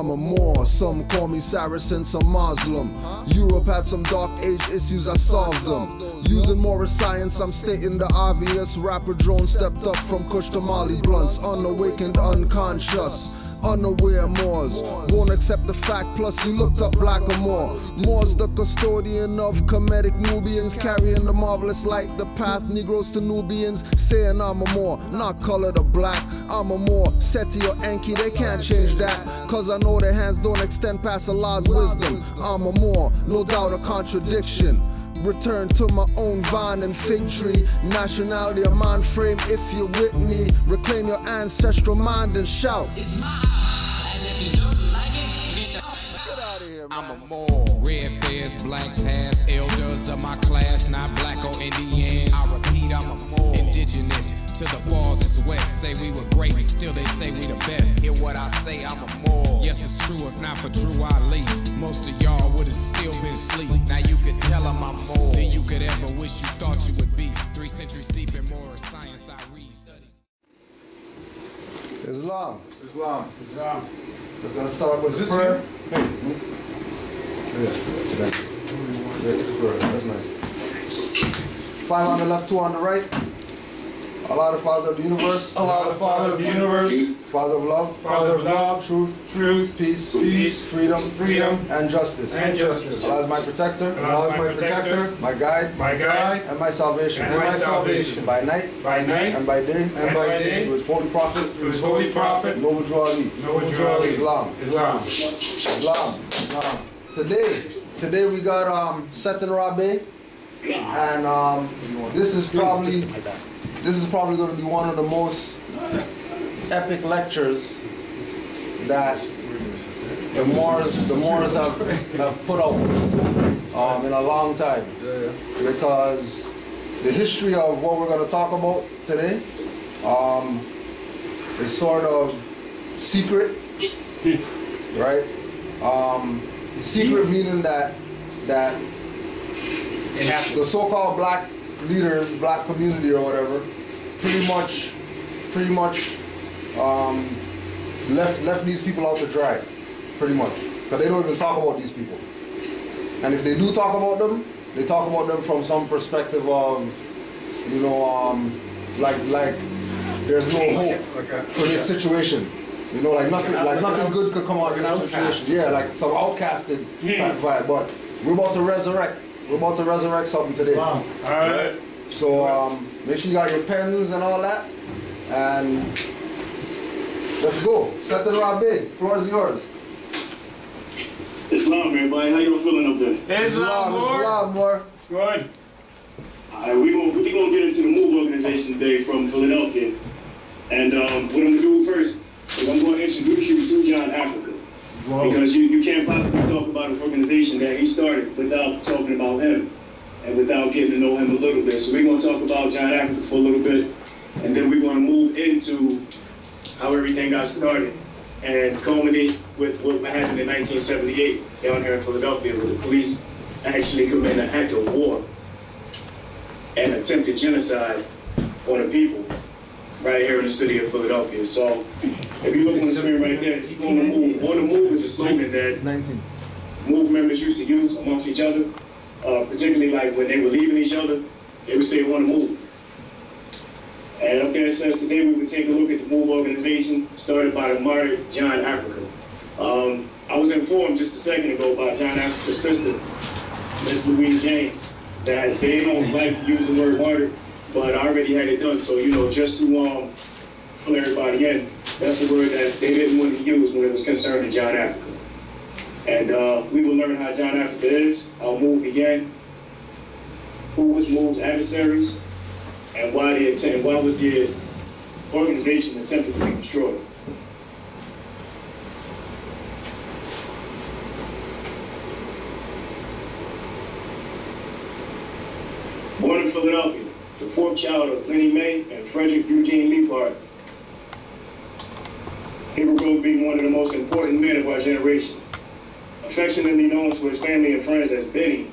I'm a Moor. Some call me Saracen, some Muslim. Europe had some dark age issues, I solved them. Using more science, I'm stating the obvious. Rapper drone stepped up from Kush to Molly blunts. Unawakened, unconscious, unaware Moors won't accept the fact, plus you looked up Blackamoor. Moors the custodian of Kemetic Nubians, carrying the marvelous light, the path Negroes to Nubians, saying I'm a Moor, not colored or black. I'm a Moor, Seti or Enki, they can't change that, cause I know their hands don't extend past Allah's wisdom. I'm a Moor, no doubt a contradiction. Return to my own vine and fig tree. Nationality, a mind frame if you're with me. Reclaim your ancestral mind and shout. It's mine, and if you don't like it, get out of here, man. I'm a Moor. Red fez, black tass, elders of my class, not black or Indians. I repeat, I'm a Moor. Indigenous to the farthest west. Say we were great, still they say we the best. Hear what I say, I'm a Moor. Yes, it's true, if not for Drew Ali, most of y'all would have still been asleep. Now you could tell them I'm more than you could ever wish you thought you would be. 3 centuries deep in more science I read studies. Islam. Islam. Islam. Let's start with this prayer. Hey. Yeah, that's nice. 5 on the left, 2 on the right. Allah, the Father of the universe. Allah, the Father of the universe. Father of love. Father of love. Truth. Peace. Freedom. And justice. Allah is my protector. Allah is my protector. My guide. And my salvation. By night. And by day. Through his holy prophet. Noble Drew Ali. Islam. Today we got Setenra Bey. And this is probably going to be one of the most epic lectures that the Moors have put out in a long time, because the history of what we're going to talk about today is sort of secret, right? Secret meaning that the so-called black leaders, black community or whatever, pretty much left these people out to dry, pretty much, because they don't even talk about these people. And if they do talk about them, they talk about them from some perspective of, you know, like there's no hope for this situation. You know, like nothing good could come out of this situation. Yeah, like some outcasted type vibe. But we're about to resurrect. We're about to resurrect something today. Wow. All right. So make sure you got your pens and all that, and let's go. Setenra Bey, floor is yours. Islam, everybody. How you feeling up there? Islam, more. Good. All right, we're gonna get into the MOVE organization today from Philadelphia, and what I'm gonna do first is I'm gonna introduce you to John Africa. Whoa. Because you can't possibly talk about an organization that he started without talking about him and without getting to know him a little bit. So we're going to talk about John Africa for a little bit, and then we're going to move into how everything got started and culminate with what happened in 1978 down here in Philadelphia, where the police actually committed an act of war and attempted genocide on the people right here in the city of Philadelphia. So if you look on the screen right there, it's on the move. On the move is a slogan that MOVE members used to use amongst each other, particularly like when they were leaving each other, they would say on the move. And up there it says today we would take a look at the MOVE organization started by the martyr John Africa. I was informed just a second ago by John Africa's sister, Miss Louise James, that they don't like to use the word martyr, but I already had it done. So, you know, just to fill everybody in, that's the word that they didn't want to use when it was concerning John Africa. And we will learn how John Africa is, how MOVE began, who was MOVE's adversaries, and why was the organization attempted to be destroyed. Born in Philadelphia, the fourth child of Lenny May and Frederick Eugene Liebhardt, he will grow to be one of the most important men of our generation. Affectionately known to his family and friends as Benny,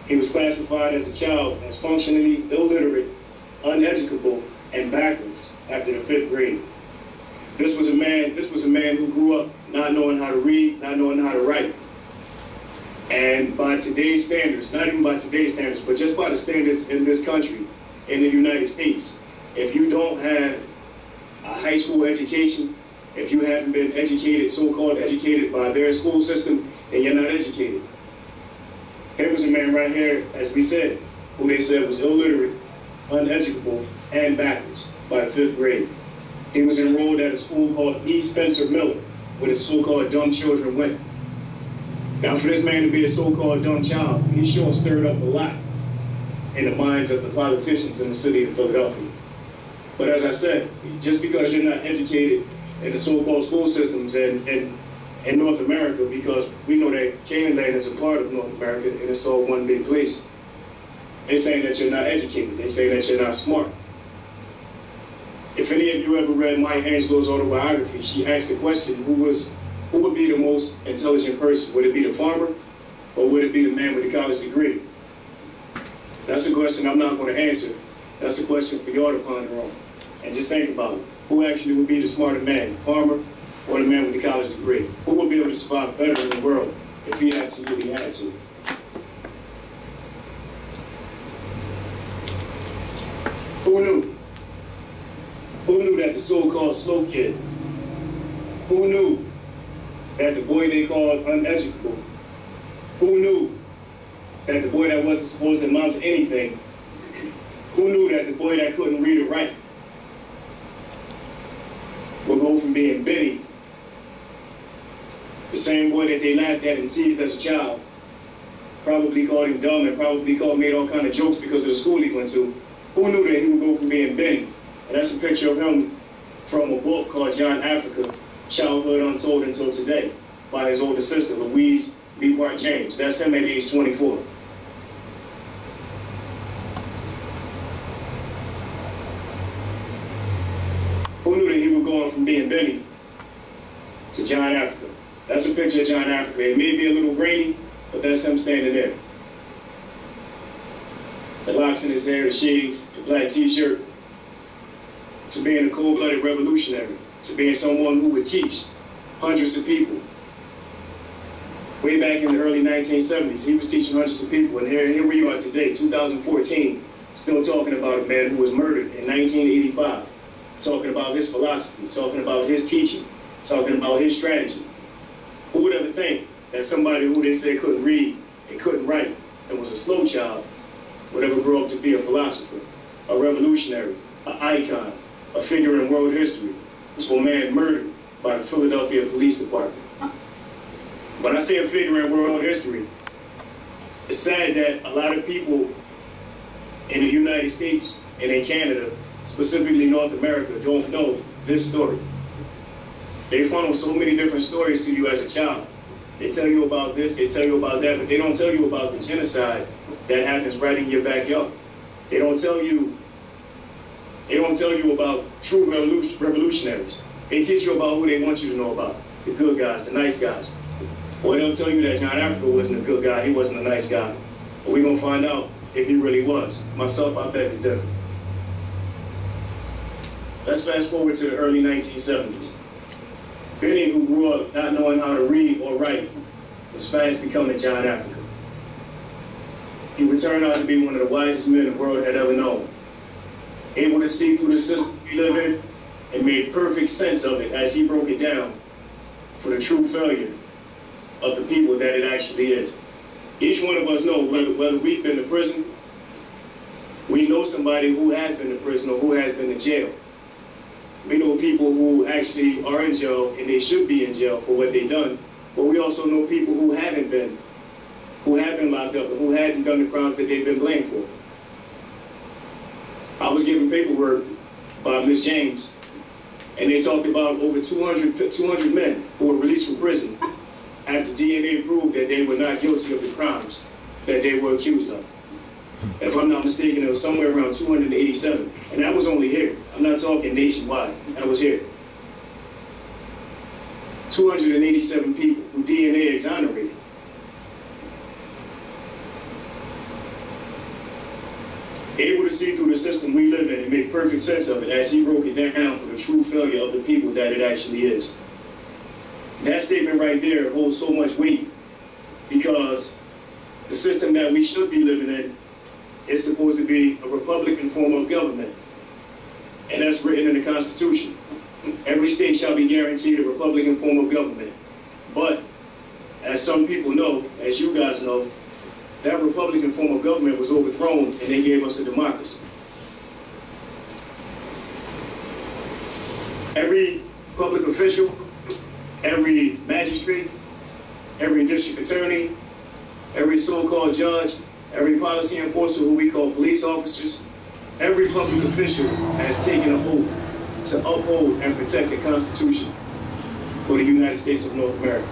he was classified as a child as functionally illiterate, uneducable, and backwards after the 5th grade. This was a man who grew up not knowing how to read, not knowing how to write. And by today's standards, not even by today's standards, but just by the standards in this country, in the United States, if you don't have a high school education, if you haven't been educated, so-called educated by their school system, then you're not educated. Here was a man right here, as we said, who they said was illiterate, uneducable, and backwards by the 5th grade. He was enrolled at a school called E. Spencer Miller, where the so-called dumb children went. Now, for this man to be a so-called dumb child, he sure stirred up a lot in the minds of the politicians in the city of Philadelphia. But as I said, just because you're not educated in the so-called school systems in North America, because we know that Canaanland is a part of North America and it's all one big place, they're saying that you're not educated. They say that you're not smart. If any of you ever read Maya Angelou's autobiography, she asked the question, who would be the most intelligent person? Would it be the farmer or would it be the man with the college degree? That's a question I'm not going to answer. That's a question for y'all to ponder on. And just think about it. Who actually would be the smarter man, the farmer or the man with the college degree? Who would be able to survive better in the world if he absolutely had to? Who knew? Who knew that the so-called slow kid? Who knew that the boy they called uneducable? Who knew that the boy that wasn't supposed to amount to anything? Who knew that the boy that couldn't read or write would go from being Benny, the same boy that they laughed at and teased as a child, probably called him dumb and probably made all kind of jokes because of the school he went to? Who knew that he would go from being Benny? And that's a picture of him from a book called Louise Africa, Childhood Untold Until Today, by his older sister, Louise James. That's him at age 24. Who knew that he was going from being Benny to Louise Africa? That's a picture of Louise Africa. It may be a little grainy, but that's him standing there. The locks in his hair, the shades, the black t-shirt, to being a cold-blooded revolutionary, to being someone who would teach hundreds of people. Way back in the early 1970s, he was teaching hundreds of people, and here we are today, 2014, still talking about a man who was murdered in 1985, talking about his philosophy, talking about his teaching, talking about his strategy. Who would ever think that somebody who they said couldn't read and couldn't write and was a slow child would ever grow up to be a philosopher, a revolutionary, an icon, a figure in world history, to a man murdered by the Philadelphia Police Department? When I say a figure in world history, it's sad that a lot of people in the United States and in Canada, specifically North America, don't know this story. They funnel so many different stories to you as a child. They tell you about this, they tell you about that, but they don't tell you about the genocide that happens right in your backyard. They don't tell you about true revolutionaries. They teach you about who they want you to know about, the good guys, the nice guys. Or they'll tell you that Louise Africa wasn't a good guy, he wasn't a nice guy. But we're gonna find out if he really was. Myself, I beg to differ. Let's fast forward to the early 1970s. Benny, who grew up not knowing how to read or write, was fast becoming Louise Africa. He would turn out to be one of the wisest men the world had ever known. Able to see through the system we live in and made perfect sense of it as he broke it down for the true failure of the people that it actually is. Each one of us know whether we've been to prison, we know somebody who has been to prison or who has been to jail. We know people who actually are in jail and they should be in jail for what they've done, but we also know people who have been locked up and who hadn't done the crimes that they've been blamed for. I was given paperwork by Ms. James, and they talked about over 200 men who were released from prison after DNA proved that they were not guilty of the crimes that they were accused of. If I'm not mistaken, it was somewhere around 287, and that was only here. I'm not talking nationwide, that was here. 287 people who DNA exonerated. Able to see through the system we live in and make perfect sense of it as he broke it down for the true failure of the people that it actually is. That statement right there holds so much weight because the system that we should be living in is supposed to be a Republican form of government. And that's written in the Constitution. Every state shall be guaranteed a Republican form of government. But as some people know, as you guys know, that Republican form of government was overthrown and they gave us a democracy. Every public official, every magistrate, every district attorney, every so-called judge, every policy enforcer who we call police officers, every public official has taken an oath to uphold and protect the Constitution for the United States of North America.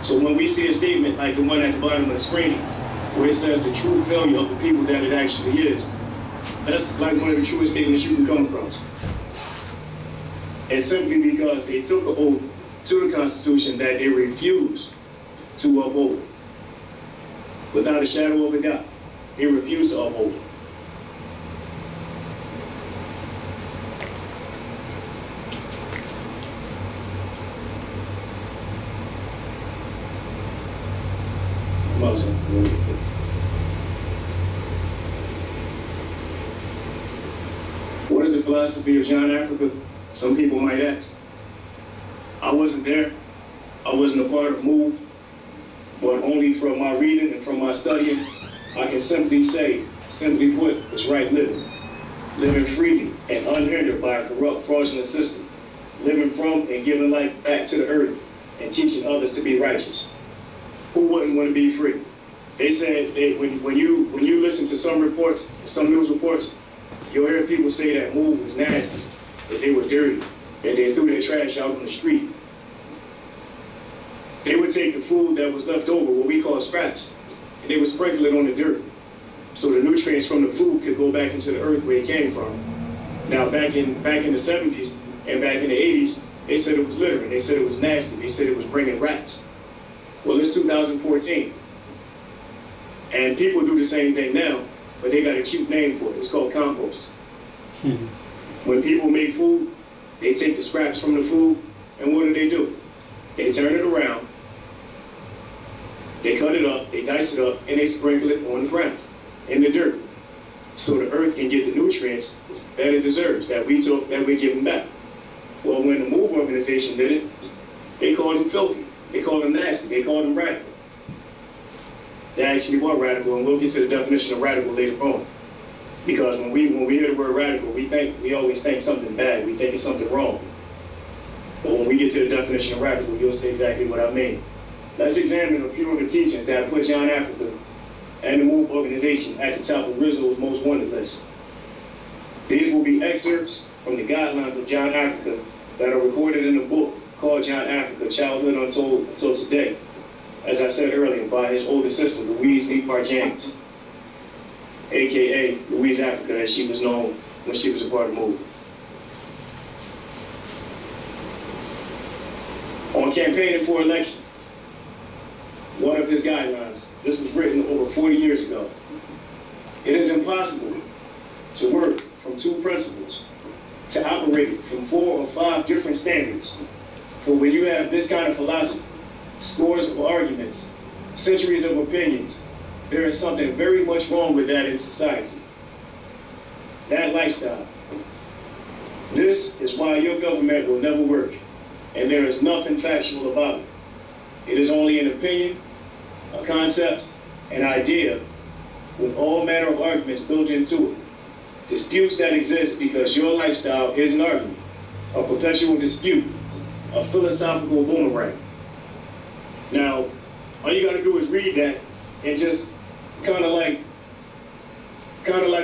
So when we see a statement like the one at the bottom of the screen, where it says the true failure of the people that it actually is, that's like one of the truest statements you can come across. And simply because they took an oath to the Constitution that they refused to uphold. Without a shadow of a doubt, they refused to uphold it. What is the philosophy of John Africa? Some people might ask. I wasn't there. I wasn't a part of MOVE, but only from my reading and from my studying, I can simply say, simply put, it's right living. Living freely and unhindered by a corrupt, fraudulent system. Living from and giving life back to the earth and teaching others to be righteous. Who wouldn't want to be free? They said when you listen to some reports, some news reports, you'll hear people say that MOVE was nasty, that they were dirty, that they threw their trash out on the street. They would take the food that was left over, what we call scraps, and they would sprinkle it on the dirt, so the nutrients from the food could go back into the earth where it came from. Now, back in the 70s and back in the 80s, they said it was littering. They said it was nasty. They said it was bringing rats. Well, it's 2014. And people do the same thing now, but they got a cute name for it. It's called compost. When people make food, they take the scraps from the food, and what do? They turn it around, they cut it up, they dice it up, and they sprinkle it on the ground, in the dirt, so the earth can get the nutrients that it deserves, that we took, that we're giving back. Well, when the MOVE organization did it, they called them filthy, they called them nasty, they called them radical. They actually were radical, and we'll get to the definition of radical later on. Because when we hear the word radical, we always think something bad, we think it's something wrong. But when we get to the definition of radical, you'll see exactly what I mean. Let's examine a few of the teachings that put John Africa and the MOVE organization at the top of Rizzo's most wanted list. These will be excerpts from the guidelines of John Africa that are recorded in a book called John Africa, Childhood Untold Until Today, as I said earlier, by his older sister, Louise James, a.k.a. Louise Africa, as she was known when she was a part of MOVE. On campaigning for election, one of his guidelines, this was written over 40 years ago. It is impossible to work from two principles, to operate from 4 or 5 different standards. For when you have this kind of philosophy, scores of arguments, centuries of opinions, there is something very much wrong with that in society. That lifestyle. This is why your government will never work, and there is nothing factual about it. It is only an opinion, a concept, an idea, with all manner of arguments built into it. Disputes that exist because your lifestyle is an argument, a perpetual dispute, a philosophical boomerang. Now, all you gotta do is read that and just kind of like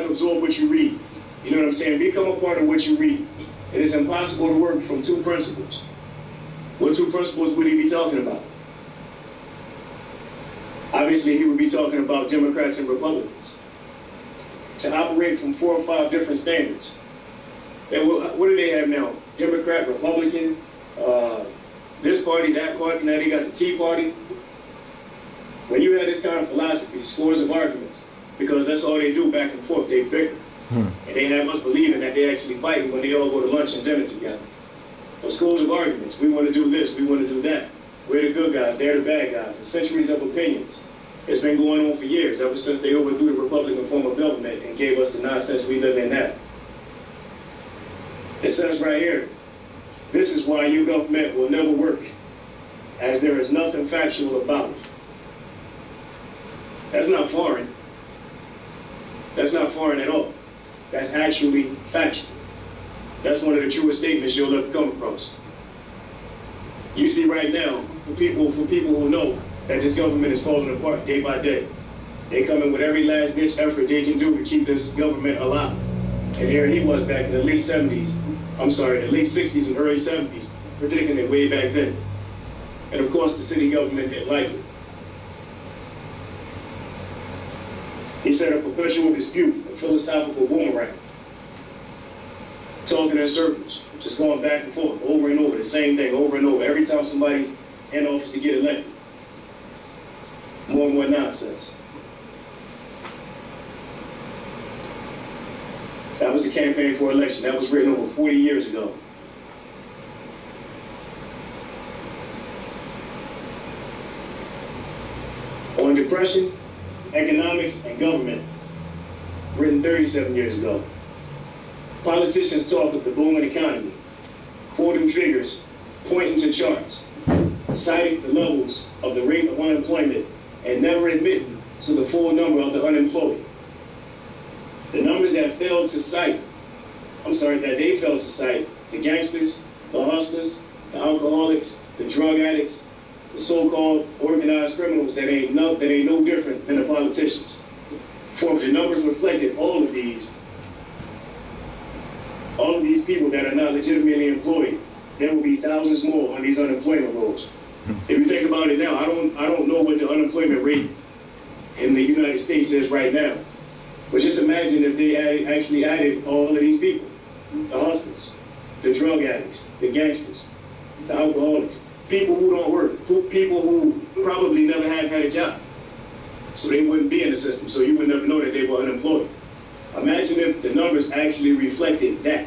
absorb what you read. You know what I'm saying? Become a part of what you read. It is impossible to work from 2 principles. What 2 principles would he be talking about? Obviously, he would be talking about Democrats and Republicans. To operate from 4 or 5 different standards. And what do they have now? Democrat, Republican, this party, that party, now they got the Tea Party. When you have this kind of philosophy, scores of arguments, because that's all they do back and forth, they bicker. And they have us believing that they actually fighting when they all go to lunch and dinner together. But scores of arguments, we want to do this, we want to do that. We're the good guys, they're the bad guys. And centuries of opinions. It's been going on for years, ever since they overthrew the Republican form of government and gave us the nonsense we live in now. It says right here, this is why your government will never work, as there is nothing factual about it. That's not foreign. That's not foreign at all. That's actually factual. That's one of the truest statements you'll ever come across. You see right now, for people who know that this government is falling apart day by day, they come in with every last ditch effort they can do to keep this government alive. And here he was back in the late 70s, the late 60s and early 70s, predicting it way back then. And of course the city government didn't like it. He said a perpetual dispute, a philosophical boomerang, talking in circles, just going back and forth, over and over, the same thing, over and over, every time somebody's in office to get elected. More and more nonsense. That was the campaign for election. That was written over 40 years ago. On depression, economics, and government, written 37 years ago. Politicians talk of the booming economy, quoting figures, pointing to charts, citing the levels of the rate of unemployment, and never admitting to the full number of the unemployed. The numbers that they failed to cite, the gangsters, the hustlers, the alcoholics, the drug addicts, the so-called organized criminals that ain't no different than the politicians. For if the numbers reflected all of these people that are not legitimately employed, there will be thousands more on these unemployment rolls. If you think about it now, I don't know what the unemployment rate in the United States is right now. But just imagine if they actually added all of these people, the hustlers, the drug addicts, the gangsters, the alcoholics, people who don't work, people who probably never have had a job. So they wouldn't be in the system, so you would never know that they were unemployed. Imagine if the numbers actually reflected that.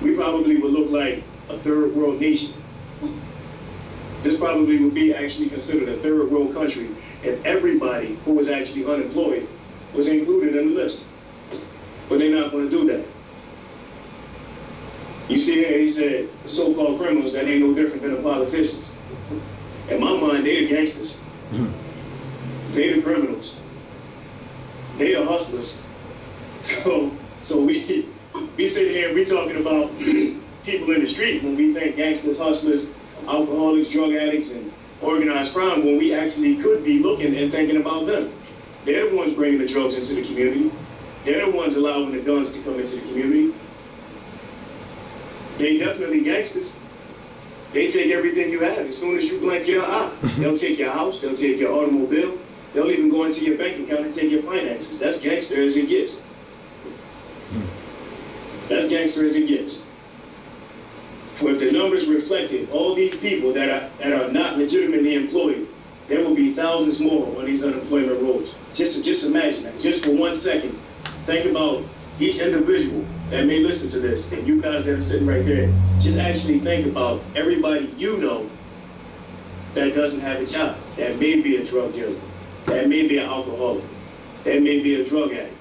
We probably would look like a third world nation. This probably would be actually considered a third world country if everybody who was actually unemployed was included in the list. But they're not going to do that. You see here, he said, the so-called criminals, that ain't no different than the politicians. In my mind, they the gangsters. They the criminals. They the hustlers. So we sit here and we talking about people in the street when we think gangsters, hustlers, alcoholics, drug addicts, and organized crime, when we actually could be looking and thinking about them. They're the ones bringing the drugs into the community. They're the ones allowing the guns to come into the community. They definitely gangsters. They take everything you have as soon as you blink your eye. They'll take your house, they'll take your automobile, they'll even go into your bank account and take your finances. That's gangster as it gets. That's gangster as it gets. For if the numbers reflected all these people that are not legitimately employed, there will be thousands more on these unemployment rolls. Just imagine that. Just for 1 second, think about each individual that may listen to this, and you guys that are sitting right there, just actually think about everybody you know that doesn't have a job, that may be a drug dealer, that may be an alcoholic, that may be a drug addict.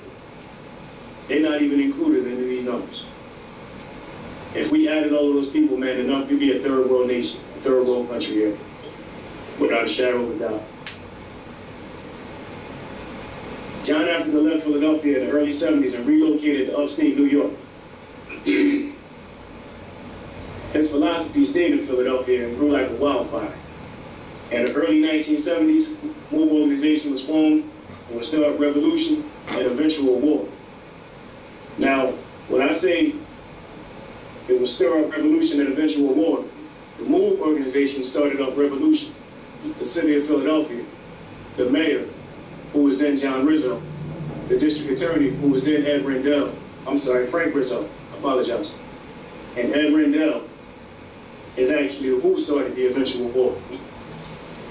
They're not even included in these numbers. If we added all of those people, man, then we'd be a third world nation, a third world country here, without a shadow of a doubt. John Africa left Philadelphia in the early 70s and relocated to upstate New York. His philosophy stayed in Philadelphia and grew like a wildfire. In the early 1970s, MOVE organization was formed and was still a revolution and eventual war. Now, when I say it was stir up revolution and eventual war, the MOVE organization started up revolution. The city of Philadelphia, the mayor, who was then John Rizzo, the district attorney, who was then Frank Rizzo, I apologize. And Ed Rendell is actually who started the eventual war.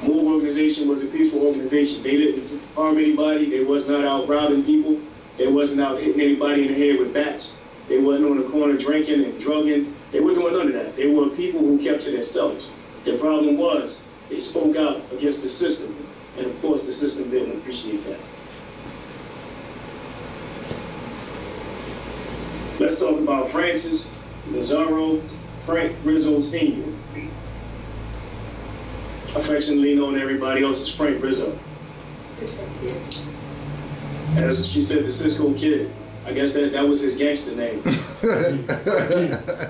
MOVE organization was a peaceful organization. They didn't harm anybody. They was not out robbing people. They wasn't out hitting anybody in the head with bats. They wasn't on the corner drinking and drugging. They were doing none of that. They were people who kept to themselves. Their problem was they spoke out against the system. And of course, the system didn't appreciate that. Let's talk about Francis Lazaro Frank Rizzo Sr., affectionately known to everybody else as Frank Rizzo. As she said, the Cisco Kid. I guess that was his gangster name.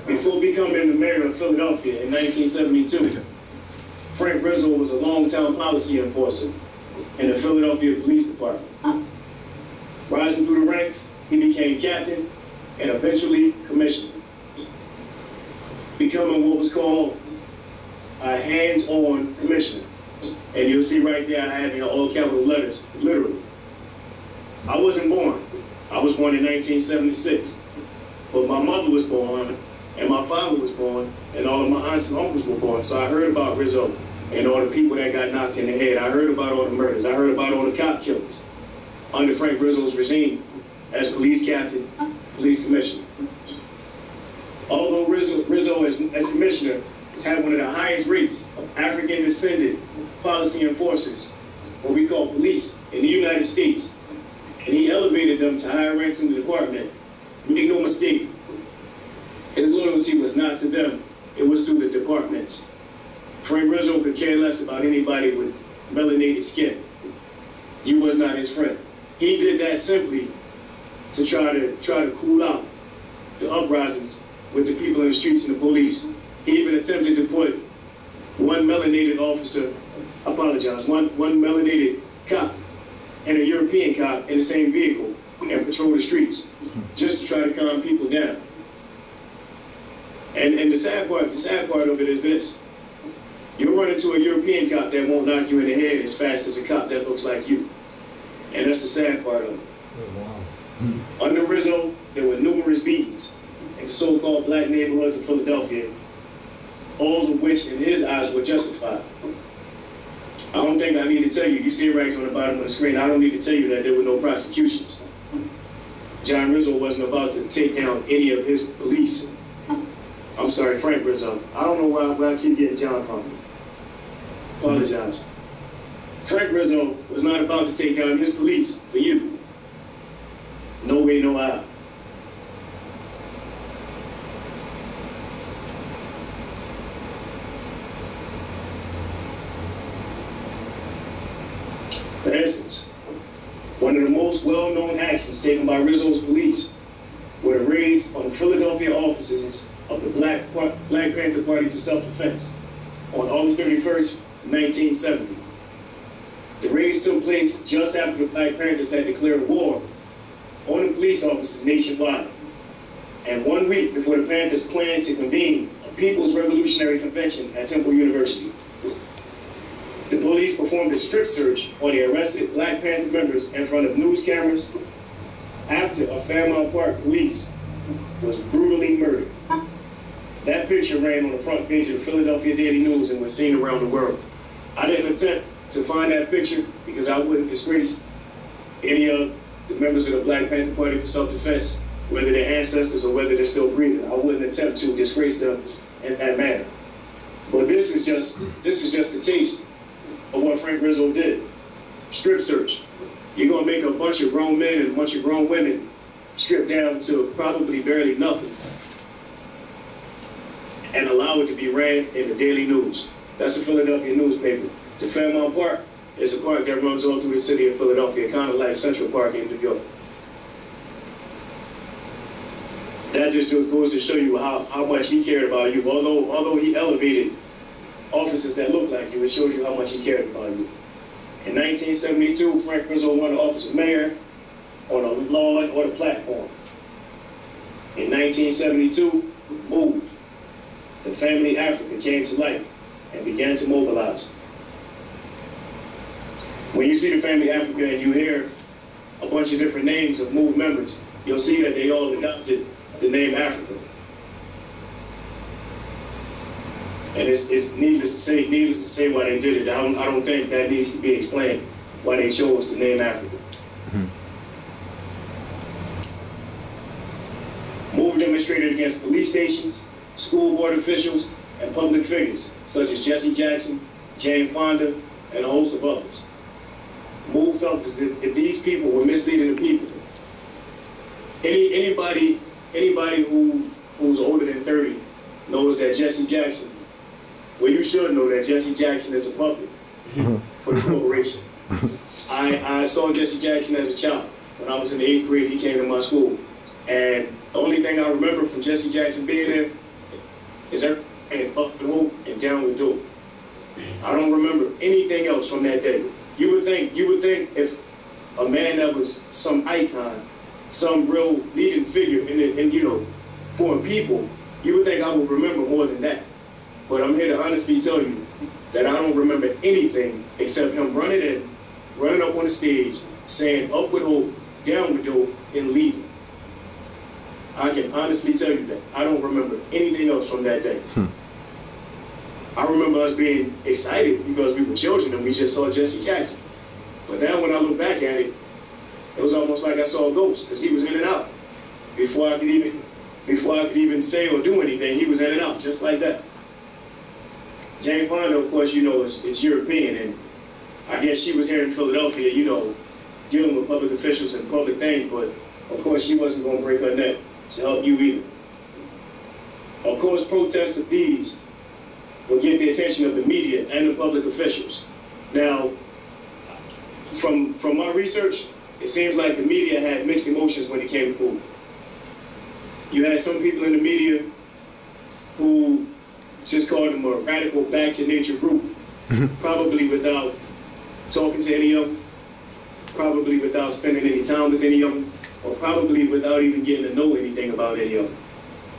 Before becoming the mayor of Philadelphia in 1972, Frank Rizzo was a long-time policy enforcer in the Philadelphia Police Department. Rising through the ranks, he became captain and eventually commissioner, becoming what was called a hands-on commissioner. And you'll see right there I have in all capital letters, literally. I wasn't born. I was born in 1976. But my mother was born, and my father was born, and all of my aunts and uncles were born. So I heard about Rizzo and all the people that got knocked in the head. I heard about all the murders. I heard about all the cop killings under Frank Rizzo's regime as police captain, police commissioner. Although Rizzo as commissioner had one of the highest rates of African-descended policy enforcers, what we call police, in the United States, and he elevated them to higher ranks in the department, make no mistake, his loyalty was not to them, it was to the department. Frank Rizzo could care less about anybody with melanated skin. You was not his friend. He did that simply to try to cool out the uprisings with the people in the streets and the police. He even attempted to put one melanated officer, one melanated cop and a European cop in the same vehicle and patrol the streets just to try to calm people down. And the sad part of it is this. You'll run into a European cop that won't knock you in the head as fast as a cop that looks like you. And that's the sad part of it. Wow. Under Rizzo, there were numerous beatings in the so-called black neighborhoods of Philadelphia, all of which in his eyes were justified. I don't think I need to tell you, you see it right on the bottom of the screen, I don't need to tell you that there were no prosecutions. John Rizzo wasn't about to take down any of his police. I'm sorry, Frank Rizzo. I don't know where I keep getting John from. Apologize. Frank Rizzo was not about to take down his police for you. No way, no how. For instance, one of the most well-known actions taken by Rizzo's police were the raids on the Philadelphia offices of the Black Panther Party for Self-Defense on August 31st, 1970. The raids took place just after the Black Panthers had declared war on the police officers nationwide, and 1 week before the Panthers planned to convene a People's Revolutionary Convention at Temple University. The police performed a strip search on the arrested Black Panther members in front of news cameras after a Fairmount Park police was brutally murdered. That picture ran on the front page of the Philadelphia Daily News and was seen around the world. I didn't attempt to find that picture because I wouldn't disgrace any of the members of the Black Panther Party for Self-Defense, whether they're ancestors or whether they're still breathing. I wouldn't attempt to disgrace them in that manner. But this is just a taste of what Frank Rizzo did. Strip search. You're gonna make a bunch of grown men and a bunch of grown women strip down to probably barely nothing and allow it to be ran in the Daily News. That's a Philadelphia newspaper. The Fairmount Park is a park that runs all through the city of Philadelphia, kind of like Central Park in New York. That just goes to show you how much he cared about you. Although he elevated officers that look like you, it shows you how much he cared about you. In 1972, Frank Rizzo won the office of mayor on a law and order platform. In 1972, moved. The family Africa came to life and began to mobilize. When you see the family Africa and you hear a bunch of different names of MOVE members, you'll see that they all adopted the name Africa. And it's needless to say why they did it. I don't think that needs to be explained, why they chose the name Africa. MOVE demonstrated against police stations, school board officials, and public figures such as Jesse Jackson, Jane Fonda, and a host of others. Move felt as if these people were misleading the people. Anybody who's older than 30 knows that Jesse Jackson, well, you should know that Jesse Jackson is a puppet for the corporation. I saw Jesse Jackson as a child. When I was in the 8th grade, he came to my school. And the only thing I remember from Jesse Jackson being there is everything up and hope and down with dope. I don't remember anything else from that day. You would think if a man that was some icon, some real leading figure in you know, foreign people, you would think I would remember more than that. But I'm here to honestly tell you that I don't remember anything except him running up on the stage, saying up with hope, down with dope, and leaving. I can honestly tell you that I don't remember anything else from that day. I remember us being excited because we were children and we just saw Jesse Jackson. But now when I look back at it, it was almost like I saw a ghost because he was in and out. Before I could even say or do anything, he was in and out, just like that. Jane Fonda, of course, you know, is European, and I guess she was here in Philadelphia, you know, dealing with public officials and public things, but of course she wasn't going to break her neck to help you either. Of course, protests of these will get the attention of the media and the public officials. Now, from my research, it seems like the media had mixed emotions when it came to Move. You had some people in the media who just called them a radical back to nature group, probably without talking to any of them, probably without spending any time with any of them, or probably without even getting to know anything about any of them.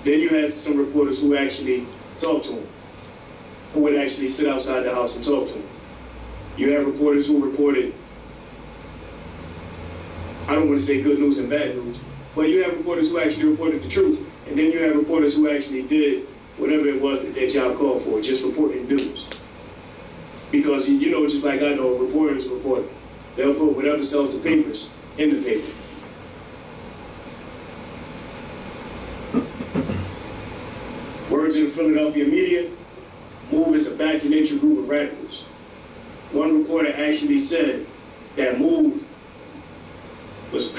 Then you had some reporters who actually talked to them, who would actually sit outside the house and talk to them. You had reporters who reported, I don't want to say good news and bad news, but you have reporters who actually reported the truth, and then you have reporters who actually did whatever it was that their job called for, just reporting news. Because, you know, just like I know, a reporter is a reporter. They'll put whatever sells the papers in the paper. Words in the Philadelphia media, Move is a back to nature group of radicals. One reporter actually said that Move was,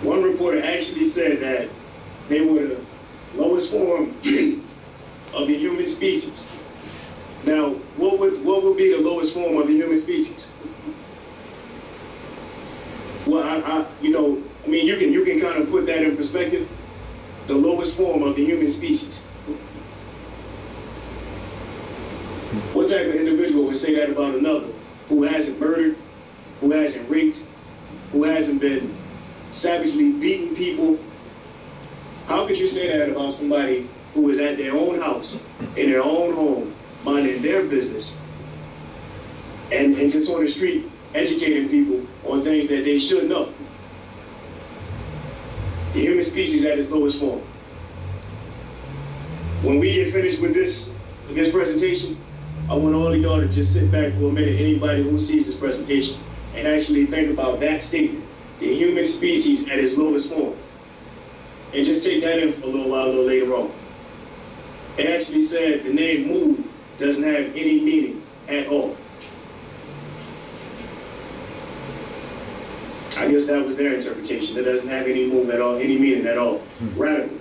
one reporter actually said that they were the lowest form of the human species. Now, what would be the lowest form of the human species? Well, you know, I mean, you can kind of put that in perspective. The lowest form of the human species. What type of individual would say that about another who hasn't murdered, who hasn't raped, who hasn't been savagely beating people? How could you say that about somebody who is at their own house, in their own home, minding their business, and just on the street educating people on things that they should know? The human species at its lowest form. When we get finished with this presentation, I want all of y'all to just sit back for a minute, anybody who sees this presentation, and actually think about that statement, the human species at its lowest form. And just take that in for a little while, a little later on. It actually said the name Move doesn't have any meaning at all. I guess that was their interpretation. It doesn't have any move at all, any meaning at all. Radical.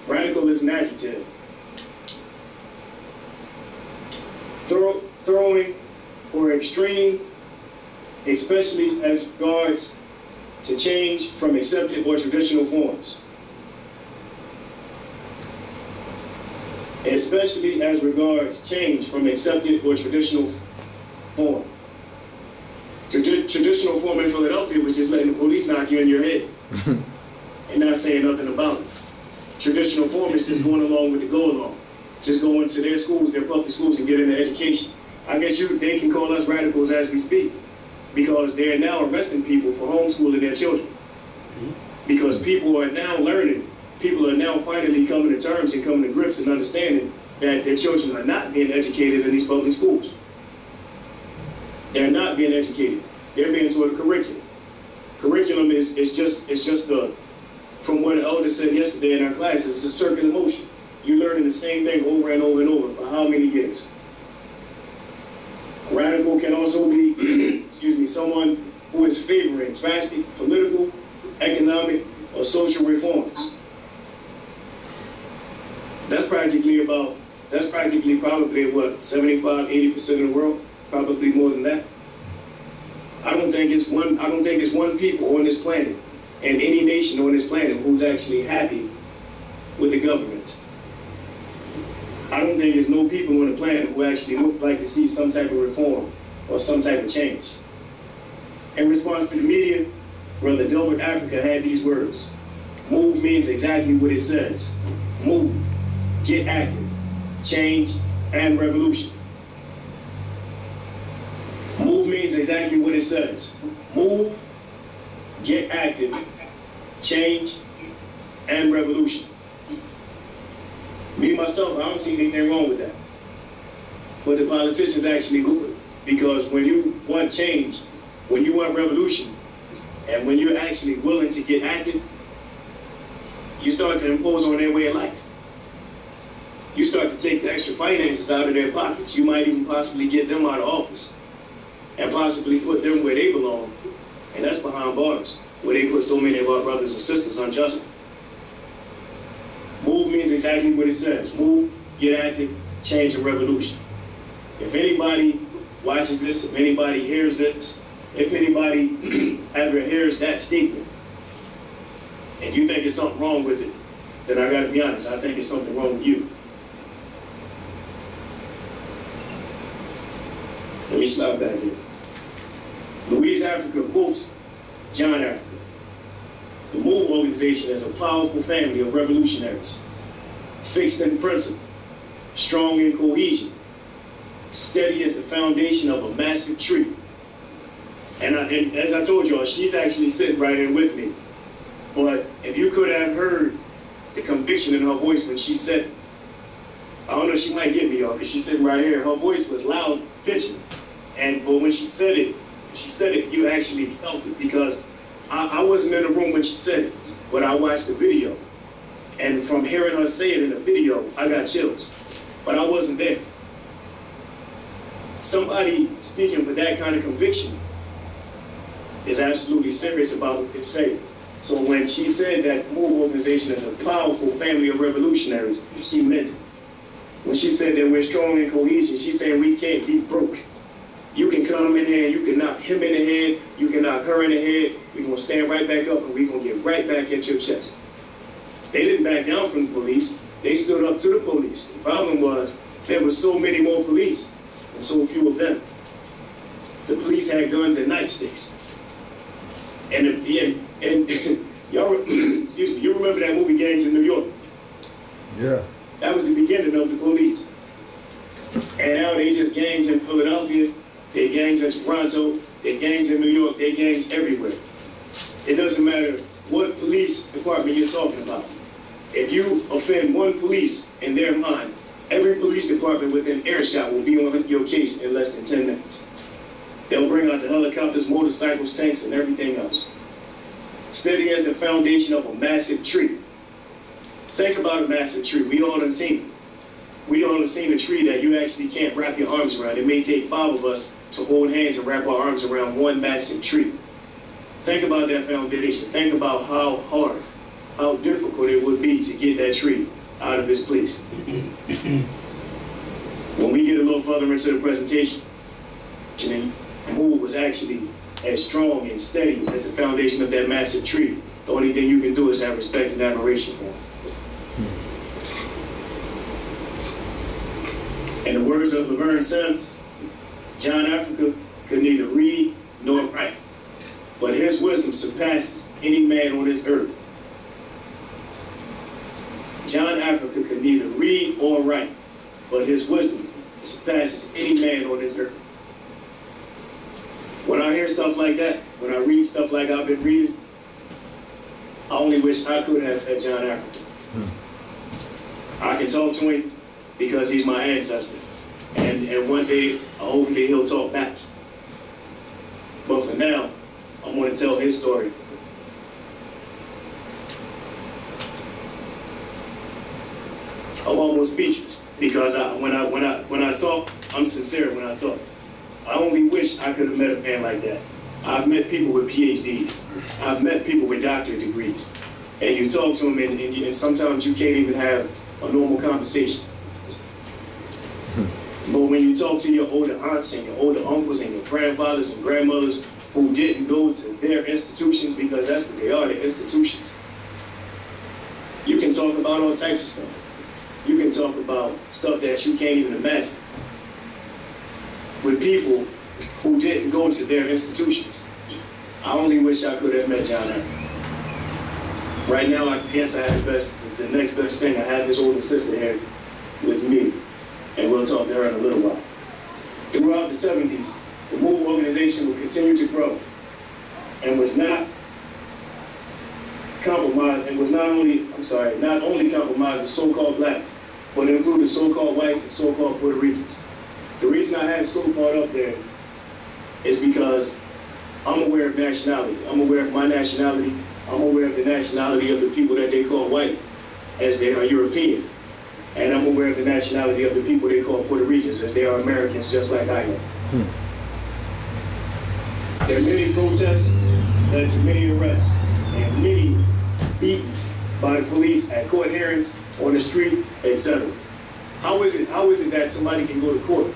Radical is an adjective. Throwing or extreme, especially as regards to change from accepted or traditional forms. Especially as regards change from accepted or traditional form. Traditional form in Philadelphia was just letting the police knock you in your head and not saying nothing about it. Traditional form is just going along with the go-along. Just going to their schools, their public schools, and getting an education. I guess they can call us radicals as we speak, because they are now arresting people for homeschooling their children. Because people are now learning, people are now finally coming to terms and coming to grips and understanding that their children are not being educated in these public schools. They're not being educated. They're being taught a curriculum. Curriculum is just from what the elder said yesterday in our classes, it's a circular motion. You're learning the same thing over and over and over for how many years? Radical can also be, excuse me, someone who is favoring drastic political, economic, or social reforms. That's practically probably what, 75, 80% of the world, probably more than that. I don't think it's one people on this planet and any nation on this planet who's actually happy with the government. I don't think there's no people on the planet who actually would like to see some type of reform or some type of change. In response to the media, Brother Louise Africa had these words. Move means exactly what it says. Move, get active, change, and revolution. Move means exactly what it says. Move, get active, change, and revolution. Me, myself, I don't see anything wrong with that. But the politicians actually do it. Because when you want change, when you want revolution, and when you're actually willing to get active, you start to impose on their way of life. You start to take the extra finances out of their pockets. You might even possibly get them out of office and possibly put them where they belong. And that's behind bars, where they put so many of our brothers and sisters unjustly. Move means exactly what it says. Move, get active, change, and revolution. If anybody watches this, if anybody hears this, if anybody ever hears that statement, and you think there's something wrong with it, then I gotta be honest, I think it's something wrong with you. Let me stop back here. Louise Africa quotes John Africa. The MOVE organization is a powerful family of revolutionaries, fixed in principle, strong in cohesion, steady as the foundation of a massive tree. And as I told y'all, she's actually sitting right here with me. But if you could have heard the conviction in her voice when she said, I don't know, she might get me, y'all, because she's sitting right here. Her voice was loud, pitching. But when she said it, you actually felt it, because I wasn't in the room when she said it, but I watched the video. And from hearing her say it in the video, I got chills. But I wasn't there. Somebody speaking with that kind of conviction is absolutely serious about what they say. So when she said that MOVE organization is a powerful family of revolutionaries, she meant it. When she said that we're strong in cohesion, she's saying we can't be broke. You can come in here, you can knock him in the head, you can knock her in the head, we're gonna stand right back up and we're gonna get right back at your chest. They didn't back down from the police, they stood up to the police. The problem was there were so many more police and so few of them. The police had guns and nightsticks. And y'all, excuse me, you remember that movie Gangs in New York? Yeah. That was the beginning of the police. And now they just gangs in Philadelphia, they gangs in Toronto, they gangs in New York, they gangs everywhere. It doesn't matter what police department you're talking about. If you offend one police in their mind, every police department within earshot will be on your case in less than 10 minutes. They'll bring out the helicopters, motorcycles, tanks, and everything else. Steady as the foundation of a massive tree. Think about a massive tree. We all have seen it. We all have seen a tree that you actually can't wrap your arms around. It may take 5 of us to hold hands and wrap our arms around one massive tree. Think about that foundation. Think about how hard, how difficult it would be to get that tree out of this place. When we get a little further into the presentation, MOVE was actually as strong and steady as the foundation of that massive tree. The only thing you can do is have respect and admiration for it. In the words of Laverne Sims, John Africa could neither read nor write, but his wisdom surpasses any man on this earth. John Africa could neither read or write, but his wisdom surpasses any man on this earth. When I hear stuff like that, when I read stuff like I've been reading, I only wish I could have had John Africa. I can talk to him because he's my ancestor. And one day, hopefully he'll talk back. But for now, I'm going to tell his story. I'm almost speechless because when I talk, I'm sincere when I talk. I only wish I could have met a man like that. I've met people with PhDs. I've met people with doctorate degrees. And you talk to them and sometimes you can't even have a normal conversation. But when you talk to your older aunts and your older uncles and your grandfathers and grandmothers who didn't go to their institutions, because that's what they are, they're institutions, you can talk about all types of stuff. You can talk about stuff that you can't even imagine with people who didn't go to their institutions. I only wish I could have met John Africa. Right now, I guess I have the next best thing. I have this older sister here with me, and we'll talk to her in a little while. Throughout the 70s, the MOVE organization would continue to grow and was not compromised, and was not only compromised the so-called blacks, but included so-called whites and so-called Puerto Ricans. The reason I have so caught up there is because I'm aware of nationality. I'm aware of my nationality. I'm aware of the nationality of the people that they call white, as they are European. And I'm aware of the nationality of the people they call Puerto Ricans, as they are Americans, just like I am. There are many protests, led to many arrests, and many beatings by the police at court hearings, on the street, etc. How is it that somebody can go to court?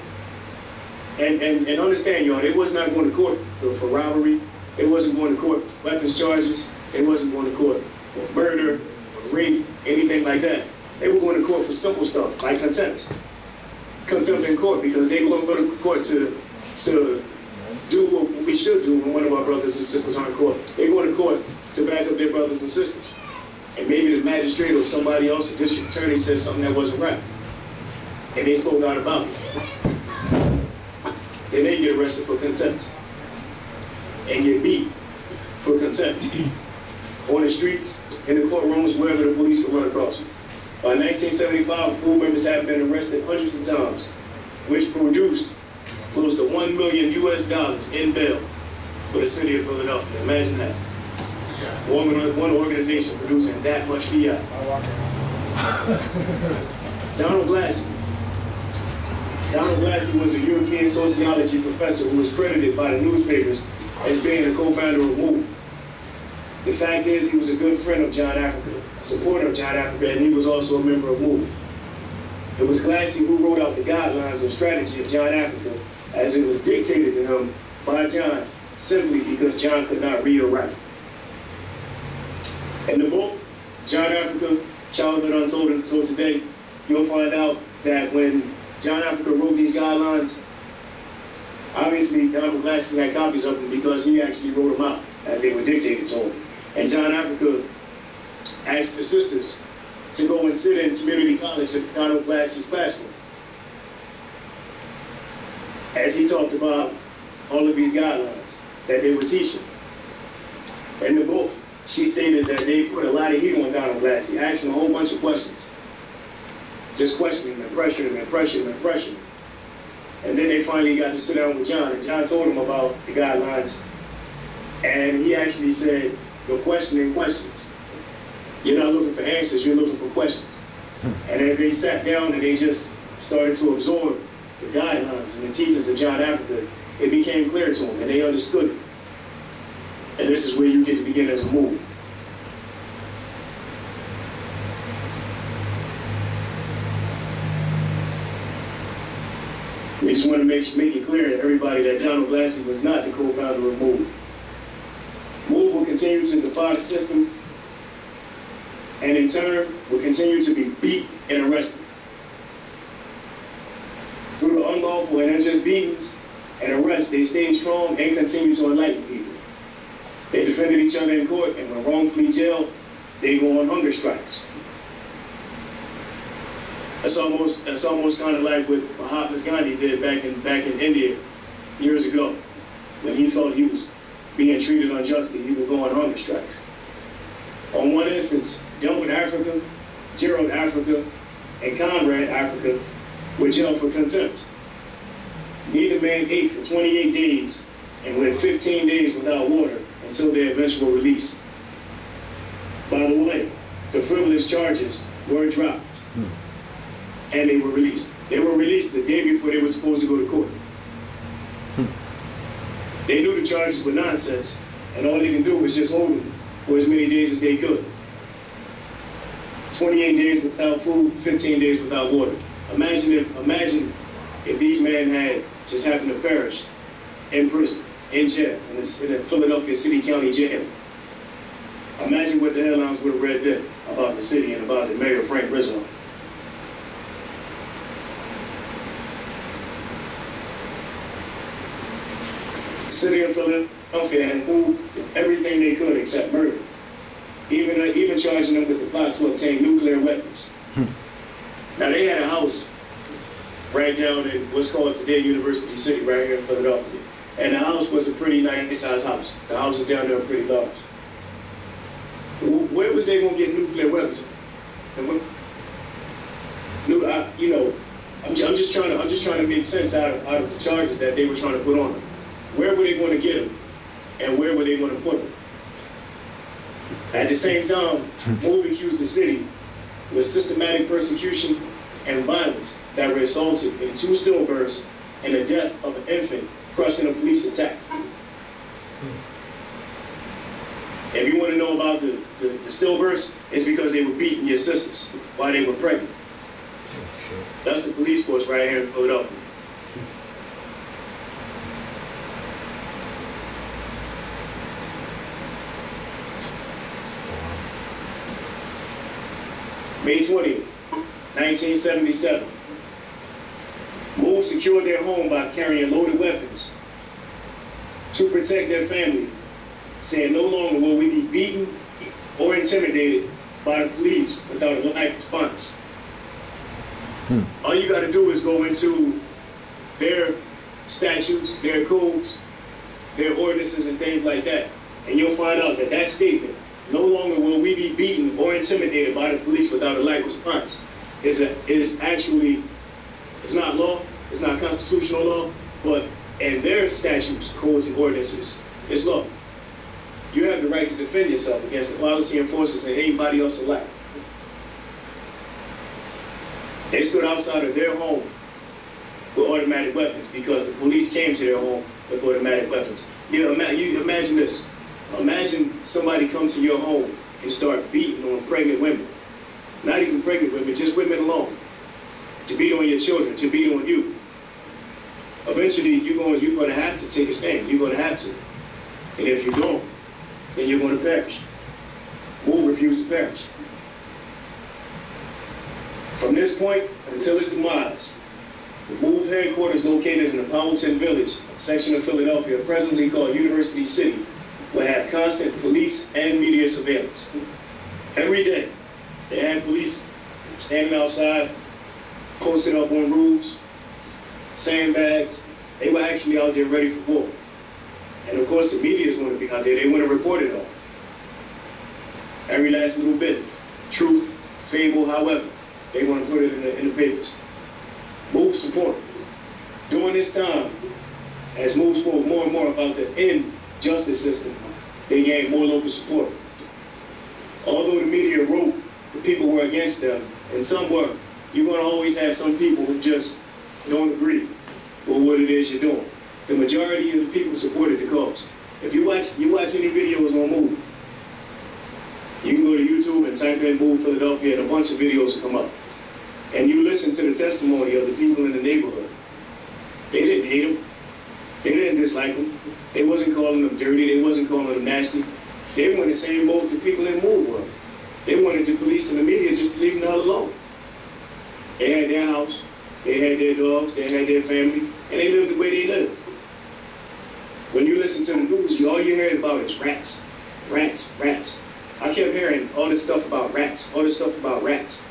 And understand, y'all, they was not going to court for robbery. They wasn't going to court for weapons charges. They wasn't going to court for murder, for rape, anything like that. They were going to court for simple stuff, like contempt. Contempt in court, because they were going to court to do what we should do when one of our brothers and sisters are in court. They're going to court to back up their brothers and sisters. And maybe the magistrate or somebody else, the district attorney, said something that wasn't right. And they spoke out about it. Then they get arrested for contempt and get beat for contempt on the streets, in the courtrooms, wherever the police can run across them. By 1975, pool members have been arrested hundreds of times, which produced close to $1 million US in bail for the city of Philadelphia. Imagine that. One organization producing that much fiat. Donald Blassie. Donald Blassie was a European sociology professor who was credited by the newspapers as being a co-founder of MOVE. The fact is, he was a good friend of John Africa, a supporter of John Africa, and he was also a member of MOVE. It was Blassie who wrote out the guidelines and strategy of John Africa as it was dictated to him by John, simply because John could not read or write. In the book, John Africa, Childhood Untold and Told Today, you'll find out that when John Africa wrote these guidelines, obviously Donald Blassie had copies of them because he actually wrote them out as they were dictated to him. And John Africa asked the sisters to go and sit in community college at Donald Blassie's classroom, as he talked about all of these guidelines that they were teaching. In the book, she stated that they put a lot of heat on Donald Blassie, asking a whole bunch of questions. Just questioning him and pressuring him and pressuring him and pressuring him. And then they finally got to sit down with John, and John told him about the guidelines. And he actually said, you're questioning questions. You're not looking for answers, you're looking for questions. And as they sat down and they just started to absorb the guidelines and the teachings of John Africa, it became clear to them and they understood it. And this is where you get to begin as a movement. We just want to make it clear to everybody that Donald Blassie was not the co-founder of MOVE. MOVE will continue to defy the system, and in turn will continue to be beat and arrested. Through the unlawful and unjust beatings and arrests, they stayed strong and continue to enlighten people. They defended each other in court, and when wrongfully jailed, they go on hunger strikes. That's almost kind of like what Mahatma Gandhi did back in India years ago. When he felt he was being treated unjustly, he would go on hunger strikes. On one instance, Delbert Africa, Gerald Africa, and Conrad Africa were jailed for contempt. Neither man ate for 28 days and went 15 days without water until their eventual release. By the way, the frivolous charges were dropped. and they were released. They were released the day before they were supposed to go to court. They knew the charges were nonsense, and all they can do was just hold them for as many days as they could. 28 days without food, 15 days without water. Imagine if these men had just happened to perish in prison, in jail, in the Philadelphia City County Jail. Imagine what the headlines would have read then about the city and about the mayor, Frank Rizzo. The city of Philadelphia had moved everything they could except murder. Even charging them with the plot to obtain nuclear weapons. Now they had a house right down in what's called today University City, right here in Philadelphia. And the house was a pretty nice sized house. The houses down there are pretty large. Where was they gonna get nuclear weapons? I'm just trying to make sense out of the charges that they were trying to put on them. Where were they going to get them, and where were they going to put them? At the same time, Move accused the city with systematic persecution and violence that resulted in 2 stillbirths and the death of an infant crushed in a police attack. If you want to know about the stillbirths, it's because they were beating your sisters while they were pregnant. That's the police force right here in Philadelphia. May 20th, 1977. Move secured their home by carrying loaded weapons to protect their family, saying no longer will we be beaten or intimidated by the police without a live response. All you got to do is go into their statutes, their codes, their ordinances and things like that, and you'll find out that that statement, no longer will we be beaten or intimidated by the police without a light response, is not law, it's not constitutional law, but in their statutes, codes, and ordinances, it's law. You have the right to defend yourself against the policy enforcers and anybody else alike. They stood outside of their home with automatic weapons because the police came to their home with automatic weapons. You imagine this. Imagine somebody come to your home and start beating on pregnant women. Not even pregnant women, just women alone. To beat on your children, to beat on you. Eventually, you're going to have to take a stand. You're going to have to. And if you don't, then you're going to perish. Move refused to perish. From this point until its demise, the Move headquarters located in the Powelton Village, section of Philadelphia, presently called University City, will have constant police and media surveillance. Every day, they had police standing outside, posted up on roofs, sandbags. They were actually out there ready for war. And of course, the media is going to be out there. They want to report it all. Every last little bit. Truth, fable, however. They want to put it in the papers. Move support. During this time, as Move spoke more and more about the injustice system, they gained more local support. Although the media wrote the people were against them, and some were, you're going to always have some people who just don't agree with what it is you're doing. The majority of the people supported the cause. If you watch any videos on Move, you can go to YouTube and type in Move Philadelphia and a bunch of videos will come up. And you listen to the testimony of the people in the neighborhood. They didn't hate them. They didn't dislike them. They wasn't calling them dirty. They wasn't calling them nasty. They were in the same boat the people in Move were. They wanted the police and the media just to leave them the hell alone. They had their house. They had their dogs. They had their family. And they lived the way they lived. When you listen to the news, all you hear about is rats, rats, rats. I kept hearing all this stuff about rats, all this stuff about rats.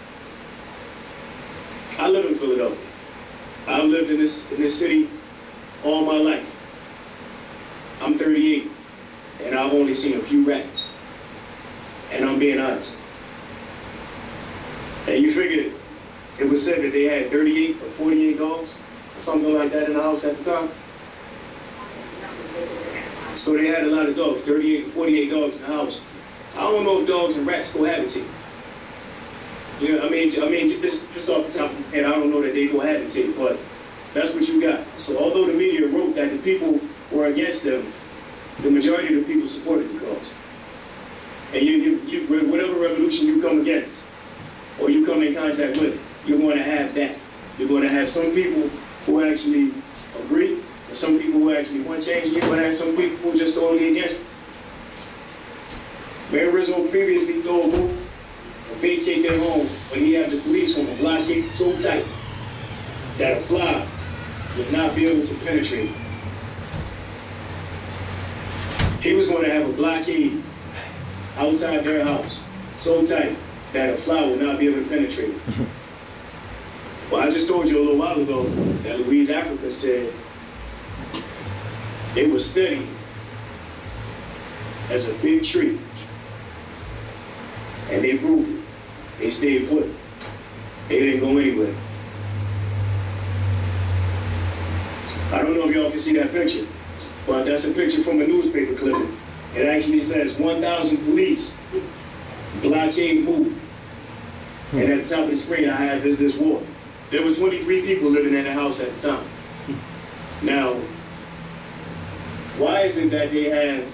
I live in Philadelphia. I've lived in this city all my life. I'm 38, and I've only seen a few rats. And I'm being honest. And you figure it was said that they had 38 or 48 dogs, something like that in the house at the time. So they had a lot of dogs, 38 to 48 dogs in the house. I don't know if dogs and rats cohabitate. You know, I mean, just off the top of my head, I don't know that they cohabitate, but that's what you got. So although the media wrote that the people were against them, the majority of the people supported the cause. And you whatever revolution you come against, or you come in contact with, you're going to have that. You're going to have some people who actually agree, and some people who actually want change, and you're going to have some people who are just totally against it. Mayor Rizzo previously told Move to vacate their home when he had the police from a blockade so tight that a fly would not be able to penetrate. He was going to have a blockade outside their house so tight that a fly would not be able to penetrate. Well, I just told you a little while ago that Louise Africa said it was steady as a big tree. And they proved it. They stayed put. They didn't go anywhere. I don't know if y'all can see that picture, but that's a picture from a newspaper clipping. It actually says 1,000 police, blockade move. And at the top of the screen, I have this war. There were 23 people living in the house at the time. Now, why is it that they have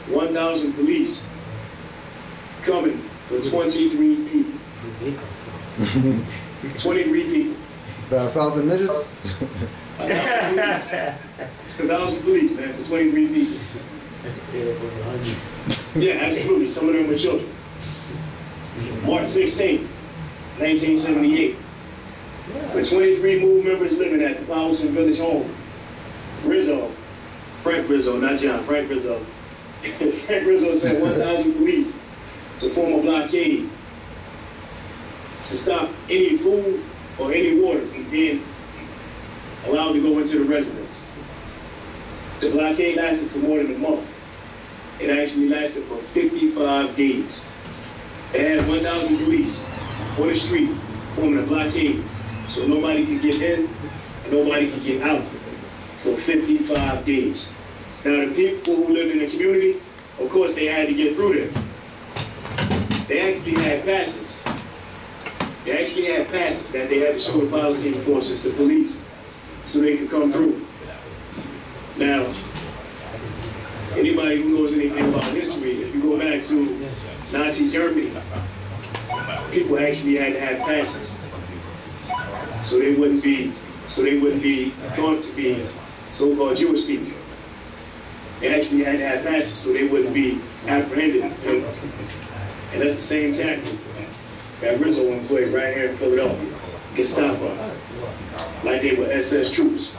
1,000 police coming for 23 people? 23 people. About 1,000 midgets? 1,000 police, man, for 23 people. That's beautiful. Yeah, absolutely. Some of them were children. March 16th, 1978. With 23 Move members living at the Powelton Village home. Rizzo, Frank Rizzo, not John, Frank Rizzo. Frank Rizzo sent 1,000 police to form a blockade to stop any food or any water from being allowed to go into the residence. The blockade lasted for more than a month. It actually lasted for 55 days. They had 1,000 police on the street forming a blockade so nobody could get in and nobody could get out for 55 days. Now the people who lived in the community, of course they had to get through there. They actually had passes. They actually had passes that they had to show the policy enforcers, the police, so they could come through. Now, anybody who knows anything about history, if you go back to Nazi Germany, people actually had to have passes, so they wouldn't be thought to be so-called Jewish people. They actually had to have passes so they wouldn't be apprehended. And that's the same tactic that Rizzo employed right here in Philadelphia, Gestapo, like they were SS troops.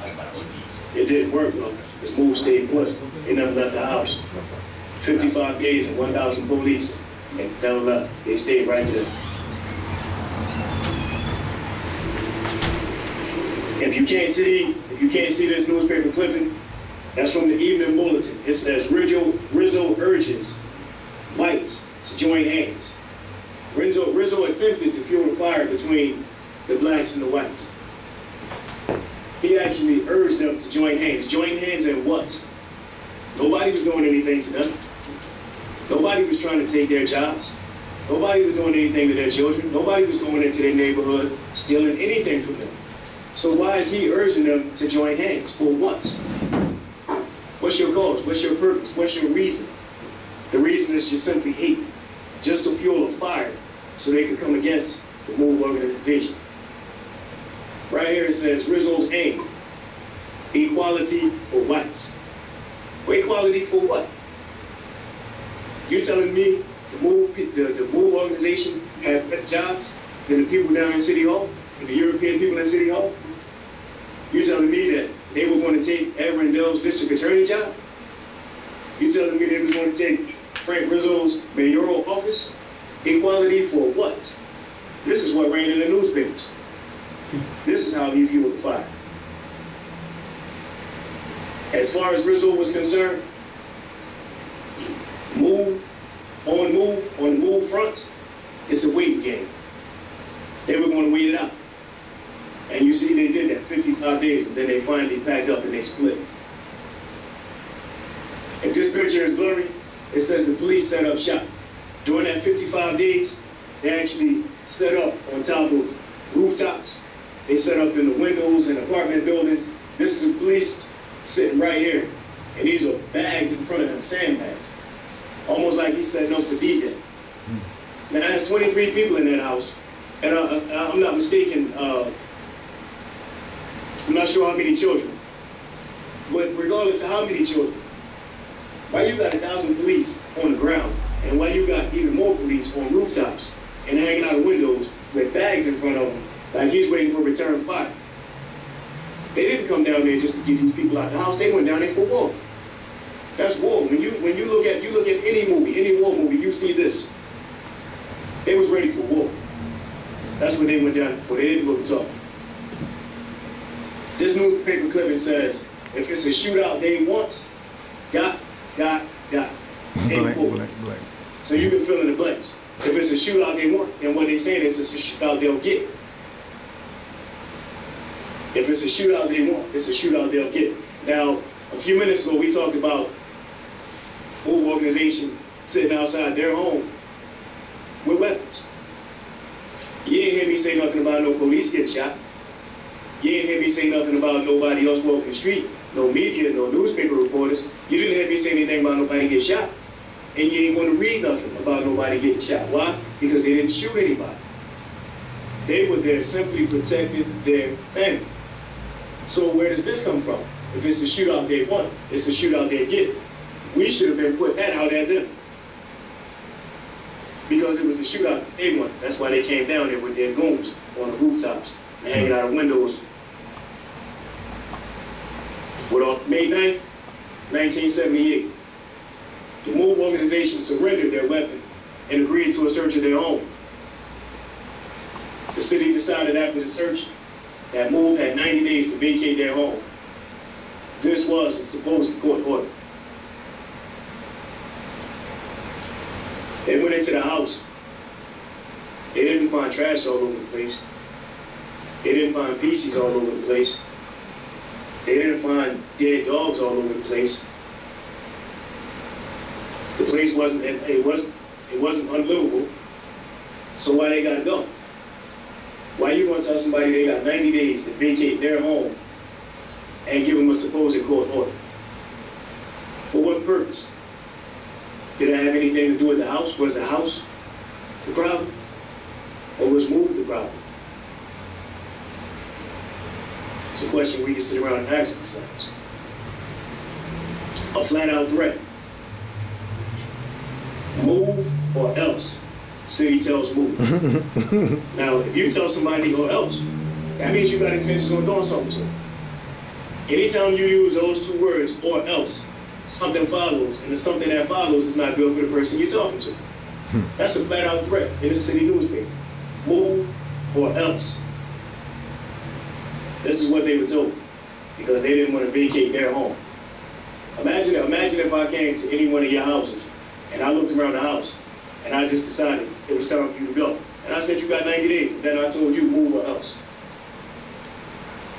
It didn't work though. This move stayed put. They never left the house. 55 days and 1,000 police, and never left. They stayed right there. If you can't see this newspaper clipping, that's from the Evening Bulletin. It says Rizzo urges whites to join hands. Rizzo attempted to fuel the fire between the blacks and the whites. He actually urged them to join hands. Join hands in what? Nobody was doing anything to them. Nobody was trying to take their jobs. Nobody was doing anything to their children. Nobody was going into their neighborhood, stealing anything from them. So why is he urging them to join hands? For what? What's your cause? What's your purpose? What's your reason? The reason is just simply hate, just to fuel a fire so they could come against the Move organization. Right here it says Rizzo's aim, equality for whites. Well, equality for what? You telling me the Move organization had better jobs than the people down in City Hall, than the European people in City Hall? You telling me that they were going to take Arundel's district attorney job? You telling me they was going to take Frank Rizzo's mayoral office? Equality for what? This is what ran in the newspapers. This is how he fueled the fire. As far as Rizzo was concerned, on the move front, it's a waiting game. They were going to wait it out. And you see they did that 55 days, and then they finally packed up and they split. If this picture is blurry, it says the police set up shop. During that 55 days, they actually set up on top of rooftops. They set up in the windows in apartment buildings. This is a police sitting right here. And these are bags in front of him, sandbags. Almost like he's setting up for D-Day. Now, there's 23 people in that house. And I'm not mistaken, I'm not sure how many children. But regardless of how many children, why you got 1,000 police on the ground, and why you got even more police on rooftops and hanging out of windows with bags in front of them, like he's waiting for return fire. They didn't come down there just to get these people out of the house. They went down there for war. That's war. When you look at any movie, any war movie, you see this. They was ready for war. That's what they went down for. They didn't go to talk. This newspaper clipping says, if it's a shootout they want, got. Blank. So you can fill in the blanks. If it's a shootout they want, then what they saying is it's a shootout they'll get. If it's a shootout they want, it's a shootout they'll get. Now, a few minutes ago, we talked about whole organization sitting outside their home with weapons. You didn't hear me say nothing about no police getting shot. You didn't hear me say nothing about nobody else walking the street, no media, no newspaper reporters. You didn't hear me say anything about nobody getting shot. And you ain't going to read nothing about nobody getting shot. Why? Because they didn't shoot anybody. They were there simply protecting their family. So where does this come from? If it's a shootout they want, it's a shootout they get. We should have been putting that out at them. Because it was the shootout they want. That's why they came down there with their goons on the rooftops and hanging out of windows. But on May 9th, 1978, the MOVE organization surrendered their weapon and agreed to a search of their home. The city decided after the search that MOVE had 90 days to vacate their home. This was a supposed court order. They went into the house. They didn't find trash all over the place. They didn't find feces all over the place. They didn't find dead dogs all over the place. The place wasn't unlivable. So why they gotta go? Why you gonna tell somebody they got 90 days to vacate their home and give them a supposed court order? For what purpose? Did it have anything to do with the house? Was the house the problem? Or was MOVE the problem? It's a question we can sit around and ask ourselves. A flat-out threat. MOVE or else. City tells MOVE. Now, if you tell somebody or else, that means you got intentions on doing something to them. Anytime you use those two words, or else, something follows, and the something that follows is not good for the person you're talking to. That's a flat-out threat in the city newspaper. MOVE or else. This is what they were told, because they didn't want to vacate their home. Imagine if I came to any one of your houses, and I looked around the house, and I just decided it was time for you to go. And I said, you got 90 days, and then I told you, MOVE or else.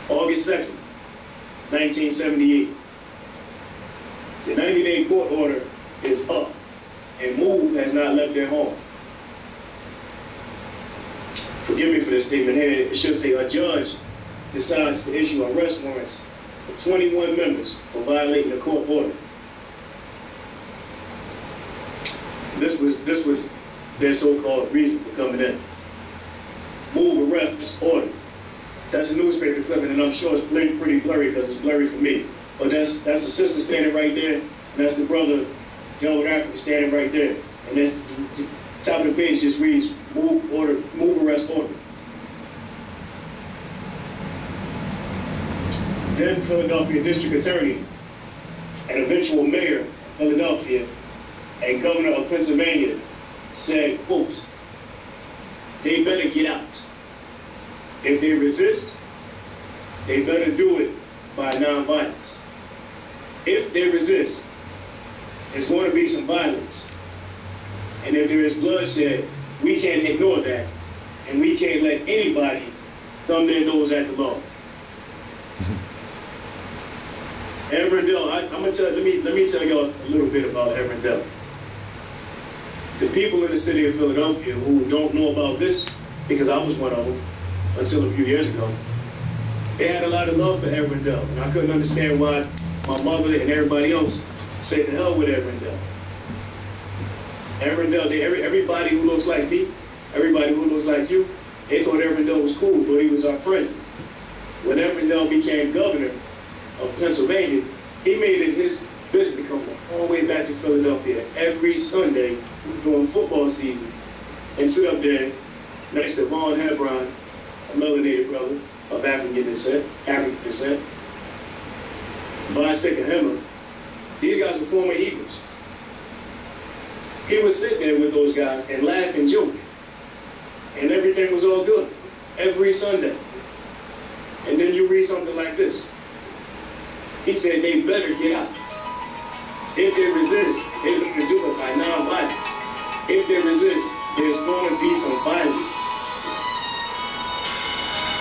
August 2nd, 1978. The 90-day court order is up, and MOVE has not left their home. Forgive me for this statement here. It should say a judge decides to issue arrest warrants for 21 members for violating the court order. This was their so-called reason for coming in. MOVE arrest order. That's a newspaper clipping, and I'm sure it's pretty blurry because it's blurry for me. But that's the sister standing right there, and that's the brother, Louise Africa, standing right there. And that's the top of the page just reads MOVE arrest order. Then Philadelphia District Attorney and eventual mayor of Philadelphia and governor of Pennsylvania said, quote, they better get out. If they resist, they better do it by nonviolence. If they resist, there's going to be some violence. And if there is bloodshed, we can't ignore that. And we can't let anybody thumb their nose at the law. Evrendell, let me tell y'all a little bit about Evrendell. The people in the city of Philadelphia who don't know about this because I was one of them until a few years ago. They had a lot of love for Ed Rendell, and I couldn't understand why my mother and everybody else said to hell with Ed Rendell. Ed Rendell, everybody who looks like me, everybody who looks like you, they thought Ed Rendell was cool, thought he was our friend. When Ed Rendell became governor of Pennsylvania, he made it his business to come all the way back to Philadelphia every Sunday during football season and sit up there next to Von Hebron, a melanated brother of African descent, Viseka Hema. These guys are former Eagles. He would sit there with those guys and laugh and joke, and everything was all good every Sunday. And then you read something like this. He said they better get out. If they resist, they're going to do it by non-violence. If they resist, there's going to be some violence.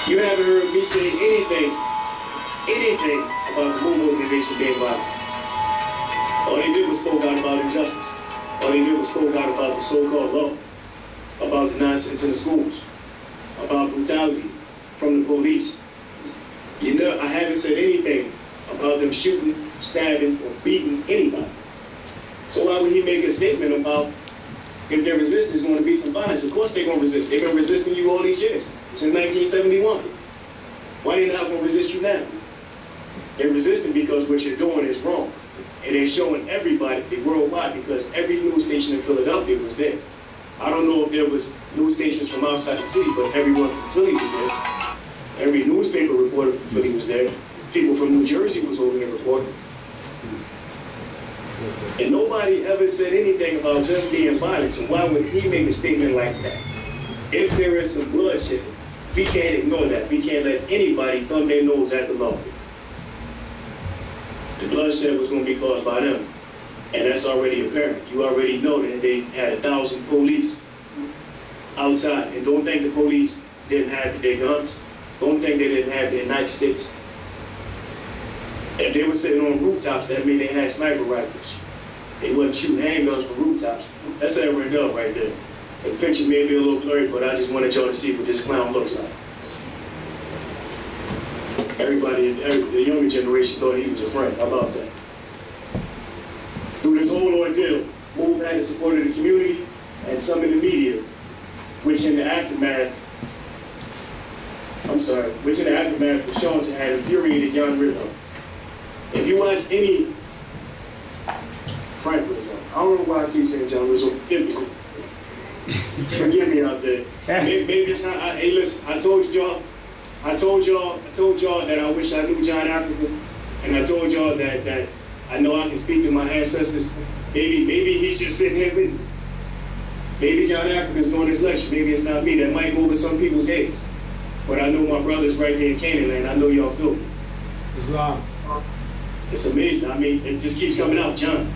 You haven't heard me say anything about the MOVE organization being violent. All they did was spoke out about injustice. All they did was spoke out about the so-called law, about the nonsense in the schools, about brutality from the police. You know, I haven't said anything about them shooting, stabbing, or beating anybody. So why would he make a statement about if they resist, there's going to be some violence? Of course they're going to resist. They've been resisting you all these years, since 1971. Why are they not going to resist you now? They're resisting because what you're doing is wrong. And they're showing everybody worldwide, because every news station in Philadelphia was there. I don't know if there was news stations from outside the city, but everyone from Philly was there. Every newspaper reporter from Philly was there. People from New Jersey was over here reporting. And nobody ever said anything about them being violent, so why would he make a statement like that? If there is some bloodshed, we can't ignore that. We can't let anybody thumb their nose at the law. The bloodshed was going to be caused by them, and that's already apparent. You already know that they had 1,000 police outside, and don't think the police didn't have their guns. Don't think they didn't have their nightsticks. If they were sitting on rooftops, that means they had sniper rifles. They wasn't shooting handguns from rooftops. That's Ed Rendell right there. The picture may be a little blurry, but I just wanted y'all to see what this clown looks like. Everybody, the younger generation thought he was a friend. How about that? Through this whole ordeal, MOVE had the support of the community and some in the media, which in the aftermath was shown to have infuriated John Rizzo. If you watch any Frank Rizzo, I don't know why I keep saying John Rizzo. Forgive me out there. Maybe it's not. Hey, listen. I told y'all that I wish I knew John Africa, and I told y'all that I know I can speak to my ancestors. Maybe he's just sitting here with me. Maybe John Africa's doing this lecture. Maybe it's not me. That might go over some people's heads. But I know my brother's right there in Canaanland. I know y'all feel me. Islam. It's amazing. I mean, it just keeps coming out. John.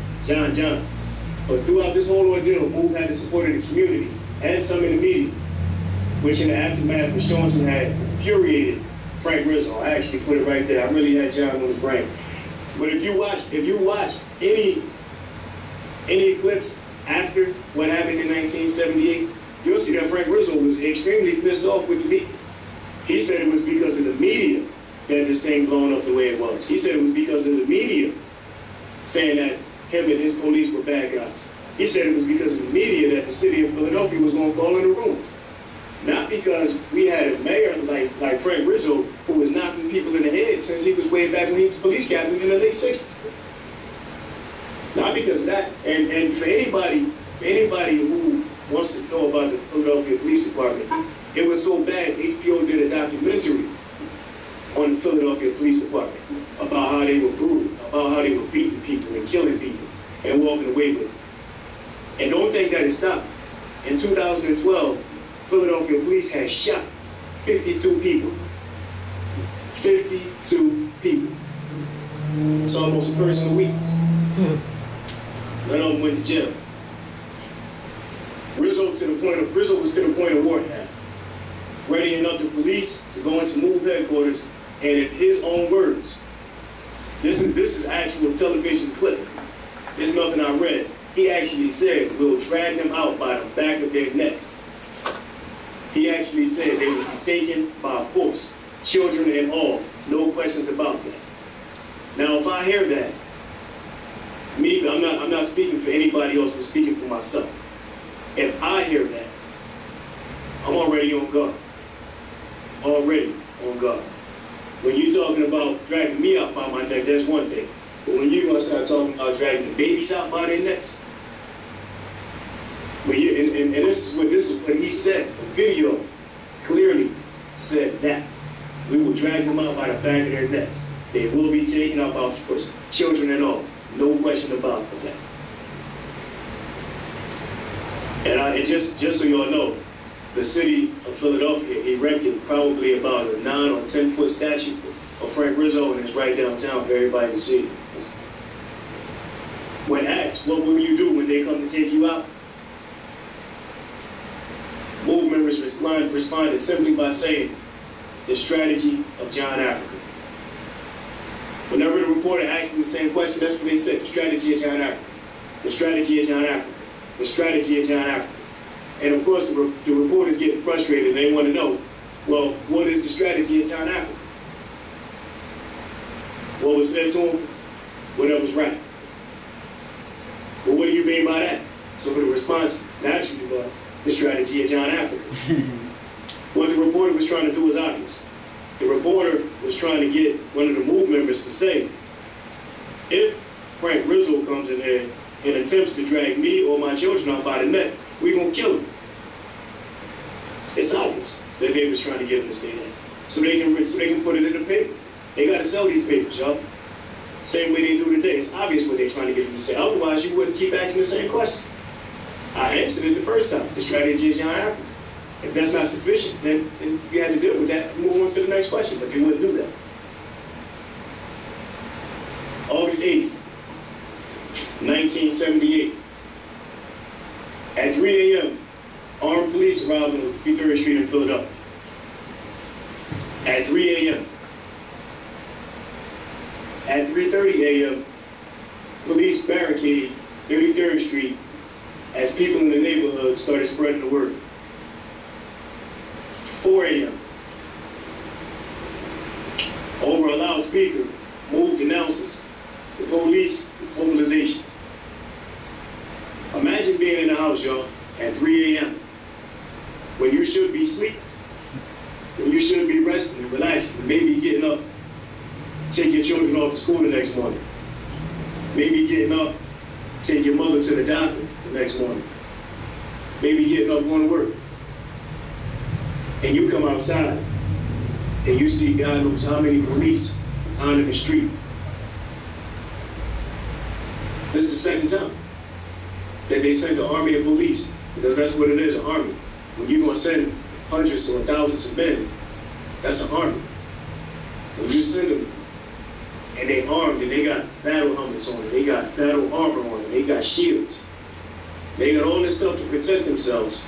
But throughout this whole ordeal, MOVE had the support of the community and some in the media, which in the aftermath was shown to have infuriated Frank Rizzo. I actually put it right there. I really had John on the brain. But if you watch any clips after what happened in 1978, you'll see that Frank Rizzo was extremely pissed off with the media. He said it was because of the media that this thing blown up the way it was. He said it was because of the media saying that him and his police were bad guys. He said it was because of the media that the city of Philadelphia was going to fall into ruins. Not because we had a mayor like Frank Rizzo who was knocking people in the head since he was way back when he was police captain in the late 60s. Not because of that. And for anybody who wants to know about the Philadelphia Police Department, it was so bad, HBO did a documentary on the Philadelphia Police Department about how they were brutal, about how they were beating people and killing people and walking away with it. And don't think that it stopped. In 2012, Philadelphia police had shot 52 people. 52 people. It's almost a person a week. None of them went to jail. Rizzo was to the point of war now, readying up the police to go into MOVE headquarters, and in his own words, this is actual television clip. It's nothing I read. He actually said, "We'll drag them out by the back of their necks." He actually said they would be taken by force, children and all, no questions about that. Now, if I hear that, I'm not speaking for anybody else, I'm speaking for myself. If I hear that, I'm already on guard. Already on guard. When you're talking about dragging me out by my neck, that's one thing. But when you're gonna start talking about dragging the babies out by their necks, when you and this is what he said. The video clearly said that we will drag them out by the back of their necks. They will be taken out by force, children and all. No question about that. And just so y'all know, the city of Philadelphia erected probably about a 9 or 10 foot statue of Frank Rizzo, and it's right downtown for everybody to see. When asked, what will you do when they come to take you out? Move members responded simply by saying, the strategy of John Africa. Whenever the reporter asked them the same question, that's what they said, the strategy of John Africa. The strategy of John Africa. The strategy of John Africa. And of course, the reporter's getting frustrated and they want to know, well, what is the strategy of John Africa? What was said to him? Whatever's right. Well, what do you mean by that? So the response naturally was, the strategy of John Africa. What the reporter was trying to do was obvious. The reporter was trying to get one of the MOVE members to say, if Frank Rizzo comes in there and attempts to drag me or my children out by the neck, we're going to kill him. It's obvious that they was trying to get him to say that. So they can put it in the paper. They got to sell these papers, y'all. Same way they do today. It's obvious what they're trying to get him to say. Otherwise, you wouldn't keep asking the same question. I answered it the first time. The strategy is John Africa. If that's not sufficient, then you had to deal with that and move on to the next question, but they wouldn't do that. August 8th, 1978. At 3 a.m., armed police arrived on 3rd Street in Philadelphia. At 3 a.m. At 3:30 a.m., police barricaded 33rd Street as people in the neighborhood started spreading the word. 4 a.m. Over a loudspeaker, MOVE announces the police mobilization. Imagine being in the house, y'all, at 3 a.m. when you should be sleeping, when you should be resting and relaxing, maybe getting up, take your children off to school the next morning. Maybe getting up, take your mother to the doctor the next morning. Maybe getting up, going to work. And you come outside and you see God knows how many police out in the street. This is the second time that they sent the army of police, because that's what it is, an army. When you're going to send hundreds or thousands of men, that's an army. When you send them and they armed and they got battle helmets on it, they got battle armor on it, they got shields, they got all this stuff to protect themselves,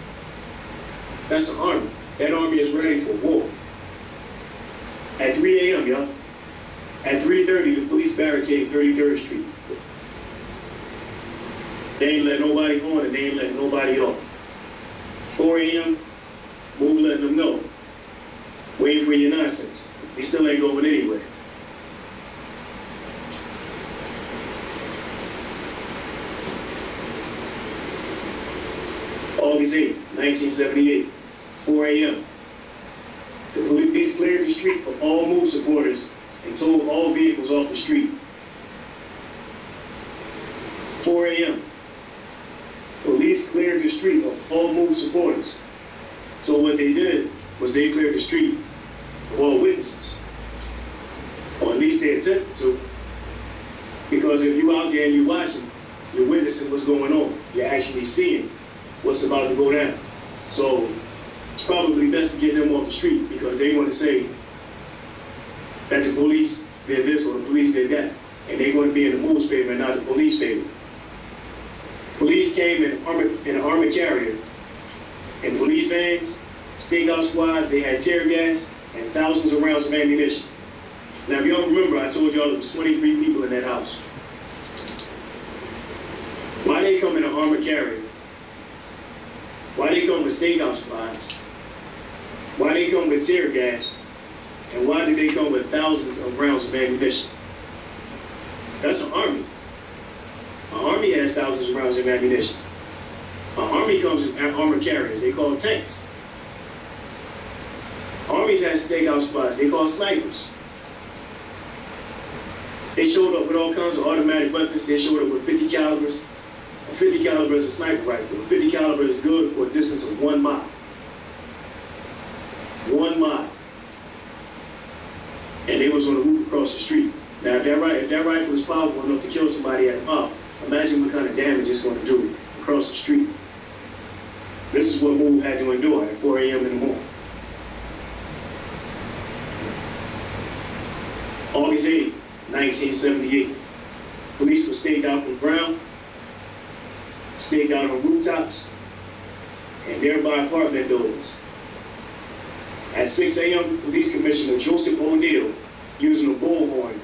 that's an army. That army is ready for war. At 3 a.m., y'all. At 3:30, the police barricade 33rd Street. They ain't let nobody on and they ain't letting nobody off. 4 a.m., MOVE letting them know. Waiting for your nonsense. We still ain't going anywhere. August 8th, 1978. 4 a.m. The police cleared the street of all MOVE supporters and told all vehicles off the street. 4 a.m. Police cleared the street of all MOVE supporters. So what they did was they cleared the street of all witnesses. Or at least they attempted to. Because if you're out there and you're watching, you're witnessing what's going on. You're actually seeing what's about to go down. So it's probably best to get them off the street, because they want to say that the police did this or the police did that. And they're going to be in the MOVE's favor and not the police favor. Police came in an armored carrier, in police vans, stakeout squads. They had tear gas and thousands of rounds of ammunition. Now, if y'all remember, I told y'all there was 23 people in that house. Why they come in an armored carrier? Why they come with stakeout squads? Why they come with tear gas? And why did they come with thousands of rounds of ammunition? That's an army. An army has thousands of rounds of ammunition. An army comes in armored carriers. They call tanks. Armies have stakeout spots. They call snipers. They showed up with all kinds of automatic weapons. They showed up with 50 calibers. A 50 caliber is a sniper rifle. A 50 caliber is good for a distance of 1 mile. 1 mile. And they was on the roof across the street. Now, if that rifle is powerful enough to kill somebody at a mile, imagine what kind of damage it's going to do across the street. This is what Move had to endure at 4 a.m. in the morning. August 8th, 1978. Police were staked out on the ground, staked out on rooftops, and nearby apartment buildings. At 6 a.m., Police Commissioner Joseph O'Neill, using a bullhorn,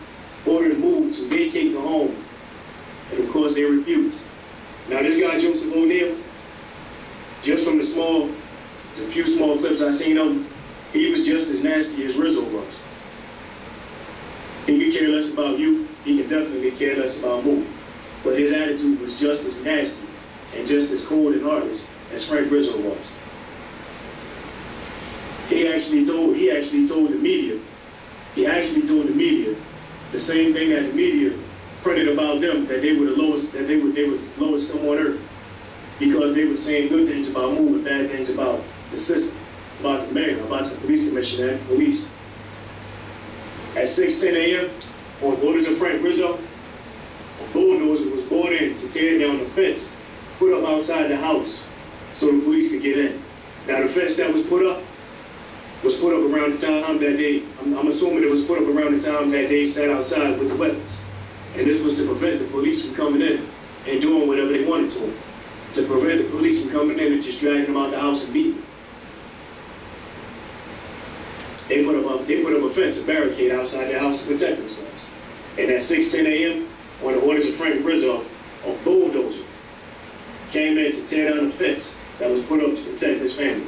ordered Move to vacate the home. And of course, they refused. Now, this guy, Joseph O'Neill, just from the few small clips I've seen of him, he was just as nasty as Rizzo was. He could care less about you. He can definitely care less about Move. But his attitude was just as nasty and just as cold and heartless as Frank Rizzo was. He actually told the media the same thing that the media printed about them, that they were the lowest scum on earth, because they were saying good things about Move and bad things about the system, about the mayor, about the police commissioner and police. At 6:10 a.m., on orders of Frank Rizzo, a bulldozer was brought in to tear down the fence put up outside the house so the police could get in. Now, the fence that was put up around the time that I'm assuming it was put up around the time that they sat outside with the weapons. And this was to prevent the police from coming in and doing whatever they wanted to them. To prevent the police from coming in and just dragging them out the house and beating them. They put up a fence, a barricade outside the house to protect themselves. And at 6:10 a.m., on the orders of Frank Rizzo, a bulldozer came in to tear down the fence that was put up to protect his family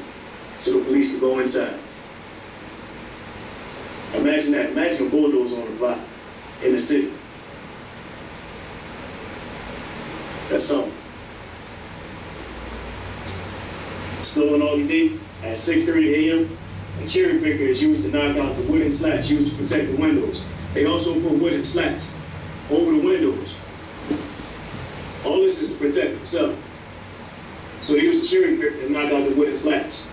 so the police could go inside. Imagine that. Imagine a bulldozer on the block in the city. That's something. Still on August 8th, at 6:30 a.m., a cherry picker is used to knock out the wooden slats used to protect the windows. They also put wooden slats over the windows. All this is to protect themselves. So they used the cherry picker to knock out the wooden slats.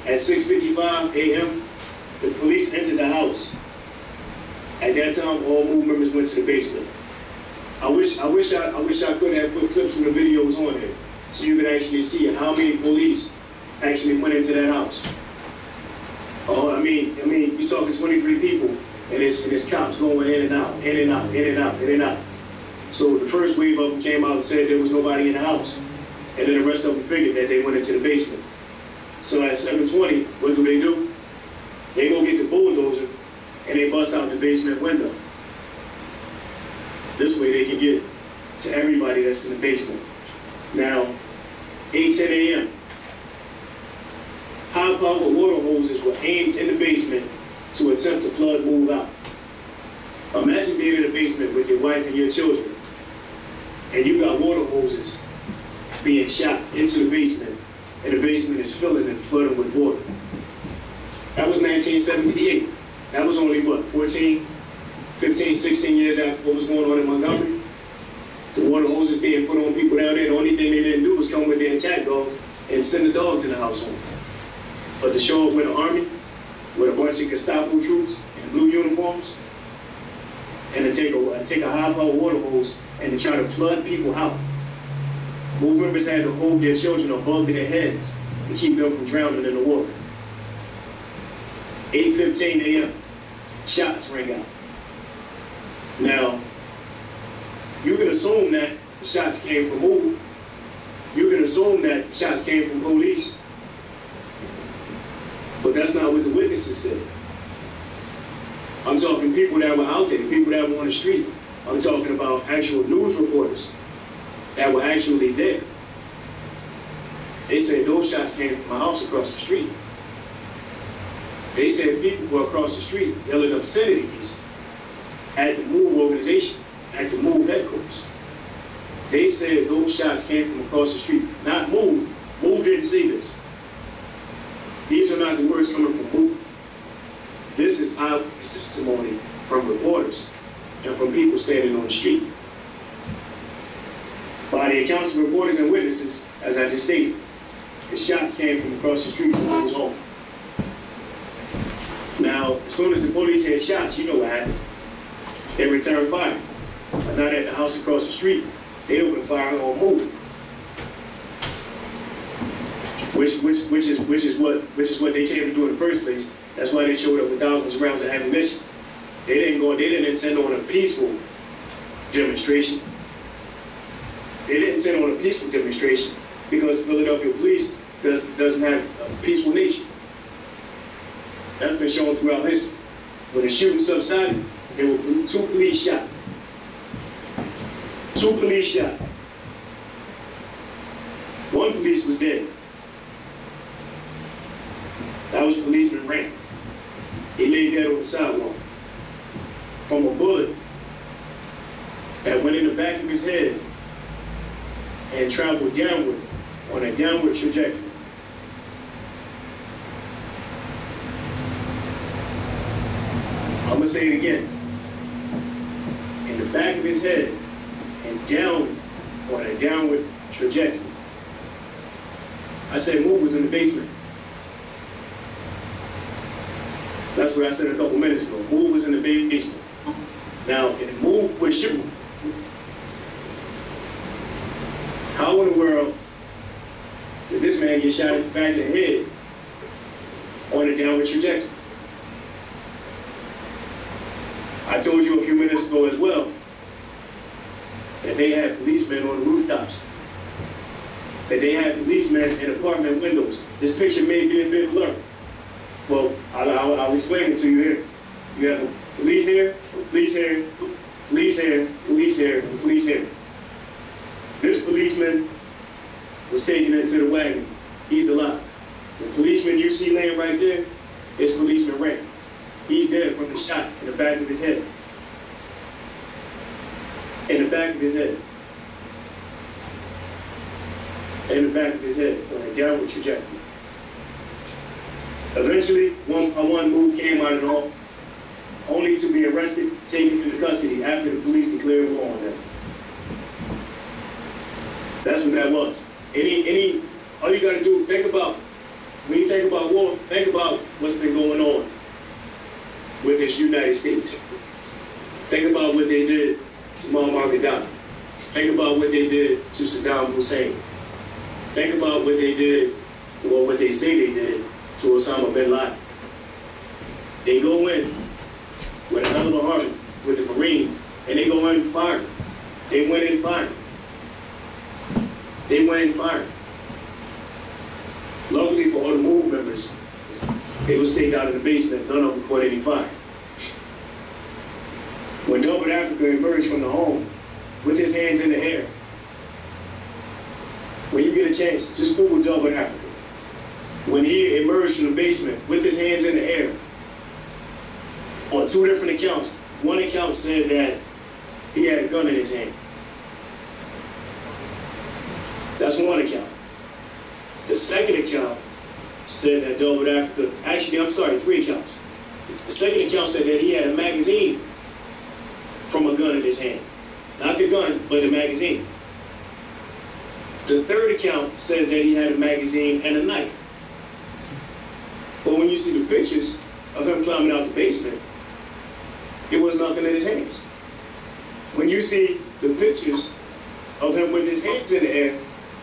At 6:55 a.m., the police entered the house. At that time, all Move members went to the basement. I wish I could have put clips from the videos on there so you could actually see how many police actually went into that house. Oh, I mean, you're talking 23 people, and it's cops going in and out, in and out, in and out, in and out. So the first wave of them came out and said there was nobody in the house, and then the rest of them figured that they went into the basement. So at 7:20, what do? They go get the bulldozer, and they bust out the basement window. This way they can get to everybody that's in the basement. Now, 8:10 a.m., high-powered water hoses were aimed in the basement to attempt to flood Move out. Imagine being in the basement with your wife and your children, and you got water hoses being shot into the basement, and the basement is filling and flooding with water. That was 1978. That was only, what, 15, 16 years after what was going on in Montgomery? The water hoses being put on people down there, the only thing they didn't do was come with their attack dogs and send the dogs in the house home. But to show up with an army, with a bunch of Gestapo troops in blue uniforms, and to take a high-powered water hose and to try to flood people out. Move members had to hold their children above their heads to keep them from drowning in the water. 8:15 a.m., shots rang out. Now, you can assume that the shots came from Move. You can assume that shots came from police. But that's not what the witnesses said. I'm talking people that were out there, people that were on the street. I'm talking about actual news reporters that were actually there. They said those shots came from my house across the street. They said people were across the street yelling obscenities at the MOVE organization, at the MOVE headquarters. They said those shots came from across the street, not MOVE. MOVE didn't say this. These are not the words coming from MOVE. This is eyewitness testimony from reporters and from people standing on the street. By the accounts of reporters and witnesses, as I just stated, the shots came from across the street from his home. Now, as soon as the police had shots, you know what happened. They returned fire. But not at the house across the street. They opened fire on MOVE. Which is what they came to do in the first place. That's why they showed up with thousands of rounds of ammunition. They didn't intend on a peaceful demonstration. They didn't intend on a peaceful demonstration because the Philadelphia police doesn't have a peaceful nature. That's been shown throughout history. When the shooting subsided, there were 2 police shot. 2 police shot. 1 police was dead. That was policeman Rank. He lay dead on the sidewalk from a bullet that went in the back of his head and traveled downward on a downward trajectory. I'm gonna say it again. In the back of his head and down on a downward trajectory. I said MOVE was in the basement. That's what I said a couple minutes ago. MOVE was in the basement. Now, if MOVE was shooting, how in the world did this man get shot in the back of the head on a downward trajectory? I told you a few minutes ago as well that they had policemen on the rooftops, that they had policemen in apartment windows. This picture may be a bit blurry. Well, I'll explain it to you here. You have police here, police here, police here, police here, and police here. This policeman was taken into the wagon. He's alive. The policeman you see laying right there is policeman Rank. He's dead from the shot in the back of his head. In the back of his head. In the back of his head on a downward trajectory. Eventually, one MOVE came out of it all, only to be arrested, taken into custody after the police declared war on them. That's what that was. All you gotta do, think about, when you think about war, think about what's been going on with this United States. Think about what they did to Muammar Gaddafi. Think about what they did to Saddam Hussein. Think about what they did, or what they say they did, to Osama bin Laden. They go in with a hell of a army, with the Marines, and they go in firing. They went in firing. They went in firing. Luckily for all the MOVE members, they were staked out in the basement. None of them caught any fire. When Delbert Africa emerged from the home with his hands in the air, when you get a chance, just Google Delbert Africa. When he emerged from the basement with his hands in the air, on 2 different accounts, one account said that he had a gun in his hand. That's one account. The second account said that Delbert Africa, actually, I'm sorry, 3 accounts. The second account said that he had a magazine from a gun in his hand. Not the gun, but the magazine. The third account says that he had a magazine and a knife. But when you see the pictures of him climbing out the basement, it was nothing in his hands. When you see the pictures of him with his hands in the air,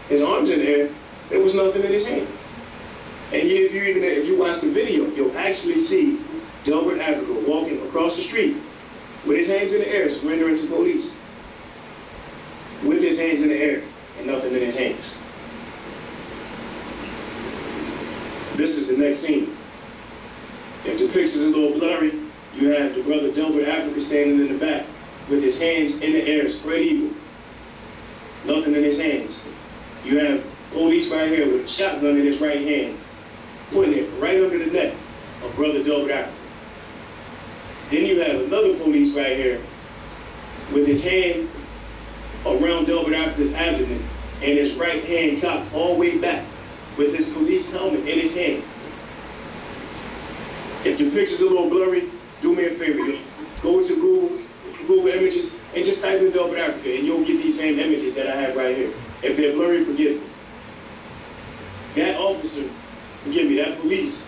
his arms in the air, there was nothing in his hands. And yet, if you watch the video, you'll actually see Delbert Africa walking across the street with his hands in the air, surrendering to police. With his hands in the air and nothing in his hands. This is the next scene. If the picture's a little blurry, you have the brother Delbert Africa standing in the back with his hands in the air, spread eagle. Nothing in his hands. You have police right here with a shotgun in his right hand, putting it right under the neck of Brother Delbert Africa. Then you have another police right here with his hand around Delbert Africa's abdomen and his right hand cocked all the way back with his police helmet in his hand. If the picture's a little blurry, do me a favor, yo. Go to Google Images and just type in Delbert Africa and you'll get these same images that I have right here. If they're blurry, forgive me. That officer, forgive me, that police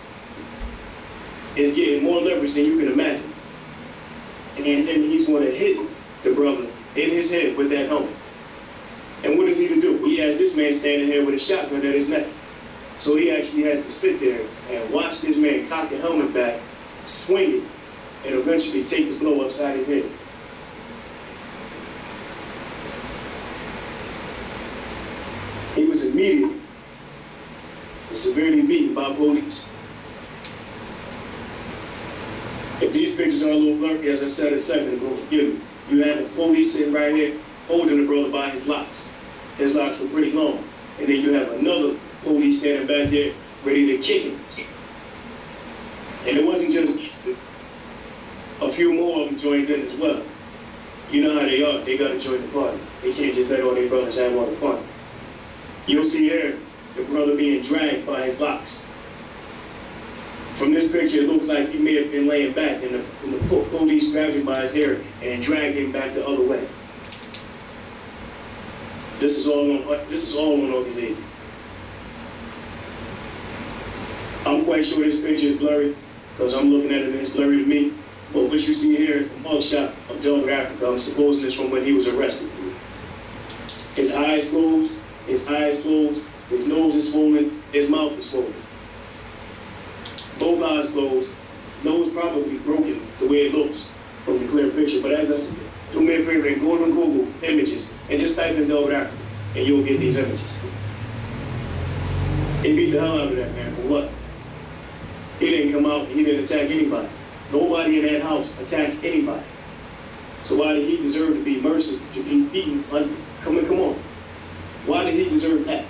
is getting more leverage than you can imagine. And he's going to hit the brother in his head with that helmet. And what does he do? He has this man standing here with a shotgun at his neck. So he actually has to sit there and watch this man cock the helmet back, swing it, and eventually take the blow upside his head. He was immediately and severely beaten by police. If these pictures are a little blurry, as I said a second ago, forgive me. You have the police sitting right here holding the brother by his locks. His locks were pretty long. And then you have another police standing back there ready to kick him. And it wasn't just Easter. A few more of them joined in as well. You know how they are. They got to join the party. They can't just let all their brothers have all the fun. You'll see here the brother being dragged by his locks. From this picture, it looks like he may have been laying back, and the police grabbed him by his hair and dragged him back the other way. This is all on organization. I'm quite sure this picture is blurry because I'm looking at it and it's blurry to me. But what you see here is a mugshot of Delbert Africa. I'm supposing it's from when he was arrested. His eyes closed, his nose is swollen, his mouth is swollen. Both eyes closed, nose probably broken the way it looks from the clear picture. But as I said, do me a favor and go to Google Images and just type in Delbert Africa and you'll get these images. They beat the hell out of that man for what? He didn't come out, he didn't attack anybody. Nobody in that house attacked anybody. So why did he deserve to be merciless, to be beaten? Come on. Why did he deserve that?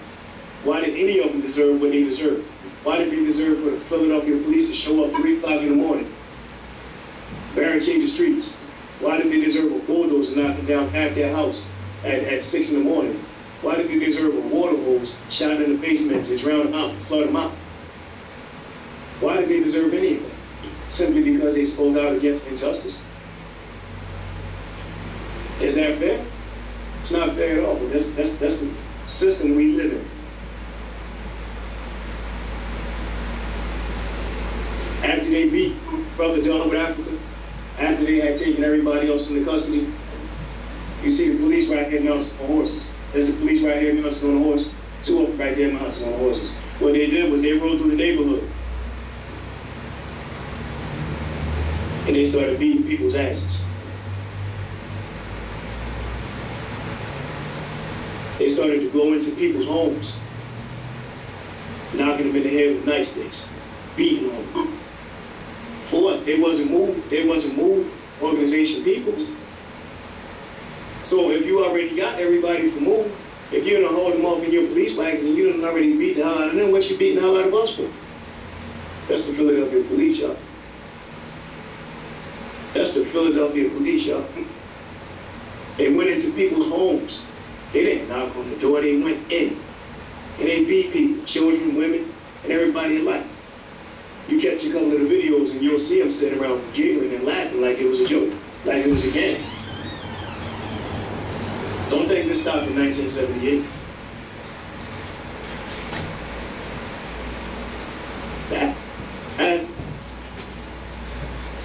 Why did any of them deserve what they deserved? Why did they deserve for the Philadelphia police to show up 3 o'clock in the morning, barricade the streets? Why did they deserve a bulldozer knocking down half their house at 6 in the morning? Why did they deserve a water hose shot in the basement to drown them out, flood them out? Why did they deserve any of that? Simply because they spoke out against injustice? Is that fair? It's not fair at all, but that's the system we live in. After they beat Brother Delbert Africa, after they had taken everybody else into custody, you see the police right here mounted on horses. There's the police right here mounted on a horse, 2 of them right there mounted on horses. What they did was they rode through the neighborhood. And they started beating people's asses. They started to go into people's homes, knocking them in the head with nightsticks, beating on them. For what? They wasn't moved organization people. So if you already got everybody for move, if you don't hold them off in your police wags and you done already beat the hell out of them, what you beating the hell out of us for? That's the Philadelphia police, y'all. That's the Philadelphia police, y'all. They went into people's homes. They didn't knock on the door, they went in. And they beat people, children, women, and everybody alike. You catch a couple of the videos and you'll see them sitting around giggling and laughing like it was a joke, like it was a game. Don't think this stopped in 1978. That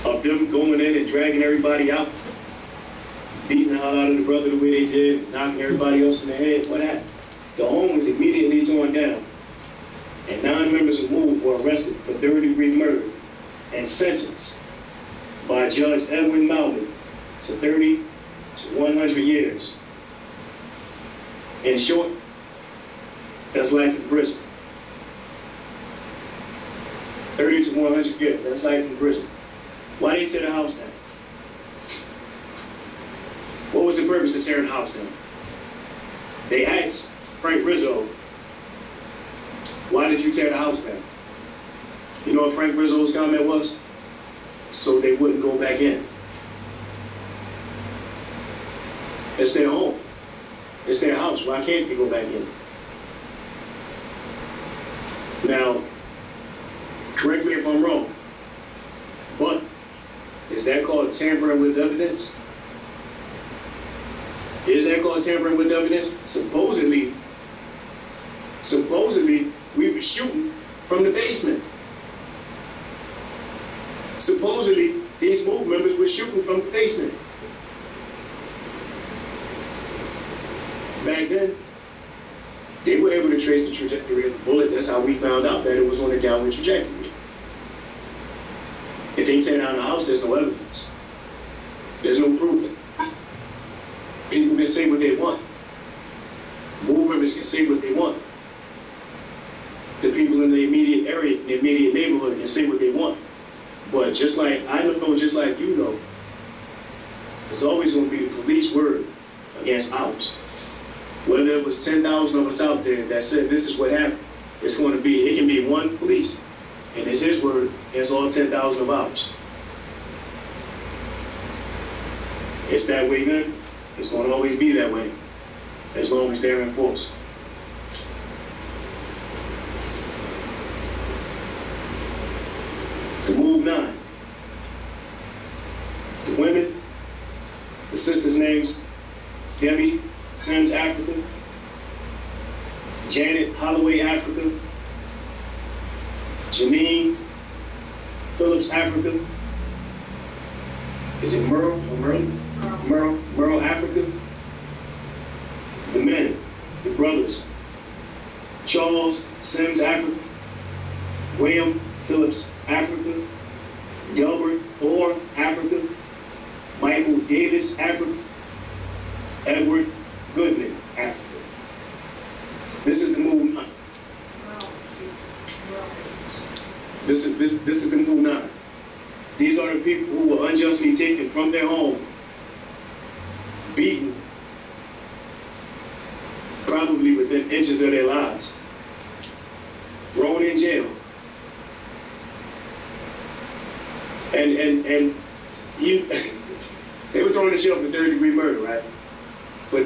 of them going in and dragging everybody out, beating the hell out of the brother the way they did, knocking everybody else in the head, what happened? The home was immediately torn down, and 9 members of MOVE were arrested for third-degree murder and sentenced by Judge Edwin Malman to 30 to 100 years. In short, that's life in prison. 30 to 100 years, that's life in prison. Why did they tear the house down? What was the purpose of tearing the house down? They asked Frank Rizzo, why did you tear the house down? You know what Frank Rizzo's comment was? So they wouldn't go back in. It's their home. It's their house. Why can't they go back in? Now, correct me if I'm wrong, but is that called tampering with evidence? Is that called tampering with evidence? Supposedly, we were shooting from the basement. Supposedly, these MOVE members were shooting from the basement. Back then, they were able to trace the trajectory of the bullet. That's how we found out that it was on a downward trajectory. If they tear down the house, there's no evidence. There's no proof. People can say what they want. MOVE members can say what they want. The people in the immediate area, in the immediate neighborhood can say what they want. But just like I know, just like you know, there's always going to be the police word against ours. Whether it was 10,000 of us out there that said this is what happened, it's going to be, it can be one police, and it's his word against all 10,000 of ours. It's that way then. It's going to always be that way, as long as they're in force. To move 9. The women, the sisters' names, Debbie Sims Africa, Janet Holloway Africa, Janine Phillips Africa, is it Merle or Merle? Merle Africa. The men, the brothers, Charles Sims Africa, William Phillips Africa, Delbert Orr Africa, Michael Davis Africa, Edward Goodman Africa. This is the move 9. This is the move 9. These are the people who were unjustly taken from their home, beaten, probably within inches of their lives, thrown in jail, and they were thrown in jail for third-degree murder, right? But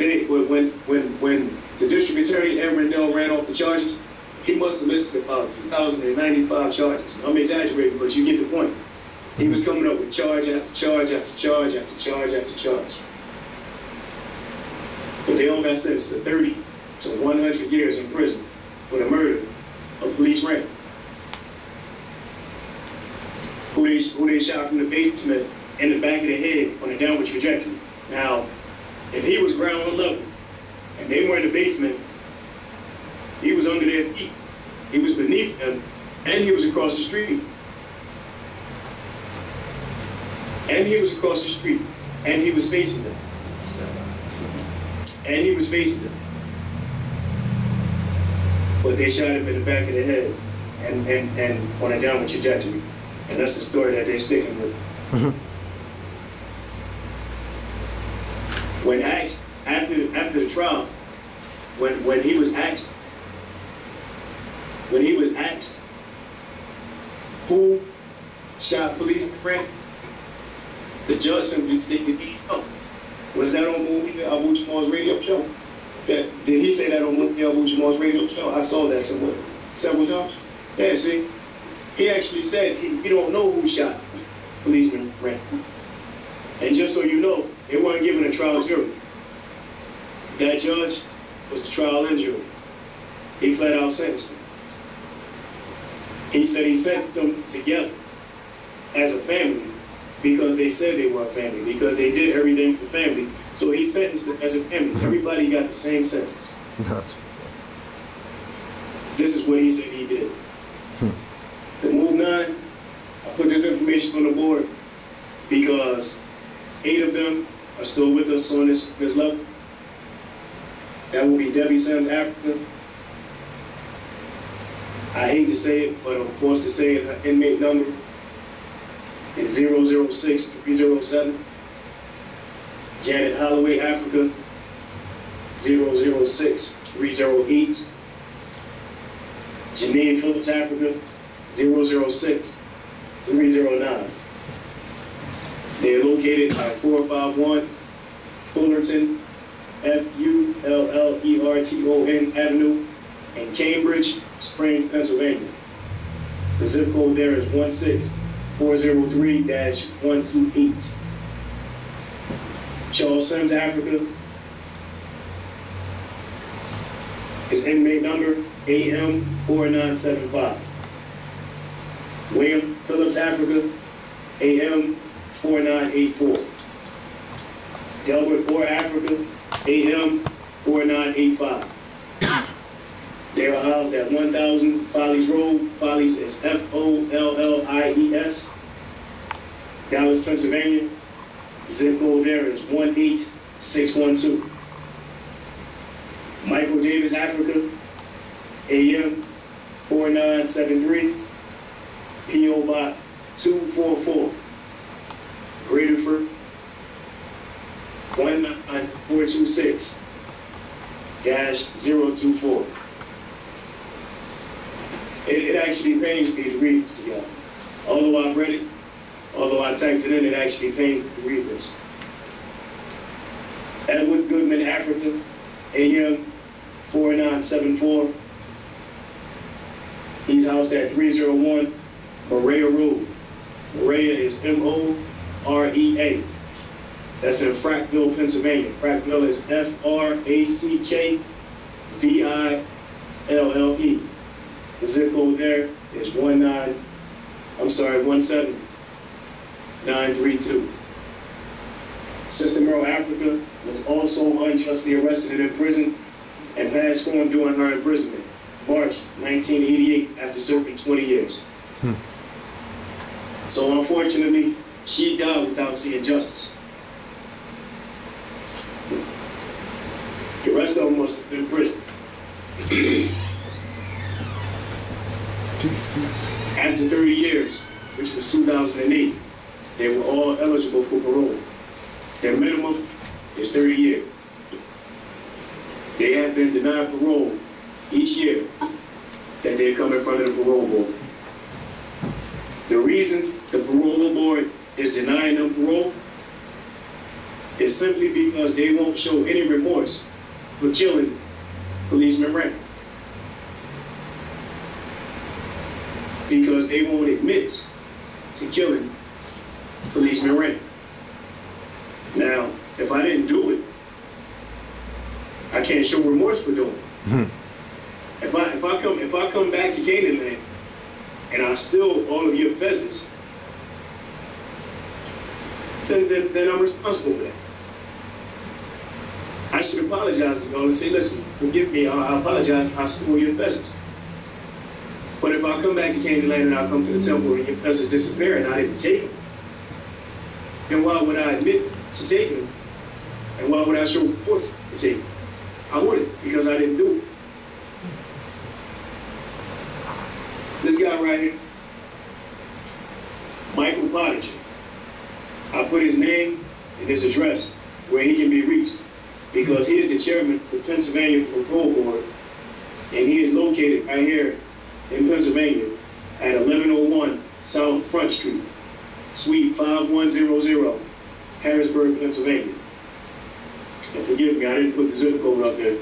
when the district attorney, Ed Rendell, ran off the charges, he must have listed about 2,095 charges. I'm exaggerating, but you get the point. He was coming up with charge after charge after charge after charge after charge. But they all got sentenced to 30 to 100 years in prison for the murder of police rank, who they shot from the basement in the back of the head on a downward trajectory. Now, if he was ground level and they were in the basement, he was under their feet, he was beneath them, and he was across the street. And he was across the street, and he was facing them. And he was facing them. But they shot him in the back of the head and on a downward trajectory. And that's the story that they're sticking with. When asked, after the trial, when he was asked who shot policeman Frank, the judge simply stated he know. Was that on Abu-Jamal's radio show? Did he say that on Abu-Jamal's radio show? I saw that somewhere several times. Yeah, see, he actually said he don't know who shot policeman Frank. And just so you know, they weren't given a trial jury. That judge was the trial and jury. He flat out sentenced them. He said he sentenced them together as a family because they said they were a family, because they did everything for family. So he sentenced them as a family. Everybody got the same sentence. This is what he said he did. The move 9, I put this information on the board because 8 of them are still with us on this level. That will be Debbie Sims Africa. I hate to say it, but I'm forced to say it. Her inmate number is 006307. Janet Holloway Africa, 006308. Janine Phillips Africa, 006-309. They're located at 451 Fullerton, Fullerton Avenue in Cambridge Springs, Pennsylvania. The zip code there is 16403-128. Charles Sims, Africa. His inmate number AM4975. William Phillips, Africa, AM4984. Delbert Orr, Africa, AM4985. They are housed at 1000 Follies Road. Follies is Follies, Dallas, Pennsylvania. The zip code there is 18612. Michael Davis, Africa, AM4973. P.O. Box 244, Graterford 19426-024. It actually pains me to read this to y'all. Although I've read it, although I typed it in, it actually pains me to read this. Edward Goodman, Africa, AM4974. He's housed at 301 Morea Road. Morea is M-O-R-E-A. That's in Frackville, Pennsylvania. Frackville is F-R-A-C-K-V-I-L-L-E. The zip code there is 17932. Sister Merle, Africa, was also unjustly arrested and imprisoned and passed on during her imprisonment, March 1988, after serving 20 years. So unfortunately, she died without seeing justice. The rest of them must have been in prison. After 30 years, which was 2008, they were all eligible for parole. Their minimum is 30 years. They have been denied parole each year that they come in front of the parole board. The reason the parole board is denying them parole is simply because they won't show any remorse for killing policeman Rank. Because they won't admit to killing policeman Rank. Now, if I didn't do it, I can't show remorse for doing it. If I come back to Canaanland and I steal all of your pheasants, then I'm responsible for that. I should apologize to y'all and say, listen, forgive me, I apologize, I stole your pheasants. But if I come back to Canaanland and I come to the temple and your pheasants disappear and I didn't take them, then why would I admit to taking them? And why would I show remorse for taking them? I wouldn't, because I didn't do it. This guy right here, Michael Pottinger, I put his name and his address where he can be reached because he is the chairman of the Pennsylvania Parole Board, and he is located right here in Pennsylvania at 1101 South Front Street, Suite 5100, Harrisburg, Pennsylvania. And forgive me, I didn't put the zip code up there.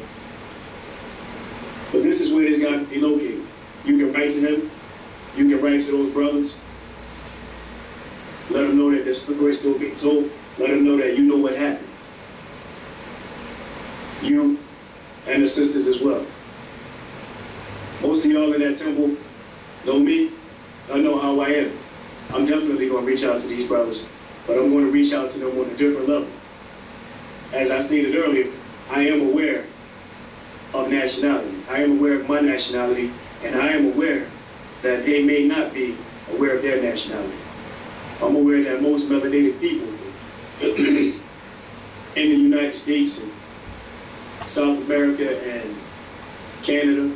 But this is where this guy can be located. You can write to him. You can write to those brothers. Let them know that their story is still being told. Let them know that you know what happened. You and the sisters as well. Most of y'all in that temple know me. I know how I am. I'm definitely going to reach out to these brothers, but I'm going to reach out to them on a different level. As I stated earlier, I am aware of nationality. I am aware of my nationality, and I am aware that they may not be aware of their nationality. I'm aware that most melanated people in the United States and South America and Canada,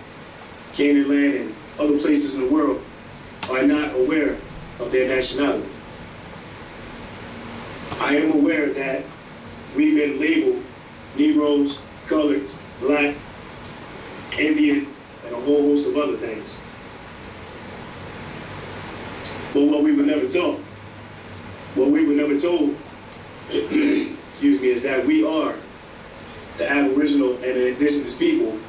Canaanland, and other places in the world are not aware of their nationality. I am aware that we've been labeled Negroes, colored, black, Indian, and a whole host of other things. But what we were never told, excuse me, is that we are the Aboriginal and the Indigenous people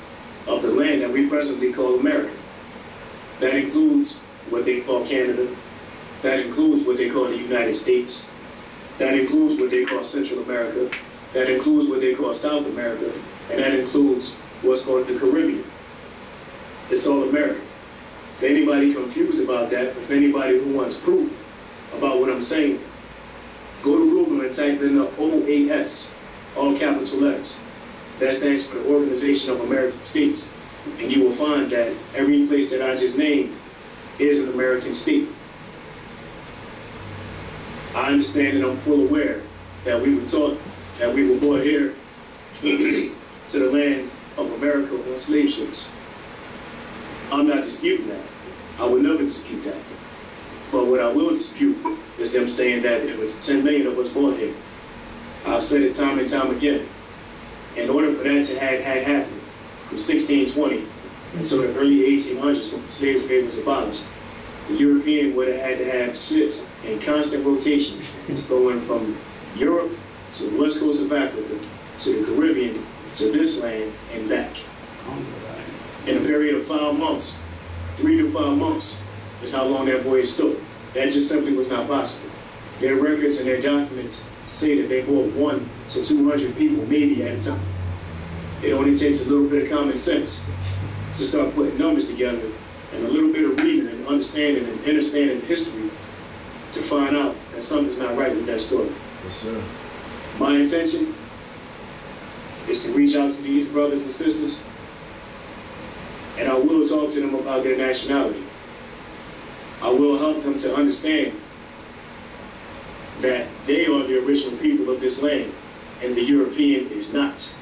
of the land that we presently call America. That includes what they call Canada. That includes what they call the United States. That includes what they call Central America. That includes what they call South America. And that includes what's called the Caribbean. It's all America. If anybody confused about that, if anybody who wants proof about what I'm saying, go to Google and type in the OAS, all capital letters. That stands for the Organization of American States. And you will find that every place that I just named is an American state. I understand and I'm full aware that we were taught that we were brought here to the land of America on slave ships. I'm not disputing that. I would never dispute that. But what I will dispute is them saying that there were 10 million of us born here. I've said it time and time again. In order for that to have happened from 1620 until the early 1800s when the slave trade was abolished, the European would have had to have ships in constant rotation going from Europe to the west coast of Africa to the Caribbean to this land and back. In a period of 5 months, 3 to 5 months is how long that voyage took. That just simply was not possible. Their records and their documents say that they brought 100 to 200 people maybe at a time. It only takes a little bit of common sense to start putting numbers together and a little bit of reading and understanding the history to find out that something's not right with that story. Yes, sir. My intention is to reach out to these brothers and sisters, and I will talk to them about their nationality. I will help them to understand that they are the original people of this land, and the European is not.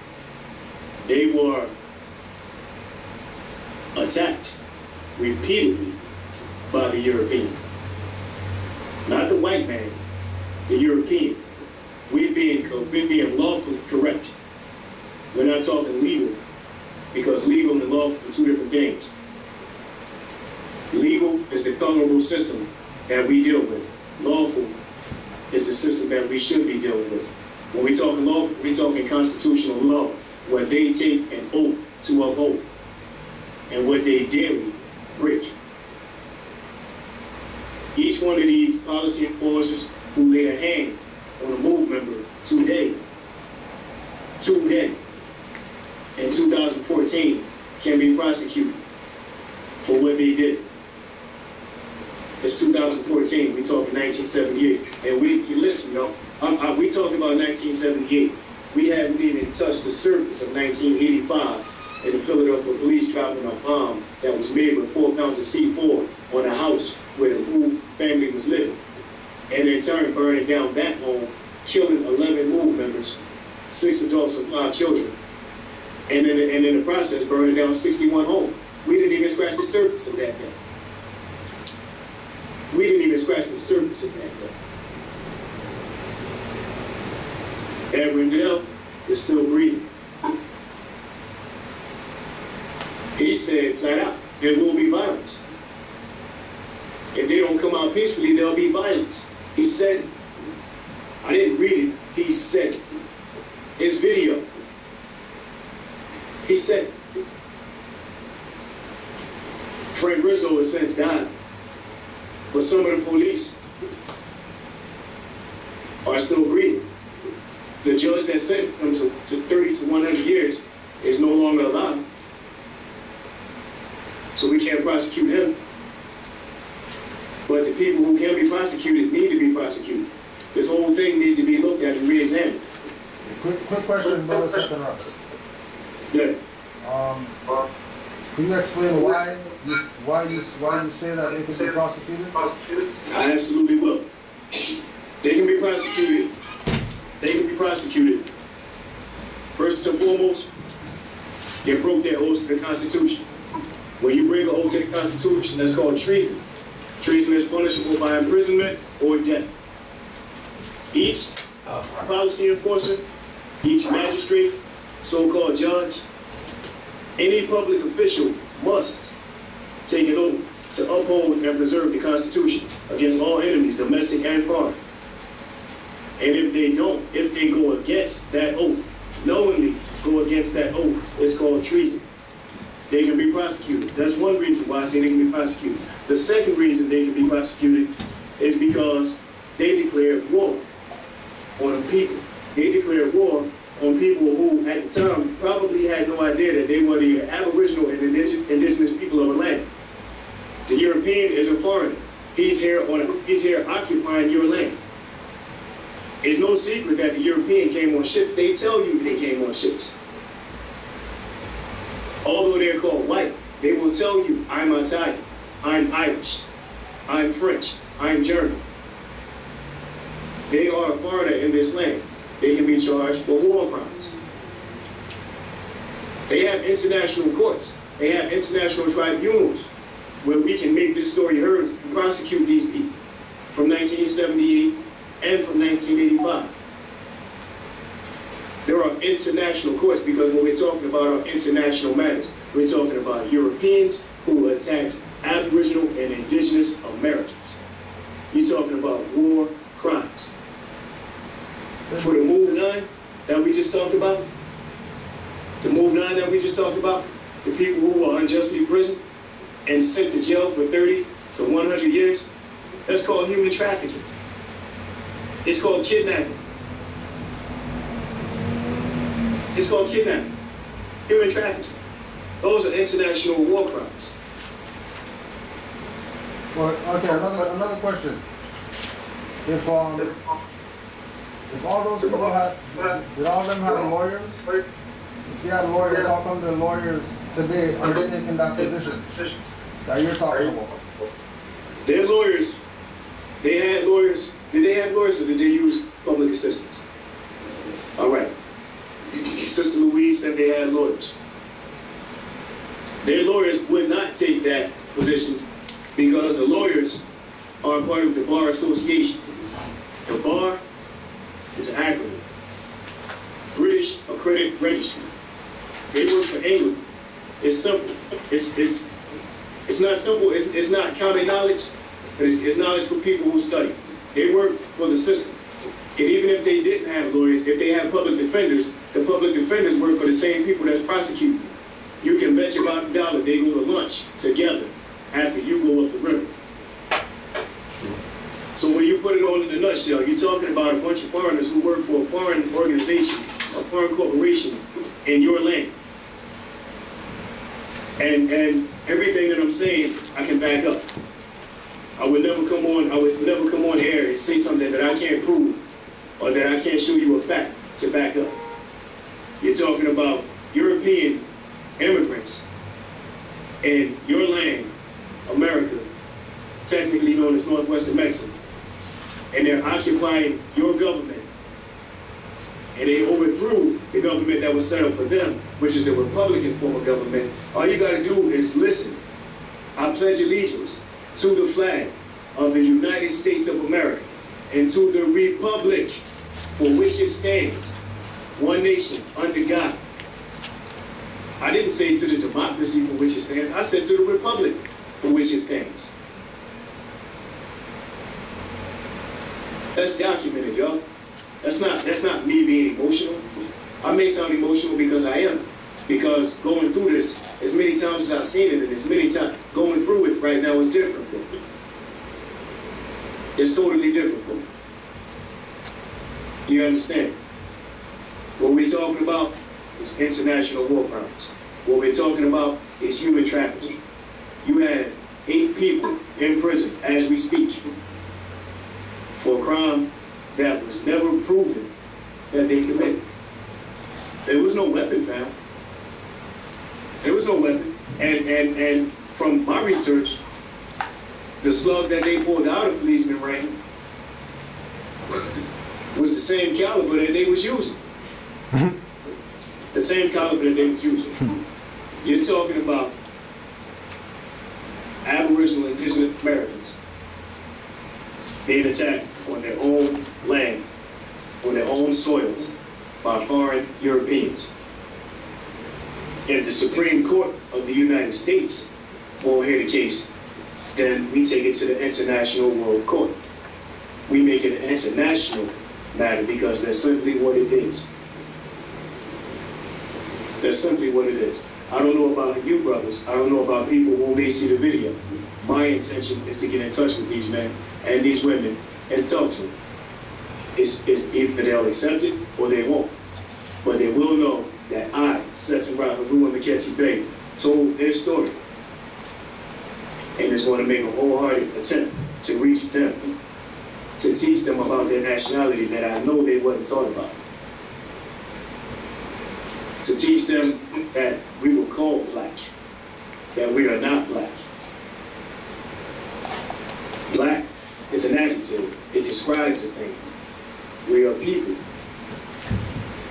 They were attacked repeatedly by the European. Not the white man, the European. We're being lawfully correct. We're not talking legal, because legal and lawful are two different things. Legal is the colorable system that we deal with. Lawful is the system that we should be dealing with. When we talk lawful, we're talking constitutional law, where they take an oath to uphold, and what they daily break. Each one of these policy enforcers who laid a hand on a MOVE member today, in 2014, can be prosecuted for what they did. It's 2014, we talking 1978. And listen, we talking about 1978. We hadn't even touched the surface of 1985 and the Philadelphia police dropping a bomb that was made with 4 pounds of C4 on a house where the MOVE family was living. And in turn, burning down that home, killing 11 MOVE members, 6 adults and 5 children. And in the process, burning down 61 homes. We didn't even scratch the surface of that yet. We didn't even scratch the surface of that yet. Edwin Dell is still breathing. He said flat out, there will be violence. If they don't come out peacefully, there'll be violence. He said it. I didn't read it, he said it. His video. He said it. Frank Rizzo has since died. But some of the police are still breathing. The judge that sentenced them to 30 to 100 years is no longer alive. So we can't prosecute him. But the people who can be prosecuted need to be prosecuted. This whole thing needs to be looked at and re-examined. Quick question, Brother Setenra. Yeah. Can you explain why you say that they can be prosecuted? I absolutely will. They can be prosecuted. They can be prosecuted. First and foremost, they broke their oath to the Constitution. When you break an oath to the Constitution, that's called treason. Treason is punishable by imprisonment or death. Each policy enforcer, each magistrate, so-called judge, any public official must take an oath to uphold and preserve the Constitution against all enemies, domestic and foreign. And if they don't, if they go against that oath, knowingly go against that oath, it's called treason. They can be prosecuted. That's one reason why I say they can be prosecuted. The second reason they can be prosecuted is because they declared war on the people. They declared war on people who, at the time, probably had no idea that they were the Aboriginal and indigenous people of the land. The European is a foreigner. He's here occupying your land. It's no secret that the European came on ships. They tell you they came on ships. Although they're called white, they will tell you, I'm Italian, I'm Irish, I'm French, I'm German. They are a foreigner in this land. They can be charged for war crimes. They have international courts. They have international tribunals where we can make this story heard and prosecute these people from 1978 and from 1985. There are international courts because what we're talking about are international matters. We're talking about Europeans who attacked Aboriginal and Indigenous Americans. You're talking about war crimes. For the Move 9 that we just talked about, the people who were unjustly imprisoned and sent to jail for 30 to 100 years, that's called human trafficking. It's called kidnapping. It's called kidnapping, human trafficking. Those are international war crimes. Well, okay, another question. If all those people had, did all of them have lawyers? If you had lawyers, how come the lawyers today are taking that position that you're talking about? Their lawyers, they had lawyers. Did they have lawyers or did they use public assistance? All right. Sister Louise said they had lawyers. Their lawyers would not take that position because the lawyers are part of the Bar Association. The Bar is an acronym. British Accredited Registry. They work for England. It's simple. It's not simple. It's not common knowledge, but it's knowledge for people who study. They work for the system. And even if they didn't have lawyers, if they have public defenders, the public defenders work for the same people that's prosecuting you. You can bet your bottom dollar they go to lunch together after you go up the river. So when you put it all in a nutshell, you're talking about a bunch of foreigners who work for a foreign organization, a foreign corporation in your land. And everything that I'm saying, I can back up. I would never come on air and say something that I can't prove or that I can't show you a fact to back up. You're talking about European immigrants in your land, America, technically known as Northwestern Mexico, and they're occupying your government, and they overthrew the government that was set up for them, which is the Republican form of government. All you gotta do is listen. I pledge allegiance to the flag of the United States of America and to the republic for which it stands, one nation, under God. I didn't say to the democracy for which it stands. I said to the republic for which it stands. That's documented, y'all. That's not me being emotional. I may sound emotional because I am. Because going through this, as many times as I've seen it, and as many times going through it right now is different for me. It's totally different for me. You understand? What we're talking about is international war crimes. What we're talking about is human trafficking. You have 8 people in prison as we speak for a crime that was never proven that they committed. There was no weapon found. There was no weapon. And from my research, the slug that they pulled out of policeman rank was the same caliber that they was using. The same caliber that they was using. You're talking about Aboriginal and Indigenous Americans being attacked on their own land, on their own soils, by foreign Europeans. If the Supreme Court of the United States won't hear the case, then we take it to the International World Court. We make it an international matter because that's simply what it is. That's simply what it is. I don't know about you brothers. I don't know about people who may see the video. My intention is to get in touch with these men and these women and talk to them. It's either they'll accept it or they won't. But they will know that I, Setenra Bey, told their story. And it's going to make a wholehearted attempt to reach them, to teach them about their nationality that I know they wasn't taught about. To teach them that we were called black, that we are not black. Black is an adjective. It describes a thing. We are people.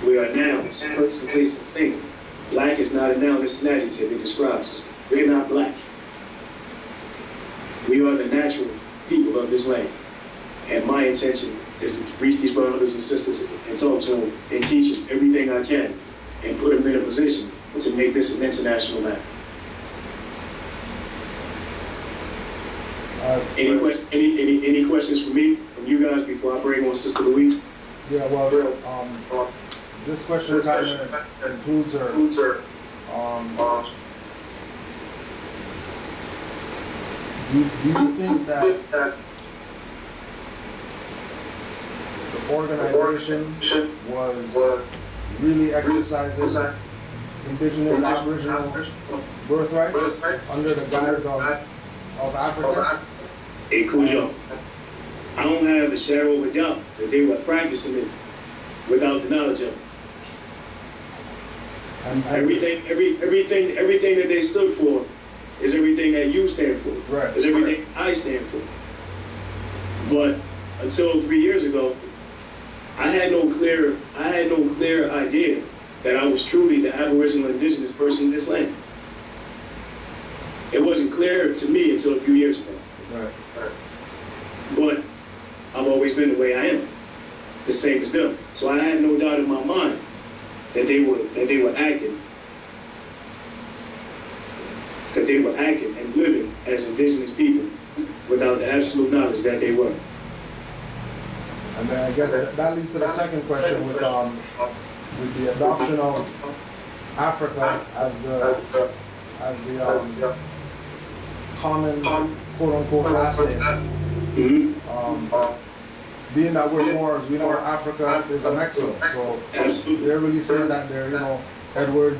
We are nouns, person, places, things. Black is not a noun, it's an adjective. It describes us. We're not black. We are the natural people of this land. And my intention is to reach these brothers and sisters and talk to them and teach them everything I can and put them in a position to make this an international matter. Any questions for me, from you guys, before I bring on Sister Louise? Yeah, well, this question kind of includes her. Do you think that the organization was really exercising Indigenous Aboriginal birthrights under the guise of Africa? Hey, Cujo, I don't have a shadow of a doubt that they were practicing it without the knowledge of it. Everything that they stood for is everything that you stand for. Right. Is everything I stand for. But until 3 years ago, I had no clear idea that I was truly the Aboriginal Indigenous person in this land. It wasn't clear to me until a few years ago. Right. But I've always been the way I am, the same as them. So I had no doubt in my mind that they were acting and living as Indigenous people without the absolute knowledge that they were. And then I guess that leads to the second question with the adoption of Africa as the common quote-unquote last name. Being that we're Moors, we know Africa is a Mexico, so Absolutely. they're really saying that they're, Edward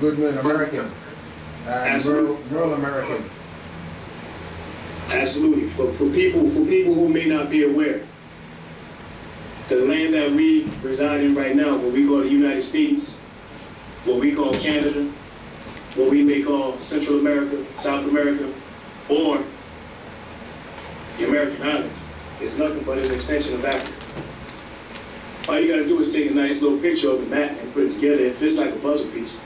Goodman American and Merle American. Absolutely. For people who may not be aware, the land that we reside in right now, what we call the United States, what we call Canada, what we may call Central America, South America, or the American Islands, is nothing but an extension of Africa. All you gotta do is take a nice little picture of the map and put it together. It fits like a puzzle piece.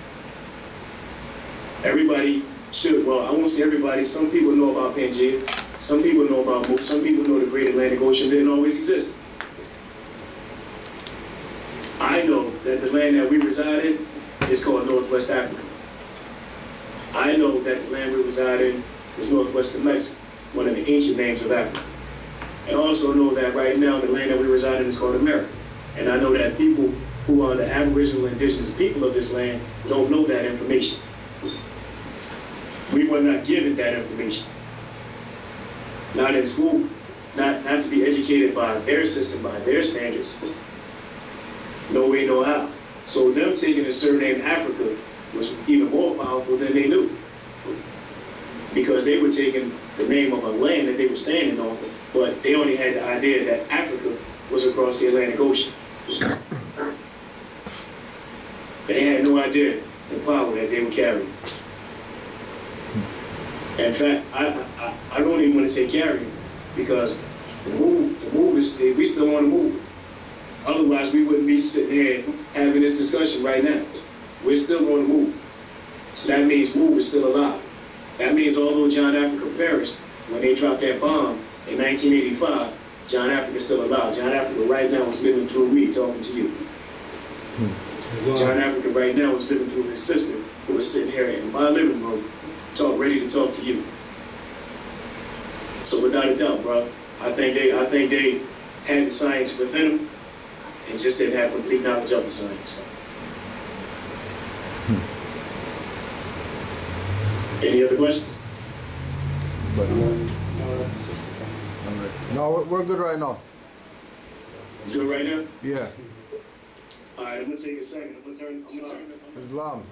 Everybody should, well, I won't say everybody, some people know about Pangea, some people know about Moose, some people know the Great Atlantic Ocean didn't always exist. I know that the land that we reside in is called Northwest Africa. I know that the land we reside in is Northwestern Mexico, one of the ancient names of Africa. And I also know that right now the land that we reside in is called America. And I know that people who are the Aboriginal Indigenous people of this land don't know that information. We were not given that information. Not in school, not to be educated by their system, by their standards. No way, no how. So them taking the surname Africa was even more powerful than they knew. Because they were taking the name of a land that they were standing on, but they only had the idea that Africa was across the Atlantic Ocean. They had no idea the power that they were carrying. In fact, I don't even want to say carrying, because the move is, we still want to move. Otherwise, we wouldn't be sitting here having this discussion right now. We're still going to move. So that means move is still alive. That means although John Africa perished when they dropped that bomb in 1985, John Africa is still alive. John Africa right now is living through me talking to you. John Africa right now is living through his sister, who is sitting here in my living room, ready to talk to you. So without a doubt, bro, I think they had the science within them and just didn't have complete knowledge of the science. Any other questions? But no, we're good right now. You good right now? Yeah. All right, I'm gonna take a second. I'm gonna turn. Islam.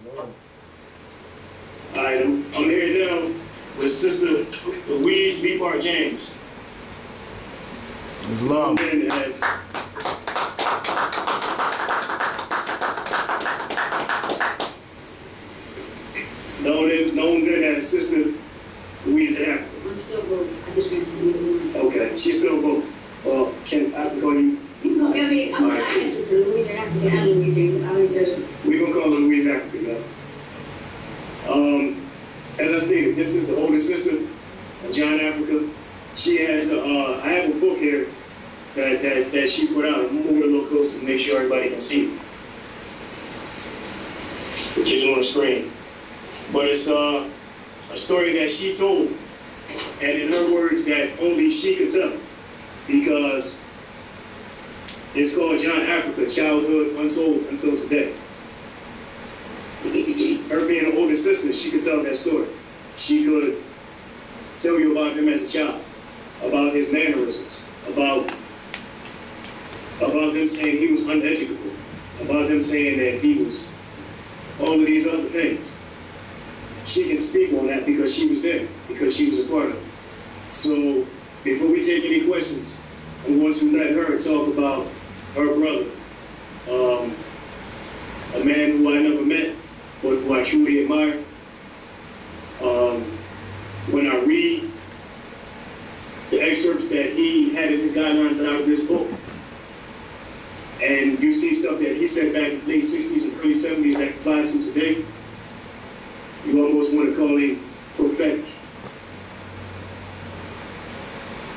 All right, I'm here now with Sister Louise B. James. Islam. Known then as Sister Louise Africa. I'm still broke. I just got to be. Okay, she's still broke. Well, I can call you? You can call me. I mean, I'm not answering to Louise Africa. I don't need to. I mean, we're gonna call her Louise Africa, y'all. As I stated, this is the older sister of John Africa. She has I have a book here that she put out. I'm gonna move it a little closer to make sure everybody can see it. Which is on the screen. But it's a story that she told, and in her words that only she could tell, because it's called John Africa, Childhood Untold Until Today. Her being an older sister, she could tell that story. She could tell you about him as a child, about his mannerisms, about them saying he was uneducable, about them saying that he was all of these other things. She can speak on that because she was there, because she was a part of it. So before we take any questions, I'm going to let her talk about her brother, a man who I never met, but who I truly admire. When I read the excerpts that he had in his guidelines out of this book, and you see stuff that he said back in the late 60s and early 70s that applies to today, you almost want to call him prophetic.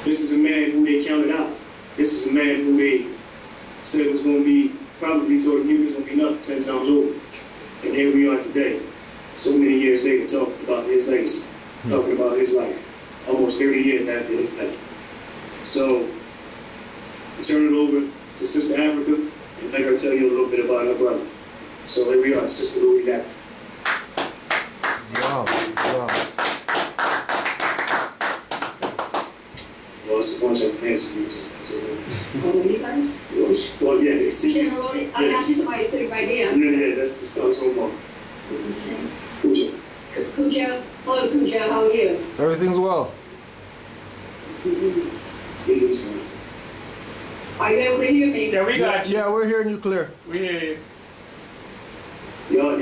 This is a man who they counted out. This is a man who they said was going to be, probably told him he was going to be nothing 10 times over. And here we are today, so many years later, talking about his legacy, talking about his life, almost 30 years after his death. So, I turn it over to Sister Africa and let her tell you a little bit about her brother. So here we are, Sister Louise Africa. Wow. Well, it's a bunch of answers you just anybody? well, yeah, they see you. I got you somebody sitting right here. Yeah, that's the stuff so long. Cujo. Cujo? Hello, Cujo. How are you? Everything's well. Are you able to hear me? Yeah, we got you. Yeah, we're hearing you clear. We hear you. Y'all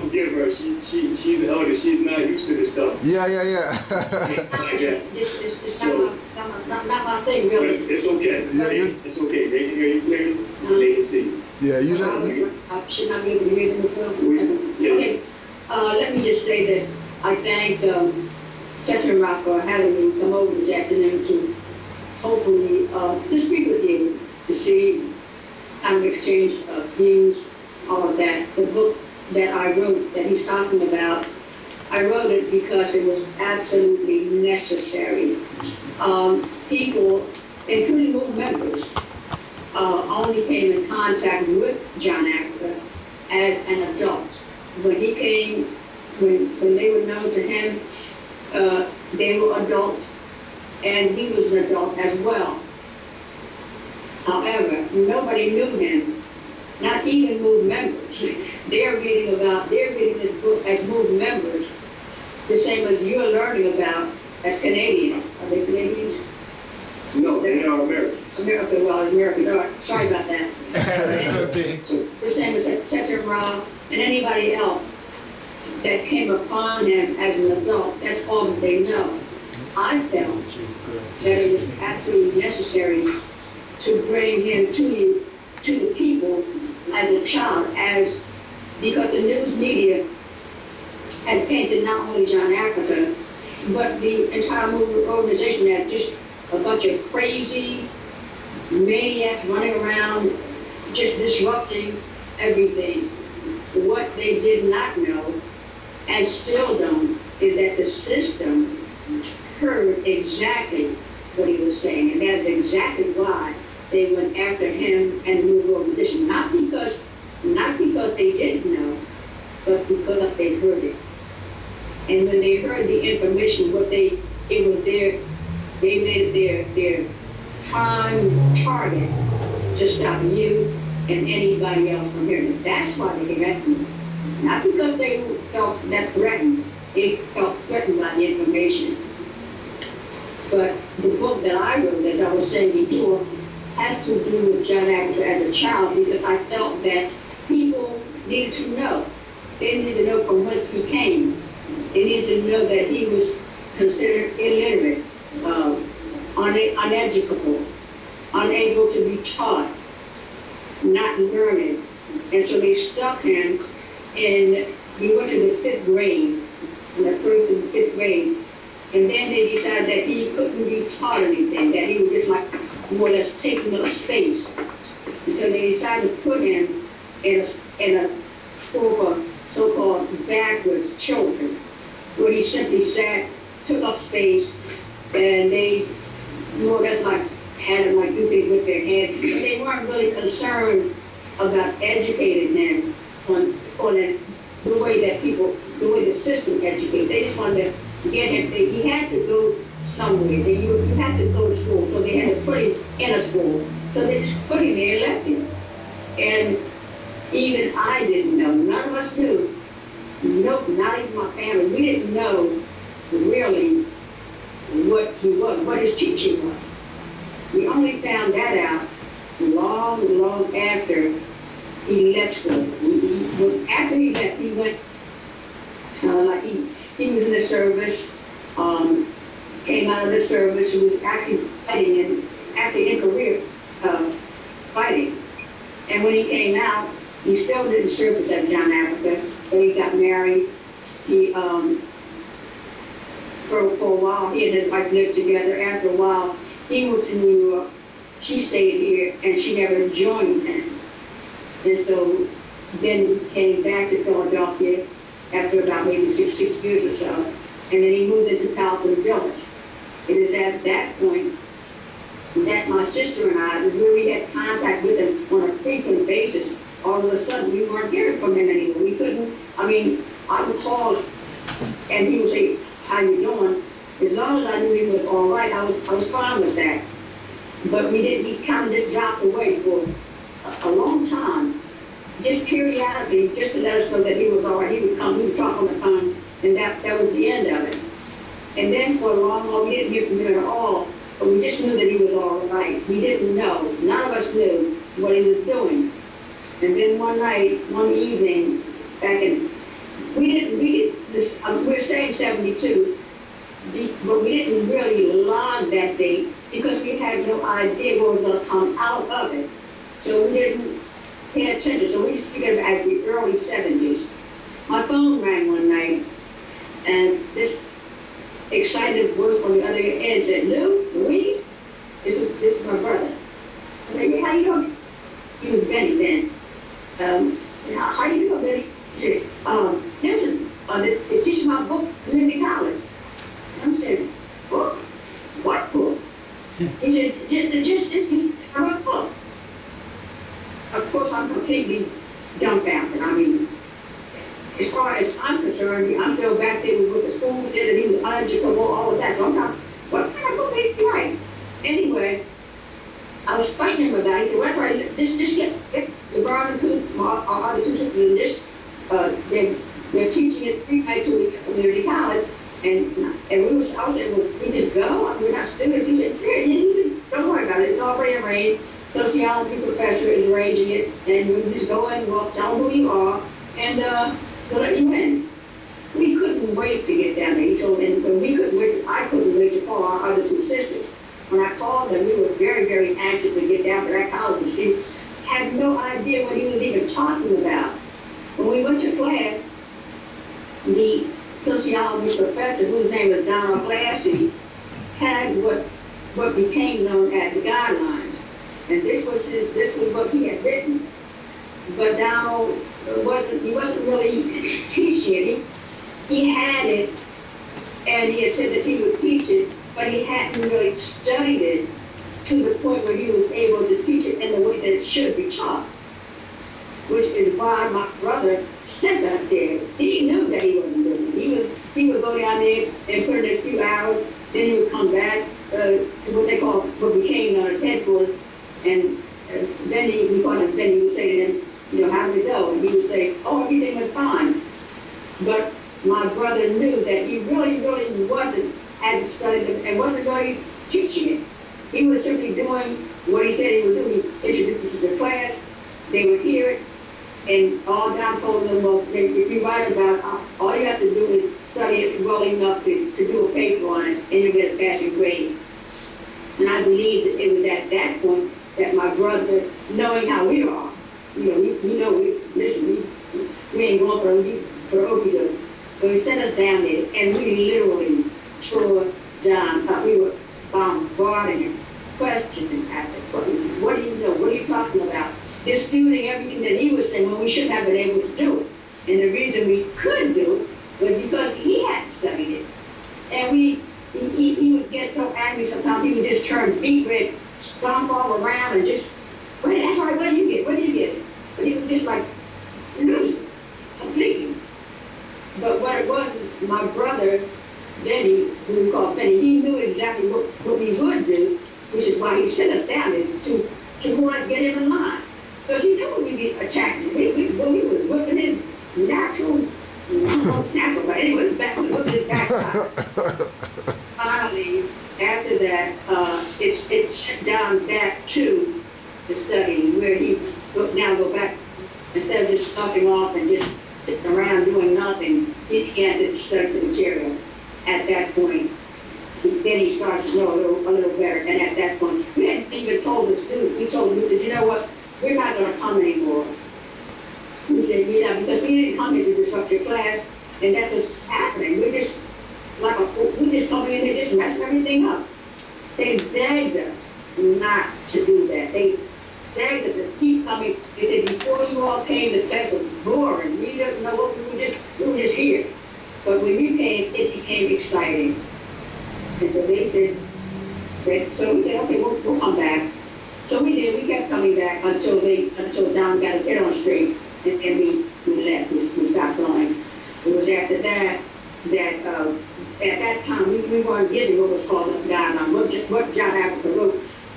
forgive her. She's an elder. She's not used to this stuff. Yeah. It's not my thing, really. It's okay. Yeah, it's okay. They can hear you clearly. They can see you. Yeah, I should not be able to hear them as well. Yeah. Okay. Let me just say that I thank Setenra for having me come over this afternoon to hopefully to speak with you, to see kind of exchange of views, all of that. The book that I wrote, that he's talking about, I wrote it because it was absolutely necessary. People, including movement members, only came in contact with John Africa as an adult. When he came, when they were known to him, they were adults, and he was an adult as well. However, nobody knew him, not even movement members. They're reading this book as movement members, the same as you're learning about as Canadians. Are they Canadians? No, they are Americans. American, well, American. All right, sorry about that. That's okay. The same as Setenra and anybody else that came upon him as an adult. That's all that they know. I felt that it was absolutely necessary to bring him to you, to the people, as a child, because the news media had painted not only John Africa, but the entire movement organization as just a bunch of crazy maniacs running around, just disrupting everything. What they did not know, and still don't, is that the system heard exactly what he was saying, and that's exactly why they went after him and the New World Religion. Not because they didn't know, but because they heard it. And when they heard the information, they made it their prime target to stop you and anybody else from hearing it. That's why they came after me. Not because they felt that threatened. They felt threatened by the information. But the book that I wrote, as I was saying before, has to do with John Africa as a child, because I felt that people needed to know. They needed to know from whence he came. They needed to know that he was considered illiterate, uneducable, unable to be taught, not learned. And so they stuck him, and he went to the 5th grade, in the 1st and 5th grade, and then they decided that he couldn't be taught anything, that he was just like more or less taking up space. And so they decided to put him in a school for so-called backwards children, where he simply sat, took up space, and they more or less like had him like do things with their hands. But they weren't really concerned about educating him on the way that the way the system educates. They just wanted to get him. He had to go somewhere. You had to go to school, so they had to put him in a school. So they just put him there and left him. And even I didn't know. None of us knew. Nope, not even my family. We didn't know really what he was, what his teaching was. We only found that out long after he left school. After he left, he went, he was in the service, came out of the service, he was actually fighting in career, fighting. And when he came out, he still didn't serve at John Africa, but he got married. He, for a while, he and his wife lived together. After a while, he moved to New York. She stayed here, and she never joined him. And so then he came back to Philadelphia after about maybe six years or so. And then he moved into Carlton Village. It is at that point that my sister and I, where we had contact with him on a frequent basis, all of a sudden we weren't hearing from him anymore. We couldn't, I would call and he would say, "How you doing?" As long as I knew he was all right, I was fine with that. But he kind of just dropped away for a long time. Just periodically, just to let us know that he was all right. He would come, he would talk on the phone, and that was the end of it. And then for a long while, we didn't hear from him at all, but we just knew that he was all right. We didn't know, none of us knew what he was doing. And then one night, one evening, back in, we're saying 72, but we didn't really log that date because we had no idea what was going to come out of it. So we didn't pay attention. So we just figured at the early 70s. My phone rang one night, and this excited voice on the other end said, "Louise, this is my brother." I said, "Yeah, how you doing?" He was Benny then. "How you doing, Benny?" He said, "Listen, it's teaching my book, community college." I said, "Book? What book?" He said, just a book. Of course, I'm completely dumbfounded. As far as I'm concerned, I'm still back there with what the school said that he was uneducable, all of that. So I'm not, what kind of book did he write? Anyway, I was questioning him about it. He said, "Well, that's right, just get the Brown and Coop, our other two sisters in this, they're teaching it 3 nights a week at community college." And I was saying, "Well, we just go? We're not students." He said, "Yeah, don't worry about it. It's already arranged. Sociology professor is arranging it, and we just go and we'll tell them who you are, and we'll let you in." We couldn't wait to get down there. He told me, when we couldn't wait, I couldn't wait to call our other two sisters. When I called them, we were very, very anxious to get down to that college, and she had no idea what he was even talking about. When we went to class, the sociology professor, whose name was Donald Glassy, had what became known as the guidelines. And this was what he had written. But Donald wasn't really teaching it. He had it, and he had said that he would teach it, but he hadn't really studied it to the point where he was able to teach it in the way that it should be taught, which is why my brother sent us there. He knew that he wasn't doing it. He would go down there and put in his few hours, then he would come back to what they call, what became known as headquarters, and then he would say to them, you know, how did it go? And he would say, oh, everything went fine. But my brother knew that he really hadn't studied it and wasn't really teaching it. He was simply doing what he said he would do. He introduced us to the class, they would hear it, and all John told them, well, if you write about it, all you have to do is study it well enough to do a paper on it, and you'll get a passing grade. And I believe that it was at that point that my brother, knowing how we are, we ain't going for opium, but he sent us down there, and we literally tore down, we were bombarding him, questioning after, what do you know, what are you talking about? Disputing everything that he was saying when we shouldn't have been able to do it. And the reason we could do it was because he hadn't studied it. And he would get so angry sometimes, he would just turn beet red, stomp all around and just, well, that's all right, what do you get? What do you get? But he was just like, lose it completely. But what it was, my brother, Benny, who we call Benny, he knew exactly what we would do, which is why he sent us down there to want to get him in line. Because he knew we'd be attacking him. We were whipping him natural, but anyway, whipping his backside. Finally, after that, it shut down back to the study where he now go back, instead of just stopping off and just sitting around doing nothing, he began to study the material. At that point, then he started to know a little better. And at that point, we hadn't even told the students. We told them, we said, you know what, we're not going to come anymore. We said, because we didn't come here to disrupt your class, and that's what's happening. We're just coming in and just messing everything up. They begged us not to do that. They begged us to keep coming. They said, before you all came, the class was boring. We didn't know what we were just here. But when you came, it became exciting. And so they said, so we said, okay, we'll come back. So we did. We kept coming back until Don got his head on straight, and we left. We stopped going. It was after that at that time we weren't getting what was called a guideline. What John Africa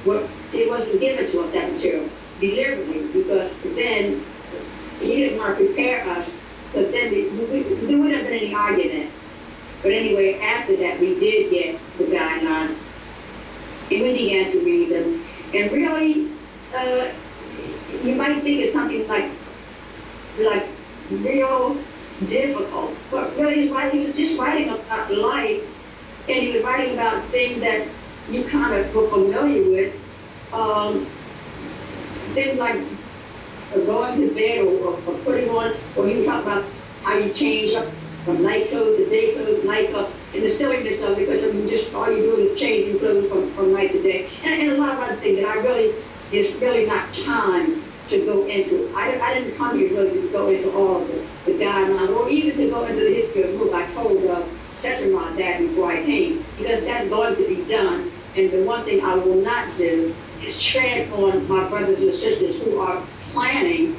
wrote, it wasn't given to us, that material, deliberately, because then he didn't want to prepare us. But then there wouldn't have been any argument. But anyway, after that, we did get the guidelines, and we began to read them. And really, you might think it's something like real difficult, but really he was just writing about life, and he was writing about things that you kind of were familiar with, things like going to bed or putting on, or he was talking about how you change up from night clothes to day clothes, night clothes, and the silliness of it, because I mean, just all you're doing is changing clothes from night to day, and a lot of other things that it's really not time to go into. I didn't come here really to go into all of the guidelines, or even to go into the history of the book. I told Setenra that before I came, because that's going to be done, and the one thing I will not do is tread on my brothers and sisters who are planning,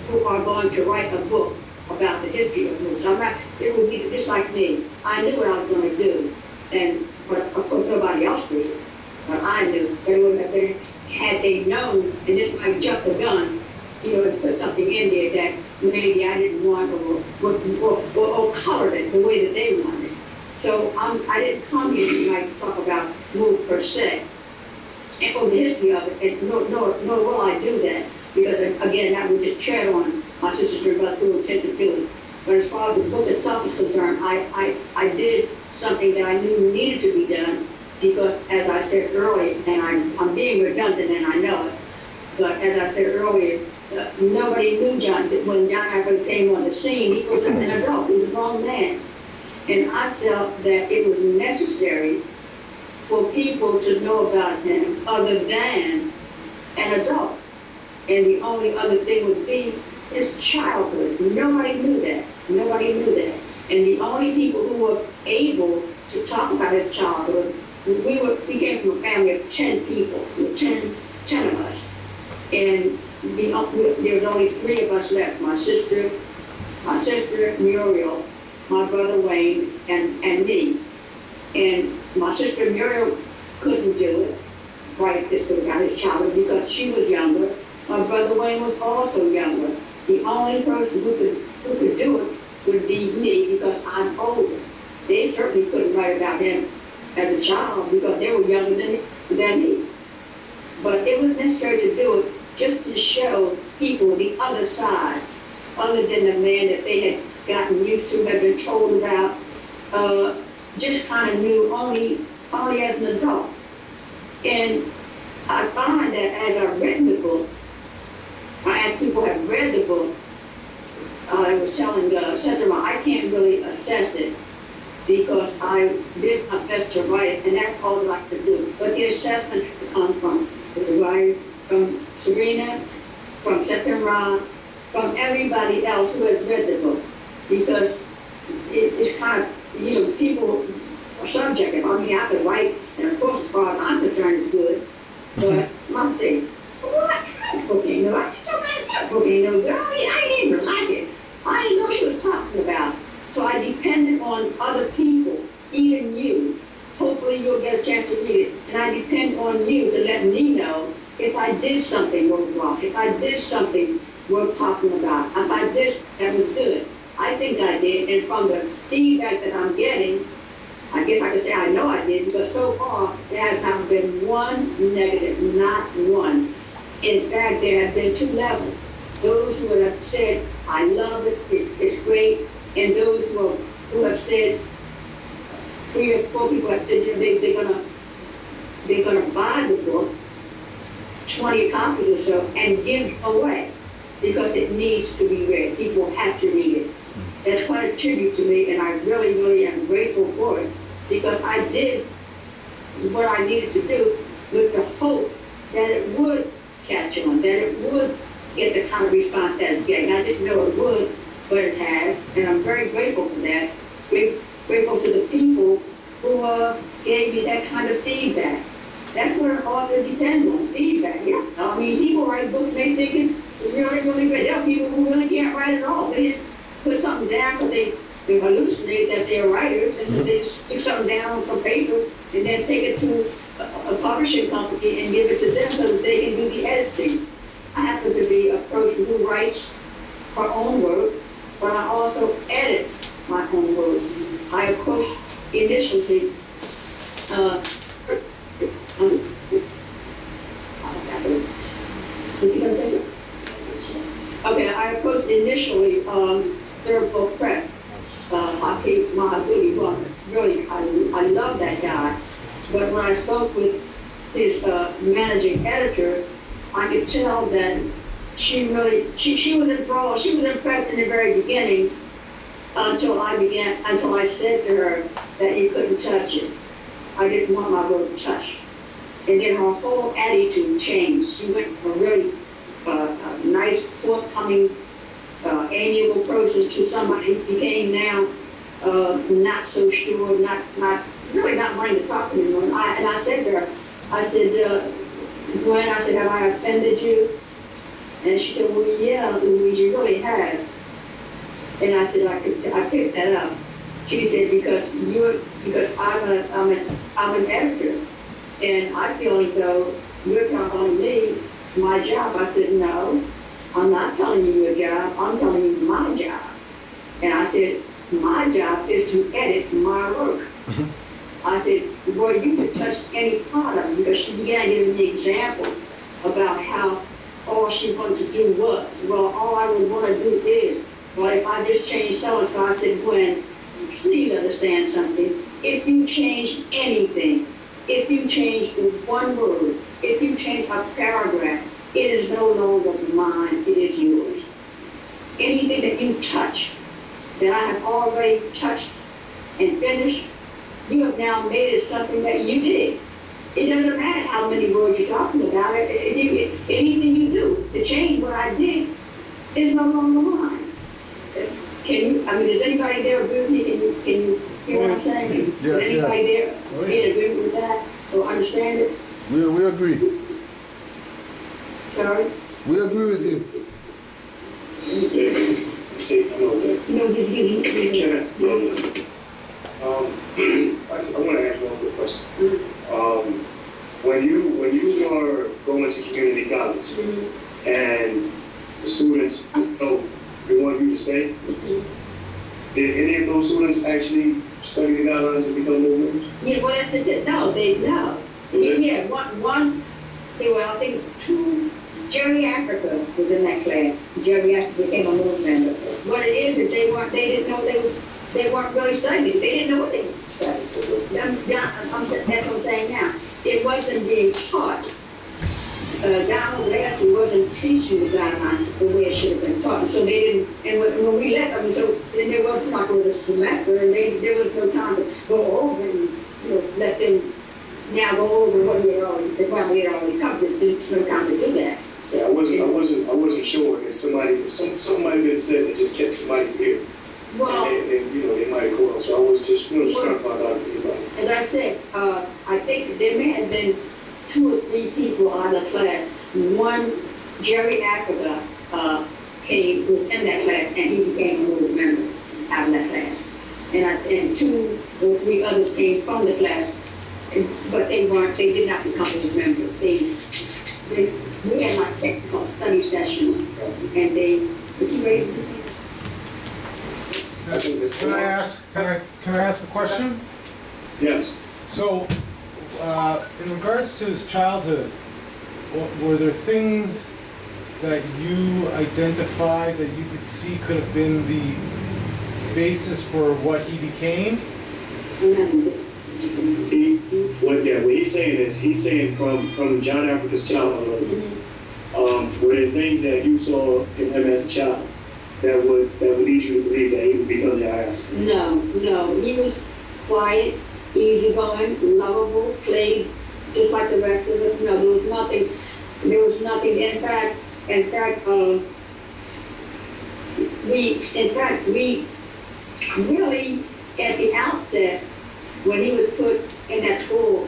who are going to write a book about the history of moves. It would be just like me. I knew what I was going to do, but of course nobody else did. But I knew. But it would have been, had they known, and this might jump the gun, and put something in there that maybe I didn't want, or colored it the way that they wanted. So I didn't come here tonight to talk about move per se, and for the history of it, and nor will I do that, because again, that would just tread on my sisters and brothers who intend to do it. But as far as the book itself is concerned, I did something that I knew needed to be done, because as I said earlier, and I'm being redundant and I know it, but as I said earlier, nobody knew John. When John Africa came on the scene, he was an adult, he was a grown man. And I felt that it was necessary for people to know about him other than an adult. And the only other thing would be his childhood. Nobody knew that. Nobody knew that. And the only people who were able to talk about his childhood we came from a family of 10 people, 10 of us. And there was only 3 of us left, my sister Muriel, my brother Wayne, and me. And my sister Muriel couldn't do it right at this point about his childhood because she was younger. My brother Wayne was also younger. The only person who could do it would be me because I'm older. They certainly couldn't write about him as a child because they were younger than me. But it was necessary to do it just to show people the other side, other than the man that they had gotten used to, had been told about, just kind of knew only as an adult. And I find that as I've written the book, as people have read the book, I was telling Setenra, I can't really assess it because I did my best to write it, and that's all that I could do. But the assessment has to come from the writer, from Serena, from Setenra, from everybody else who has read the book, because it's kind of, people are subjective. I mean, I could write, and of course, as far as I'm concerned, it's good, but I'm saying, what? That book ain't no, I told me that book ain't no good. I mean, I didn't even like it. I didn't know what she was talking about. So I depended on other people, even you. Hopefully you'll get a chance to read it. And I depend on you to let me know if I did something wrong, if I did something worth talking about, if I did that was good. I think I did, and from the feedback that I'm getting, I guess I could say I know I did, because so far there has not been one negative, not one. In fact, there have been 2 levels. Those who have said, I love it, it's great, and those who have said, 3 or 4 people have said they're gonna buy the book, 20 copies or so, and give away because it needs to be read. People have to read it. That's quite a tribute to me, and I really, really am grateful for it because I did what I needed to do with the hope that it would catch on, that it would get the kind of response that it's getting. I didn't know it would, but it has, and I'm very grateful for that. Grateful to the people who gave me that kind of feedback. That's what an author depends on, feedback. Yeah. I mean, people write books and they think it's really, really great. There are people who really can't write at all. They just put something down because they hallucinate that they're writers, and so they just stick something down on some paper and then take it to a publishing company and give it to them so that they can do the editing. I happen to be a person who writes her own work, but I also edit my own work. I approached initially, okay, I approached initially Third Book Press, Hakeem Mahabudi, who really, I love that guy. But when I spoke with his managing editor, I could tell that she was enthralled. She was impressed in the very beginning until I said to her that you couldn't touch it. I didn't want my work touched. And then her whole attitude changed. She went from a really nice, forthcoming, amiable person to somebody who became now not so sure, really not wanting to talk anymore. And I said to her, I said, Gwen, I said, have I offended you? And she said, well, yeah, Louise, you really have. And I said, I picked that up. She said, because I'm an editor, and I feel as though you're telling me my job. I said, no, I'm not telling you your job. I'm telling you my job. And I said, my job is to edit my work. I said, well, you could touch any product, because she began giving me the example about how all she wanted to do was, well, all I would want to do is, well, if I just change so-and-so, I said, Gwen, please understand something. If you change anything, if you change one word, if you change a paragraph, it is no longer mine, it is yours. Anything that you touch, that I have already touched and finished, you have now made it something that you did. It doesn't matter how many words you're talking about. Anything you do to change what I did is no longer mine. Does anybody there agree with me? Can you hear what I'm saying? Yes, Does anybody there agree with that? We agree. Sorry? We agree with you. See, I know that. No, just give me. I want to ask one quick question. When you are going to community college and the students know they want you to stay, did any of those students actually study the guidelines and become more members? Yeah, well, that's just it. No. Yeah, one, there were, I think, 2, Jerry Africa was in that class. Jerry Africa became a movement member. What it is they didn't know they weren't really studying. They didn't know what they were studying. That's what I'm saying now. It wasn't being taught. Donald Lassie wasn't teaching the guidelines the way it should have been taught. So they didn't, and when we left, I mean, so then there was not a semester, and there was no time to go over and, let them now go over what we had already covered. There's no time to do that. Yeah, I wasn't sure if somebody been said that just kept somebody's ear. Well, and they might have called. So I was just trying to find out if anybody. As I said, I think there may have been 2 or 3 people out of the class. One, Jerry Africa, was in that class, and he became a movement member out of that class. And 2 or 3 others came from the class, but they did not become movement members. We had like technical study sessions, and was he ready to Can I ask a question? Yes. So, in regards to his childhood, were there things that you identified that you could see could have been the basis for what he became? What he's saying is, he's saying from John Africa's childhood, were there things that you saw in him as a child that would lead you to believe that he would become the African? No. He was quiet, easygoing, lovable, played just like the rest of us. No, there was nothing. In fact, we really, at the outset, when he was put in that school,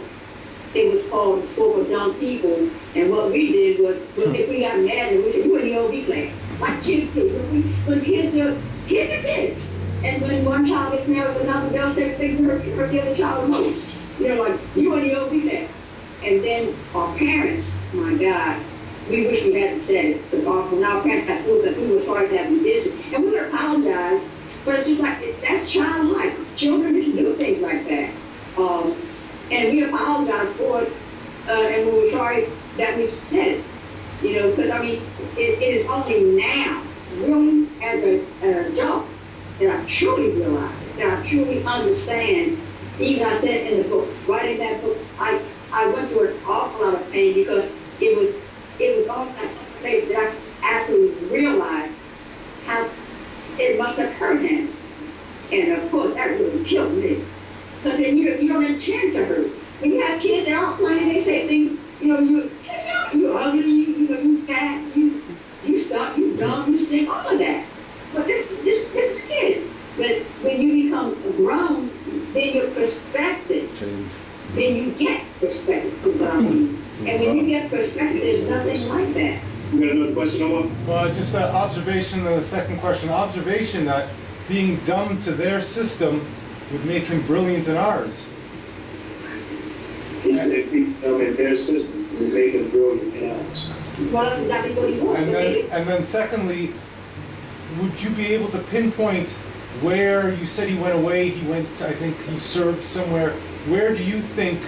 it was called the School for Dumb People. And what we did was, if we got mad, we said, you in the OB class. Like kids do. When kids are kids. And when one child gets married with another, they'll say things to hurt the other child the most. Like, you in the OB class. And then our parents, my God, we wish we hadn't said it. But when our parents got through that, we were sorry that we did it. And we would apologize. But it's just like, that's childlike. Children just do things like that. And we apologized for it, and we were sorry that we said it. Because I mean, it is only now, really, as an adult, that I truly realize, that I truly understand. Even I said in the book, writing that book, I went through an awful lot of pain because it was only that I actually realized how it must have hurt him. And of course, that really killed me. Because then you don't intend to hurt. When you have kids, they're all playing, they say things, you're ugly, you fat, you stuck, you dumb, you stink, all of that. But this is kids. But when you become grown, then your perspective, then you get perspective from what I mean. And when you get perspective, there's nothing like that. You got another question, Omar? Well, just an observation, and a second question. Observation that being dumb to their system would make him brilliant in ours. He said being dumb in their system would make him brilliant in ours. Well, that's exactly what he wants. And then secondly, would you be able to pinpoint where you said he went away, I think he served somewhere, where do you think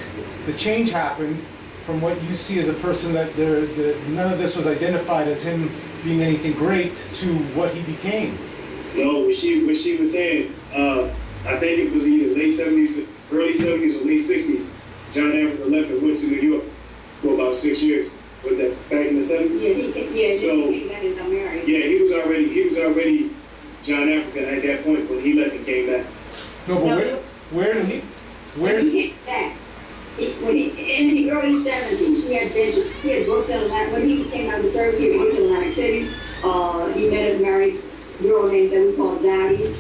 the change happened from what you see as a person that none of this was identified as him being anything great to what he became? No, what she was saying, I think it was either late 70s, early 70s or late 60s, John Africa left and went to New York for about 6 years. Was that back in the 70s? He was already John Africa at that point when he left and came back. No, but where did he hit that? In the early 70s, he had worked in Atlantic. When he came out of the service, he worked in Atlantic City. He met a married girl named that we call Dottie.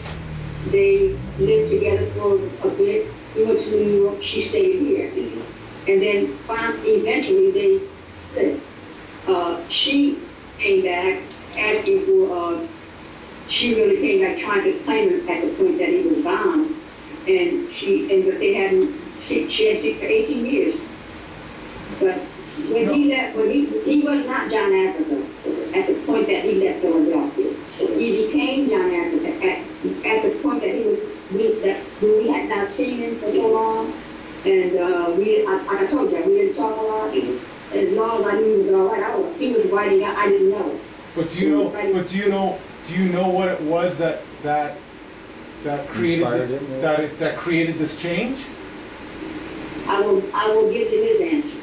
They lived together for a bit. He went to New York. She stayed here. And then eventually they split. She came back asking for, she really came back trying to claim him at the point that he was bound. And but they hadn't, she had sick for 18 years. But when he left, he was not John Africa at the point that he left Philadelphia. He became John Africa at the point that we had not seen him for so long. And I told you, we didn't talk a lot. As long as I knew he was all right, he was writing out, I didn't know. But do you know what it was that created this change? I will give you his answer.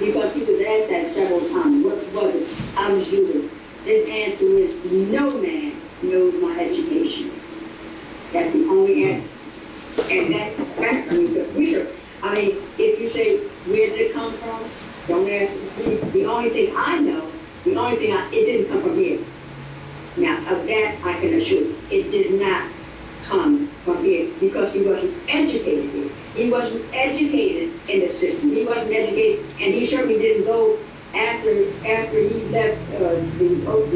Because he was asked that several times. What was it? I was Jewish. His answer is, no man knows my education. That's the only answer. And that's because I mean, if you say, where did it come from? Don't ask me. The only thing I know, it didn't come from here. Now, of that I can assure you, it did not come from here because he wasn't educated here. He wasn't educated in the system. He wasn't educated, and he certainly didn't go after he left the old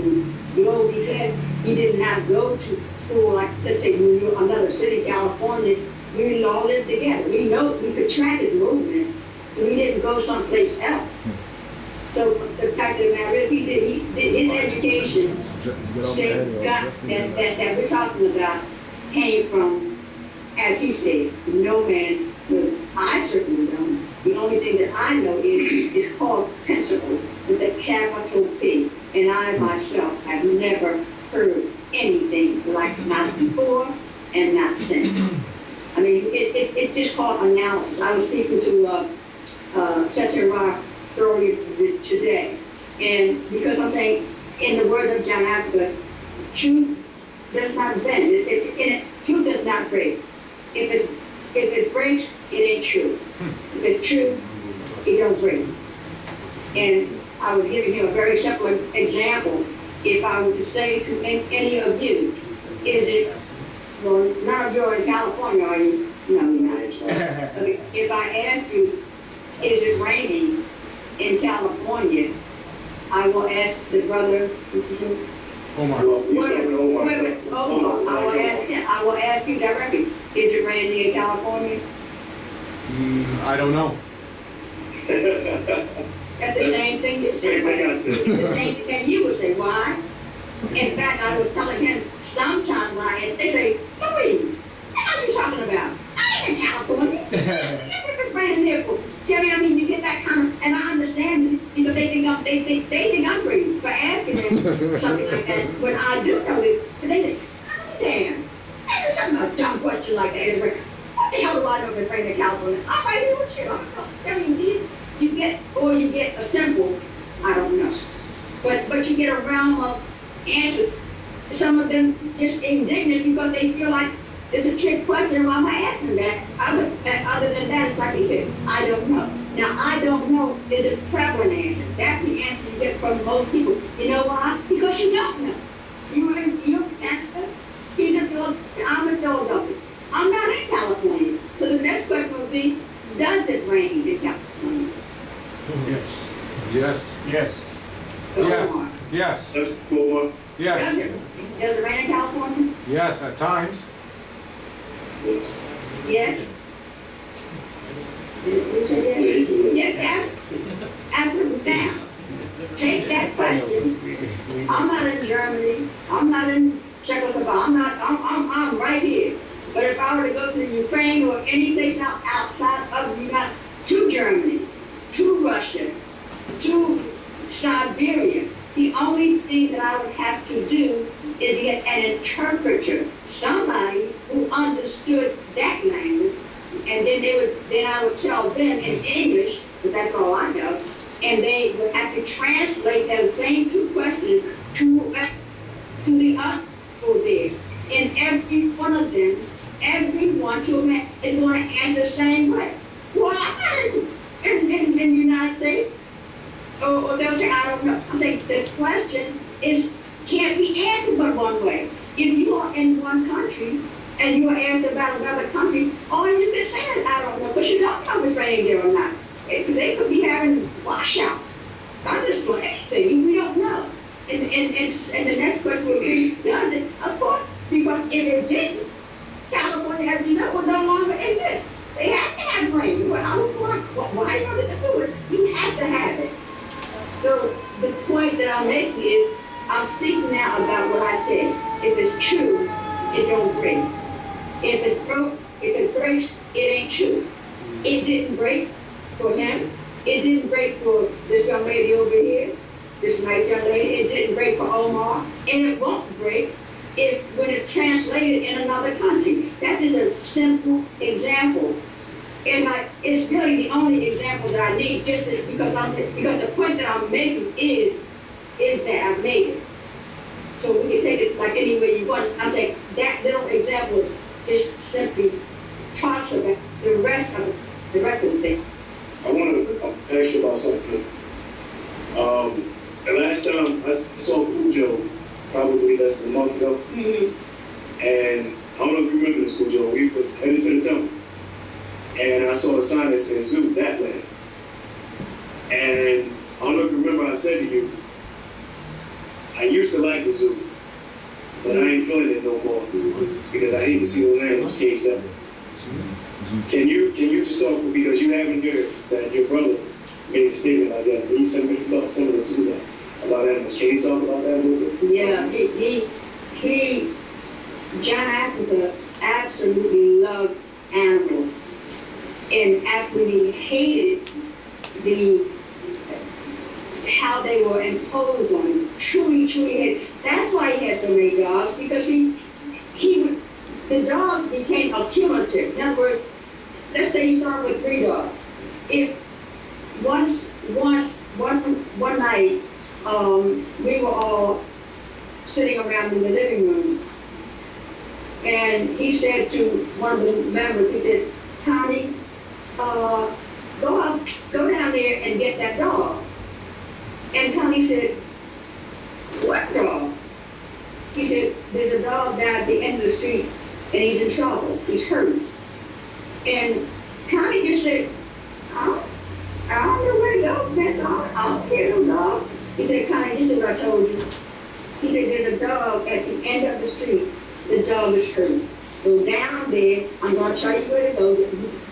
defense. He did not go to school like, let's say, New York, another city, California. We all lived together. We know we could track his movements, so he didn't go someplace else. So the fact of the matter is, he did his education that we're talking about came from, as he said, no man. I certainly don't. The only thing that I know is called principle with a capital P, and I myself have never heard anything like not before and not since. I mean, it's just called analysis. I was speaking to Setenra earlier today, and because I'm saying, in the words of John Africa, truth does not bend. Truth does not break. If it breaks, it ain't true. If it's true, it don't break. And I was giving him a very simple example. If I were to say to any of you, is it, well, none of you are in California, are you? No, you're not. Okay. If I asked you, is it raining in California, I will ask the brother, Omar. I will ask you directly, is it raining in California? I don't know. That's the same thing you say. It's the same thing that you would say. Why? In fact, I was telling him sometimes when they say, Louise, what are you talking about? I ain't in California. It's raining there for. See, I mean, you get that kind of, and I understand, you know, they think I'm crazy for asking them something like that. When I do know it, they think, oh, damn, there's something a dumb question like that. It's like, what the hell do I know if it's raining in California? I'm right here with you. I mean, you get a simple, I don't know. But you get a realm of answers. Some of them just indignant because they feel like it's a trick question. Why am I asking that? Other than that, it's like he said, I don't know. Now, I don't know is a prevalent answer. That's the answer you get from most people. You know why? Because you don't know. You're in Canada. He's in Philadelphia. I'm in Philadelphia. I'm not in California. So the next question would be, does it rain in California? Yes. Yes. Yes. So Yes. Yes. That's cool. Yes. Does it rain in California? Yes, at times. Yes. Yes. You said yes? Yes, ask them now. Take that question. I'm not in Germany. I'm not in Czechoslovakia. I'm right here. But if I were to go to Ukraine or any place outside of the United States, to Germany, to Russia, to Siberia, the only thing that I would have to do is get an interpreter, somebody who understood that language, and then I would tell them in English, but that's all I know, and they would have to translate those same two questions to the other people there. And every one of them, everyone to a man is going to answer the same way. Well, I'm not in the United States. Or they'll say, I don't know. I'm saying the question can't be answered but one way. If you are in one country and you are asked about another country, all you can say is, I don't know, because you don't know if it's raining playing there or not. They could be having washouts, thunderstorms, anything. We don't know. And the next question would be, does it? Of course, because if it didn't, California, as you know, would no longer exist. They have to have rain. Why are you going to do it? You have to have it. So the point that I'm making is, I'm speaking now about what I said. If it's true, it don't break. If it's broke, if it breaks, it ain't true. It didn't break for him. It didn't break for this young lady over here, this nice young lady. It didn't break for Omar, and it won't break when it's translated in another country. That is a simple example. And it's really the only example that I need, just because the point that I'm making is that I made it. So we can take it like any way you want. I'm saying that little example just simply talks about the rest of the thing. I want to ask you about something. The last time I saw Cujo, probably less than a month ago, and I don't know if you remember this, Cujo. We were headed to the temple, and I saw a sign that said "Zoo that way." And I don't know if you remember, I said to you, I used to like the zoo, but I ain't feeling it no more because I hate to see those animals caged up. Can you just talk for, because you haven't heard that your brother made a statement like that. He felt similar to that about animals. Can you talk about that a little bit? Yeah, John Africa absolutely loved animals and absolutely hated how they were imposed on him. Truly hated. That's why he had so many dogs, because the dog became accumulative. In other words, let's say you start with 3 dogs. If one night, we were all sitting around in the living room, and he said to one of the members, he said, "Tommy, go down there and get that dog." And Tommy said, "What dog?" He said, "There's a dog down at the end of the street, and he's in trouble. He's hurt." And Connie just said, I don't know where to go. That's all. I don't care no dog. He said, "Connie, this is what I told you." He said, "There's a dog at the end of the street. The dog is hurt. Go down there. I'm going to tell you where to go.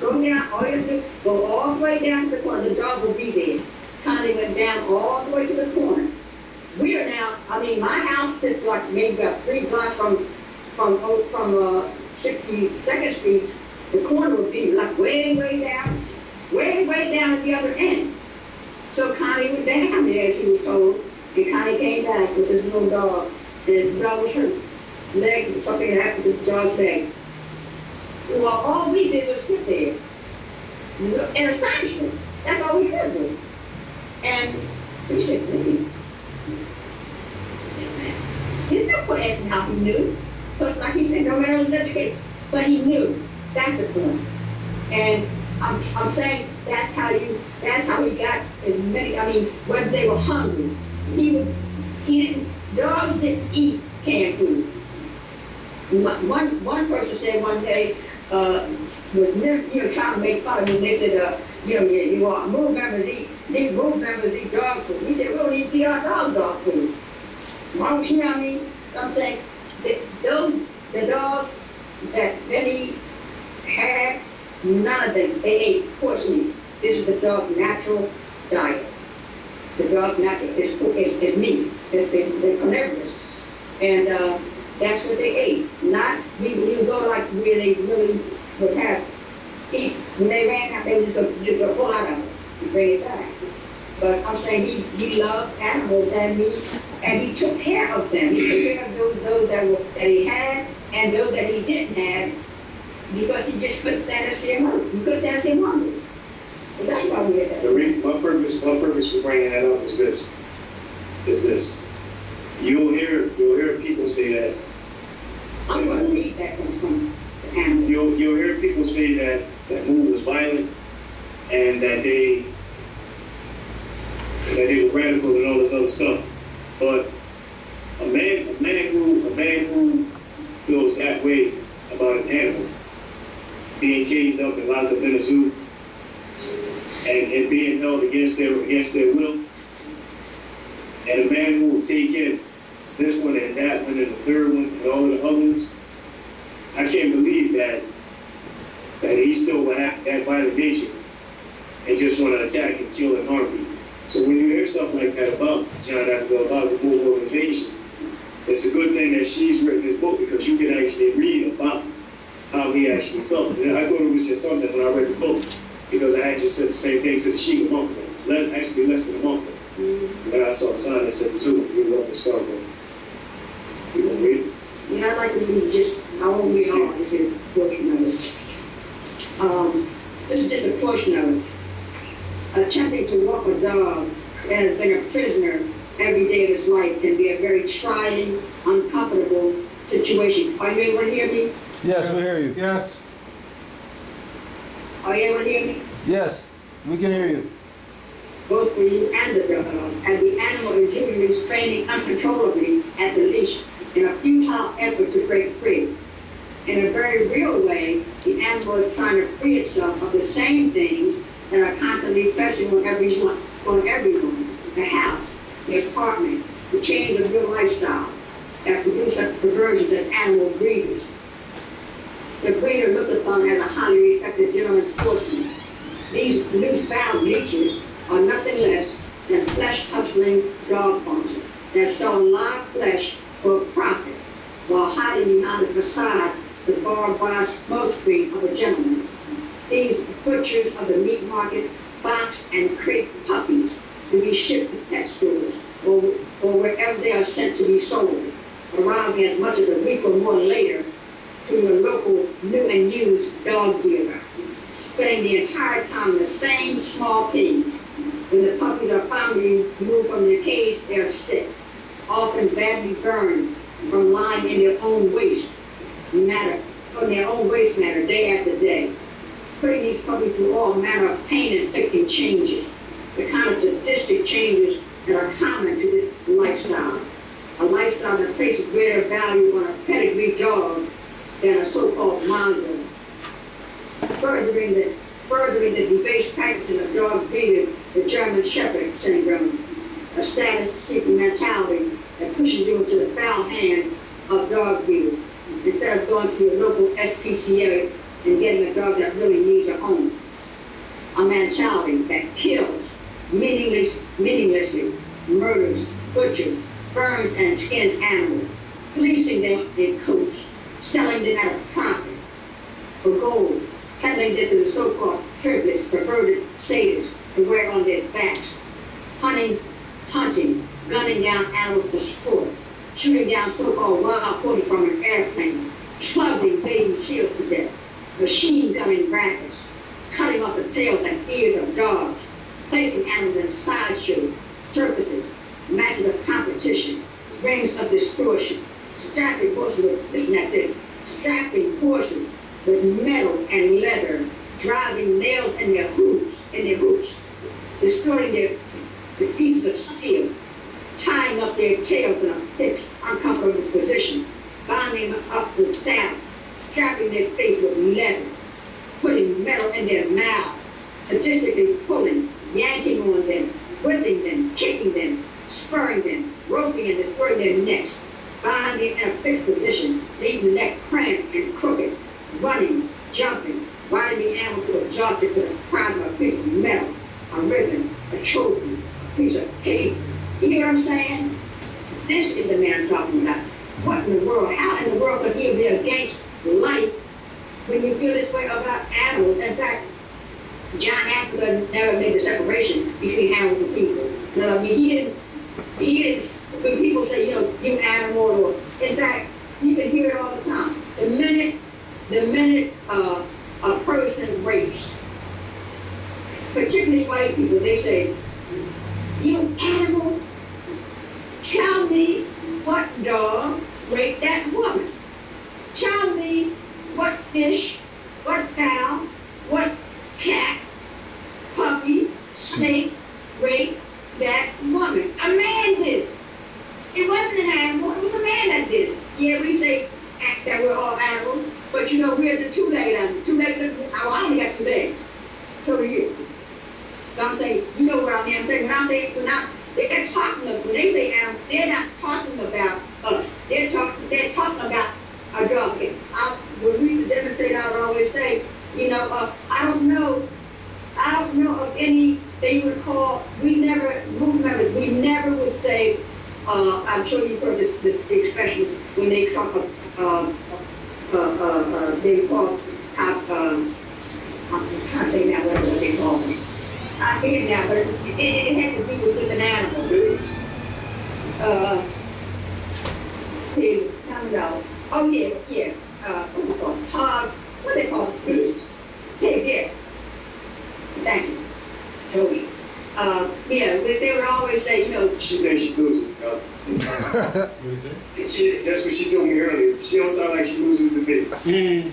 Go down. All you have to do, go all the way down to the corner. The dog will be there." Connie went down all the way to the corner. We are now, my house sits like maybe about 3 blocks from 62nd Street. The corner would be like way down at the other end. So Connie went down there, she was told, and Connie came back with this little dog, and the dog was hurt. Something happened to the dog's leg. Well, all we did was sit there in astonishment. That's all we could do. And we said, "Really?" There's no point asking how he knew. Because like he said, no matter who was educated, but he knew. That's the point. And I'm saying that's how he got as many, whether they were hungry. Dogs didn't eat canned food. One person said one day, was trying to make fun of him. They said, you are move members eat dog food. He said, "We don't even eat our dog food." Well, you know what I mean? I'm saying the dogs that Benny had, none of them, they ate horse meat. This is the dog's natural diet. The dog's natural is meat. They're carnivorous. And that's what they ate. Not, you go like where they really would have eat. When they ran out, they would just go pull out of it and bring it back. But I'm saying he loved animals and he took care of them. He took care of those that he had and those that he didn't have, because he just couldn't stand to see him hungry. He couldn't stand to see him hungry. And that's why we did that. My purpose for bringing that up is this. You'll hear people say that. I'm going to read that from the animal. You'll hear people say that move was violent and that they were radical and all this other stuff. But a man who feels that way about an animal being caged up and locked up in a zoo, and being held against their will. And a man who will take in this one and that one and the third one and all the other ones, I can't believe that he still will have that violent nature and just want to attack and kill and harm people. So when you hear stuff like that about John Africa, about the Move organization, it's a good thing that she's written this book because you can actually read about how he actually felt. And I thought it was just something when I read the book because I had just said the same thing to the sheet a month ago, actually less than a month ago. When I saw a sign that said the Zoom, you wrote the Scarborough. You want to read it? Yeah, I'd like to read just, I won't read all this here, portion of it. This is just a portion of it. Attempting to walk a dog that has been a prisoner every day of his life can be a very trying, uncomfortable situation. Are you able to hear me? Yes, we hear you. Yes. Are you able to hear me? Yes, we can hear you. Both for you and the dog, as the animal is usually straining uncontrollably at the leash in a futile effort to break free. In a very real way, the animal is trying to free itself of the same things that are constantly pressing on everyone, the house, the apartment, the change of your lifestyle that produce such perversions as animal breeders. The breeder looked upon as a highly respected gentleman sportsman. These loose-bound leeches are nothing less than flesh-hustling dog farmers that sell live flesh for a profit while hiding behind the facade the barbed wire smokescreen of a gentleman. These butchers of the meat market box and crate puppies to be shipped to pet stores or wherever they are sent to be sold, arriving as much as a week or more later to the local new and used dog dealer, spending the entire time in the same small cage. When the puppies are finally removed from their cage, they are sick, often badly burned from lying in their own waste matter day after day, putting these puppies through all manner of pain-inflicting changes, the kind of sadistic changes that are common to this lifestyle, a lifestyle that places greater value on a pedigree dog than a so-called mongrel, furthering the debased practicing of dog breeders, the German Shepherd syndrome, a status-seeking mentality that pushes you into the foul hand of dog breeders, instead of going to your local SPCA and getting a dog that really needs a home. A mentality that kills, meaninglessly, murders, butchers, burns and skins animals, fleecing them in coats, selling them at a profit for gold, peddling them to the so-called privileged, perverted sadists to wear on their backs, hunting, gunning down animals for sport, shooting down so-called wild ponies from an airplane, clubbing baby shields to death, machine gunning rabbits, cutting off the tails and ears of dogs, placing animals in sideshows, circuses, matches of competition, rings of distortion, strapping horses with, listen at this, strapping horses with metal and leather, driving nails in their hooves, distorting the pieces of steel, tying up their tails in a fixed, uncomfortable position, binding them up with saddle, strapping their face with leather, putting metal in their mouths, sadistically pulling, yanking on them, whipping them, kicking them, spurring them, roping and destroying their necks, binding in a fixed position, leaving the neck cramped and crooked, running, jumping, riding the animal to exhaustion for the prize of a piece of metal, a ribbon, a trophy, a piece of tape. You hear what I'm saying? This is the man I'm talking about. What in the world? How in the world could he be against life when you feel this way about animals? In fact, John Africa never made the separation between animals and people. No, I mean, he didn't, when people say, you animal, or, in fact, you can hear it all the time. The minute a person rapes, particularly white people, they say, you animal, tell me what dog raped that woman. Tell me what fish, what fowl, what cat, puppy, snake raped that woman. A man did it. It wasn't an animal, it was a man that did it. Yeah, we say that we're all animals, but we're the two-legged animals. I only got 2 legs. so do you. So I'm saying, you know what I mean? I'm saying, when they're talking about, when they say animal, they're not talking about us. They're talking about a dog. When we used to demonstrate, I would always say, you know, I don't know of any they would call, we never would say, I'm sure you've heard this expression when they talk of, they call cops, I'm trying to think now what they call them. I forget now, but it had to do with an animal. Pig, oh yeah, what they call hogs, what they call pigs, yeah. Thank you, Joey. Yeah, they would always say, you know. She thinks she losing. That's what she told me earlier. She don't sound like she losing to me.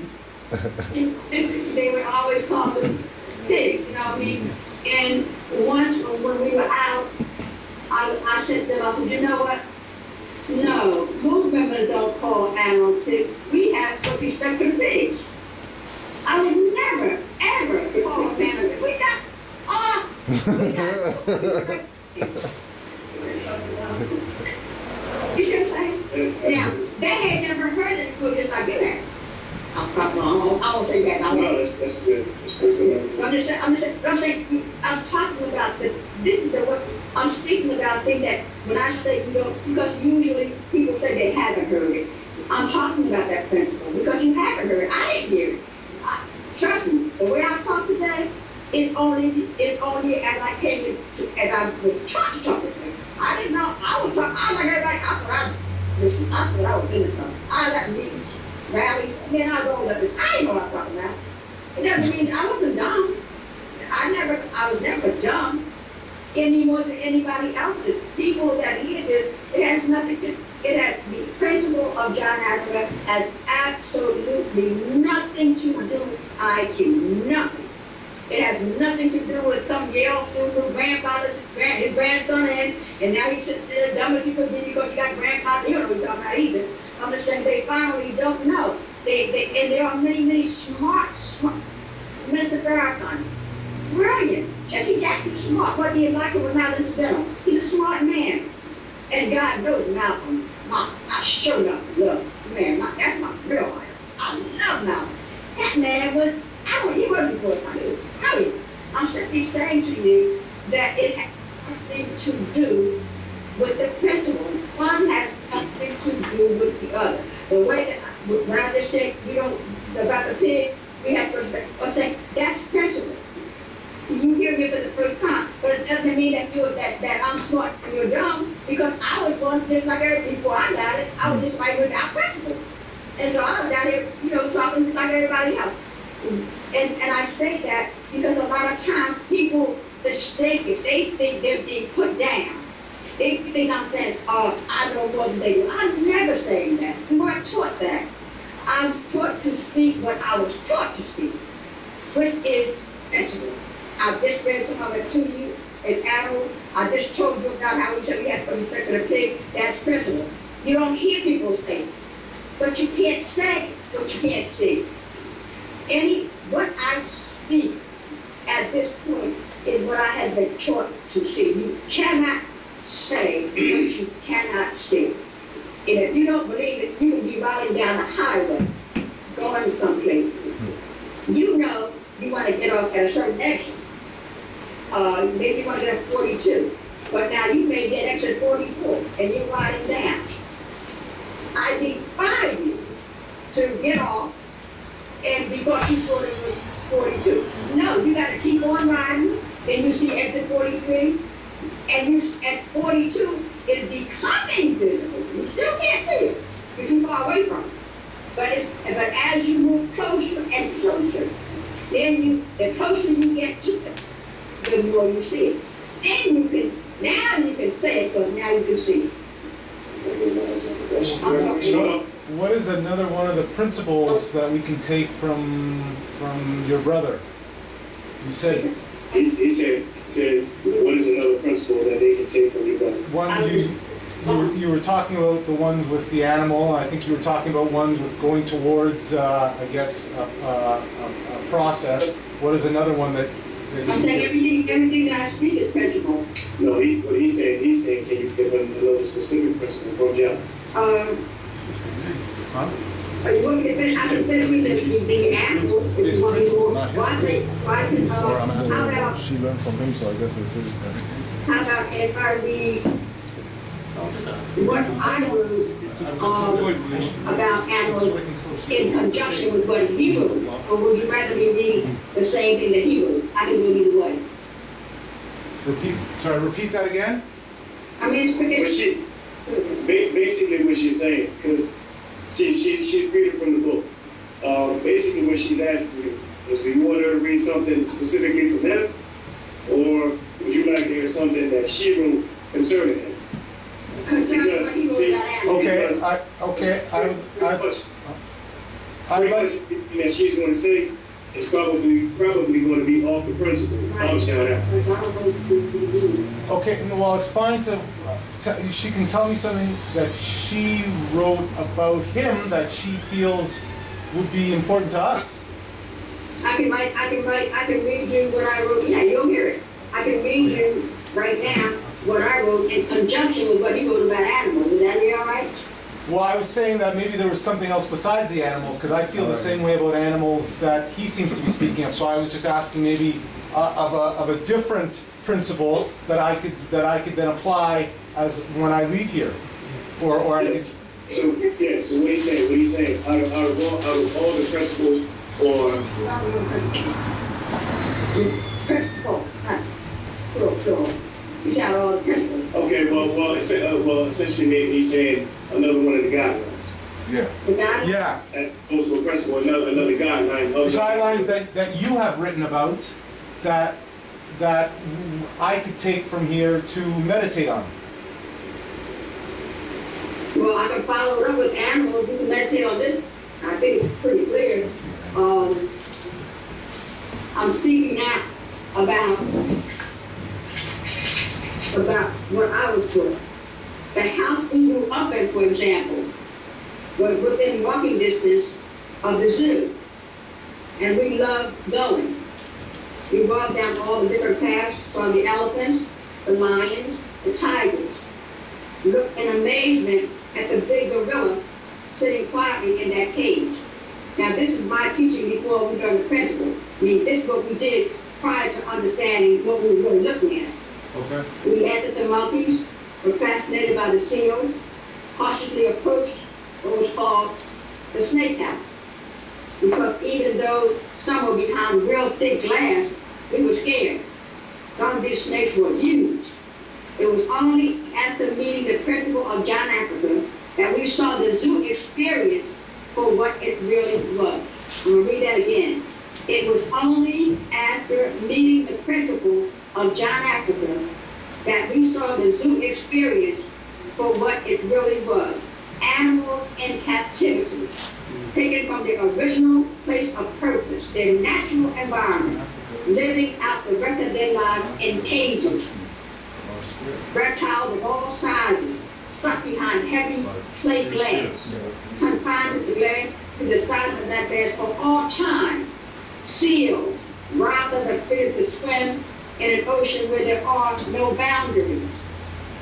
They would always call them pigs, you know what I mean? And once when we were out, I said to them, I said, you know what? No, most members don't call animals pigs. We have some respect for pigs. I would never, ever call a man a pig. We got. You see what I'm saying? Now, they had never heard it before, just like you had. I won't say that. No, that's good. That's personal. I'm talking about this is what I'm speaking about. Things that when I say, you know, because usually people say they haven't heard it. I'm talking about that principle because you haven't heard it. I didn't hear it. Trust me, the way I talk today is only as I came to, as I was taught to talk this way. I didn't know. I was like everybody. I thought I was finished something. I was at meetings, rallies, and then I rolled up. I didn't know what I was talking about. It doesn't mean I wasn't dumb. I was never dumb any more than anybody else. The people that hear this, it has the principle of John Africa has absolutely nothing to do with IQ, nothing. It has nothing to do with some Yale student whose his grandson and now he sits there dumb as he could be because he got grandfather. You don't know what he's talking about either. I'm just saying they finally don't know. And there are many smart, Mr. Farrakhan, brilliant. Jesse Jackson's smart, whether you like him or not, incidental. He's a smart man. And God knows Malcolm. I sure enough love man. That's my real idol. I love Malcolm. That man was, he wasn't good. He was brilliant. I'm simply saying to you that it has nothing to do with the principle. One has nothing to do with the other. The way that, when I just said, about the pig, we have to respect. I'm saying that's principle. You hear me for the first time, but it doesn't mean that I'm smart and you're dumb, because I was born just like everybody before I got it. I was just like without principle. And so I was out here, talking just like everybody else. And I say that because a lot of times people mistake it. They think they're being put down. They think I'm saying, I know more than they do. I'm never saying that. We weren't taught that. I was taught to speak what I was taught to speak, which is principle. I just read some of it to you. It's animal. I just told you about how we said we had some respect for the pig. That's principle. You don't hear people say it, but you can't say what you can't see. What I speak at this point is what I have been taught to see. You cannot say what you cannot see. And if you don't believe it, you can be riding down the highway, going someplace. You know you want to get off at a certain exit. Maybe you want to get up 42, but now you may get exit 44, and you're riding down. I defy you to get off, and because you thought it was 42. No, you got to keep on riding, then you see exit 43, and 42 is becoming visible. You still can't see it. You're too far away from it. But as you move closer and closer, then the closer you get to it, the more you see it. Then you can say it, because now you can see it. What is another one of the principles that we can take from your brother? You said. He said, what is another principle that they can take from your brother? You were talking about the ones with the animal. I think you were talking about ones with going towards, I guess, a process. What is another one that I'm saying everything that I speak is principle. No, what he's saying, can you give him a little specific principle from John? You want me to finish? I can finish with the animals if you want me to. How about, She learned from him, so I guess it's his. how about if I read what I wrote about animals in conjunction with what he wrote? Or would you rather me read the same thing that he wrote? I can do it either way. Repeat that again? I mean, it's Basically what she's saying, because she's reading from the book. Basically what she's asking you is, do you want her to read something specifically from him, or would you like to hear something that she wrote concerning him? concerning what he wrote about animals. I would like that she's going to say is probably going to be off the principle of John Africa. Okay, well, it's fine to, she can tell me something that she wrote about him that she feels would be important to us. I can read you what I wrote. Yeah, you'll hear it. I can read you right now what I wrote in conjunction with what he wrote about animals. Would that be all right? Well, I was saying that maybe there was something else besides the animals, because I feel the same way about animals that he seems to be speaking of. So I was just asking maybe of a different principle that I could then apply as when I leave here, or yes. So what he's saying, out of all the principles, or Principle. Sure. You shout all the principles. okay, well, essentially maybe he's saying another one of the guidelines. Yeah. The guy? yeah, As opposed to a principle, another guideline. the guidelines that you have written about that I could take from here to meditate on. Well, I can follow it up with animals. You can meditate on this. I think it's pretty clear. I'm speaking now about what I was taught. The house we grew up in, for example, was within walking distance of the zoo. And we loved going. We walked down all the different paths, saw the elephants, the lions, the tigers. Looked in amazement at the big gorilla sitting quietly in that cage. Now this is my teaching before we learned the principle. I mean, this is what we did prior to understanding what we were really looking at. Okay. We had that the monkeys were fascinated by the seals, cautiously approached what was called the snake house. Because even though some were behind real thick glass, we were scared. Some of these snakes were huge. It was only after meeting the principle of John Africa that we saw the zoo experience for what it really was. I'm going to read that again. It was only after meeting the principle of John Africa that we saw the zoo experience for what it really was. Animals in captivity, taken from their original place of purpose, their natural environment, living out the rest of their lives in cages. Reptiles of all sizes, stuck behind heavy plate glass, confined to the sides of that glass for all time. Seals, rather than fit to swim in an ocean where there are no boundaries.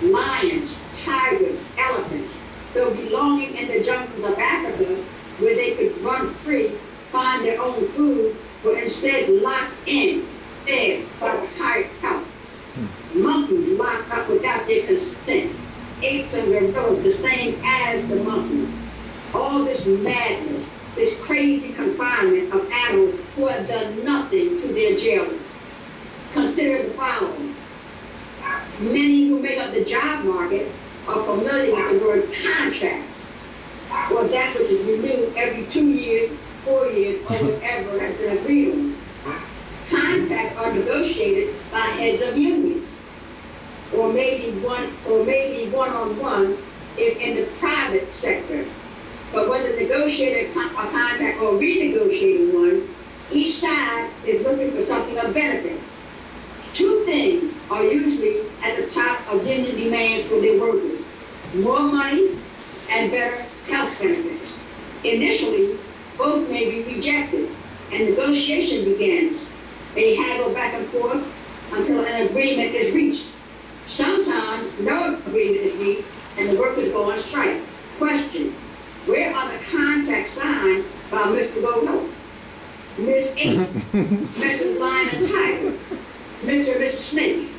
Lions, tigers, elephants, though belonging in the jungles of Africa, where they could run free, find their own food, were instead locked in, fed by the hired power. Monkeys locked up without their consent. Apes and gorillas the same as the monkeys. All this madness, this crazy confinement of animals who have done nothing to their jailers. Consider the following. Many who make up the job market are familiar with the word contract, or that which is renewed every 2 years, 4 years, or whatever has been agreed on. Contracts are negotiated by heads of unions, or maybe one-on-one if in the private sector. But whether negotiating a contract or renegotiating one, each side is looking for something of benefit. Two things are usually at the top of union demands for their workers: more money and better health benefits. Initially, both may be rejected, and negotiation begins. They haggle back and forth until an agreement is reached. Sometimes no agreement is reached and the workers go on strike. Question, where are the contracts signed by Mr. Bono, Ms. A, Mr. Line and Tiger, Mr. and Mrs. Snake?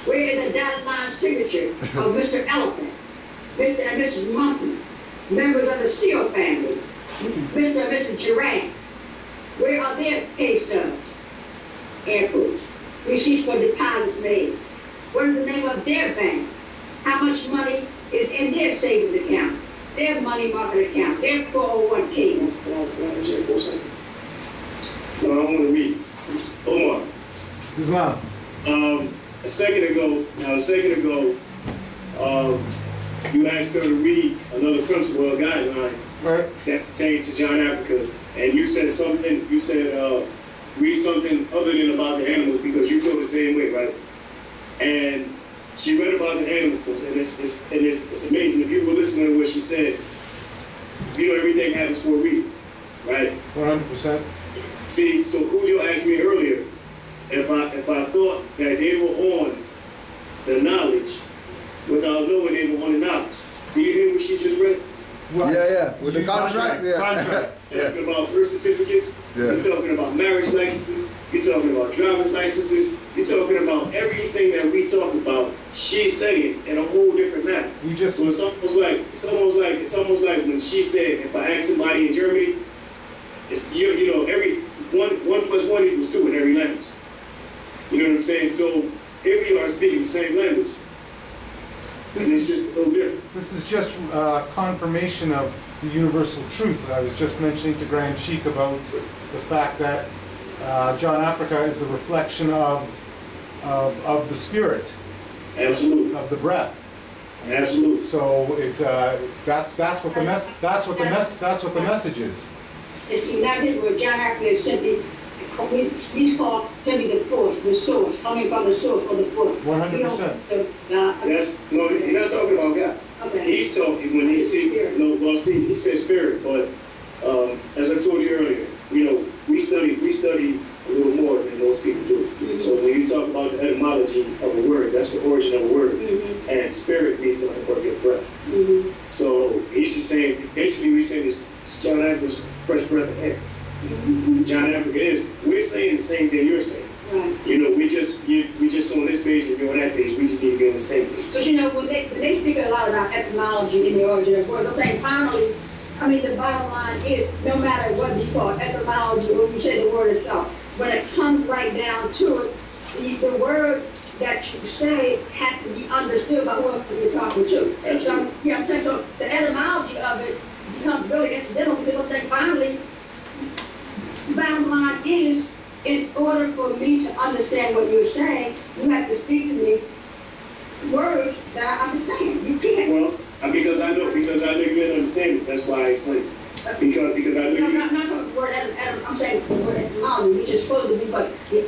Where is the dotted line signature of Mr. Elephant, Mr. and Mrs. Monkey, members of the Seal family, Mr. and Mrs. Giraffe? Where are their pay stubs? Air quotes. Receipts for deposits made. What is the name of their bank? How much money is in their savings account, their money market account, their 401k? No, I want to read. Omar. Islam. A second ago, you asked her to read another principle or guideline Right. that pertains to John Africa, and you said something. You said read something other than about the animals because you feel the same way, right? And she read about the animals, and it's amazing. If you were listening to what she said, you know everything happens for a reason, right? 100%. See, so Cujo asked me earlier if I thought that they were on the knowledge without knowing they were on the knowledge. Do you hear what she just read? Well, Yeah, with the contracts, yeah. Contract. Talking about birth certificates, Yeah. you're talking about marriage licenses, you're talking about driver's licenses, you're talking about everything that we talk about. She's saying in a whole different manner. We just So it's almost like when she said, if I ask somebody in Germany, it's you know every one plus one equals 2 in every language. You know what I'm saying? So here we are speaking the same language. And it's just a little different. This is just confirmation of the universal truth. I was just mentioning to Grand Sheik about the fact that John Africa is the reflection of the spirit, Absolutely. of the breath. Absolutely. So that's what the message is. If you not his word, John Africa is simply, he's called simply the force, the source, coming from the source or the force. 100%. That's no, you're not talking about God. Okay. He's talking when he he said spirit, but as I told you earlier, you know, we study a little more than most people do. Mm-hmm. So when you talk about the etymology of a word, that's the origin of a word, Mm-hmm. and spirit means nothing but your breath. Mm-hmm. So he's just saying, basically, we saying this John Africa's fresh breath of air. Mm-hmm. John Africa is. We're saying the same thing you're saying. Right. You know, we just on this page and you're on that page. We just need to be on the same page. But you know, when they speak a lot about etymology in the origin of words, I think finally, I mean, the bottom line is, no matter what you call it, etymology or you say the word itself, when it comes right down to it, the word that you say has to be understood by whoever you're talking to. Absolutely. So, you know what I'm saying? So the etymology of it becomes really incidental because I think finally, bottom line is, in order for me to understand what you're saying, you have to speak to me words that I understand. You can't. Well, because I know you didn't understand it. That's why I explained it. Because I know No, you. not the word I'm saying the word etymology, which is supposed to be, but the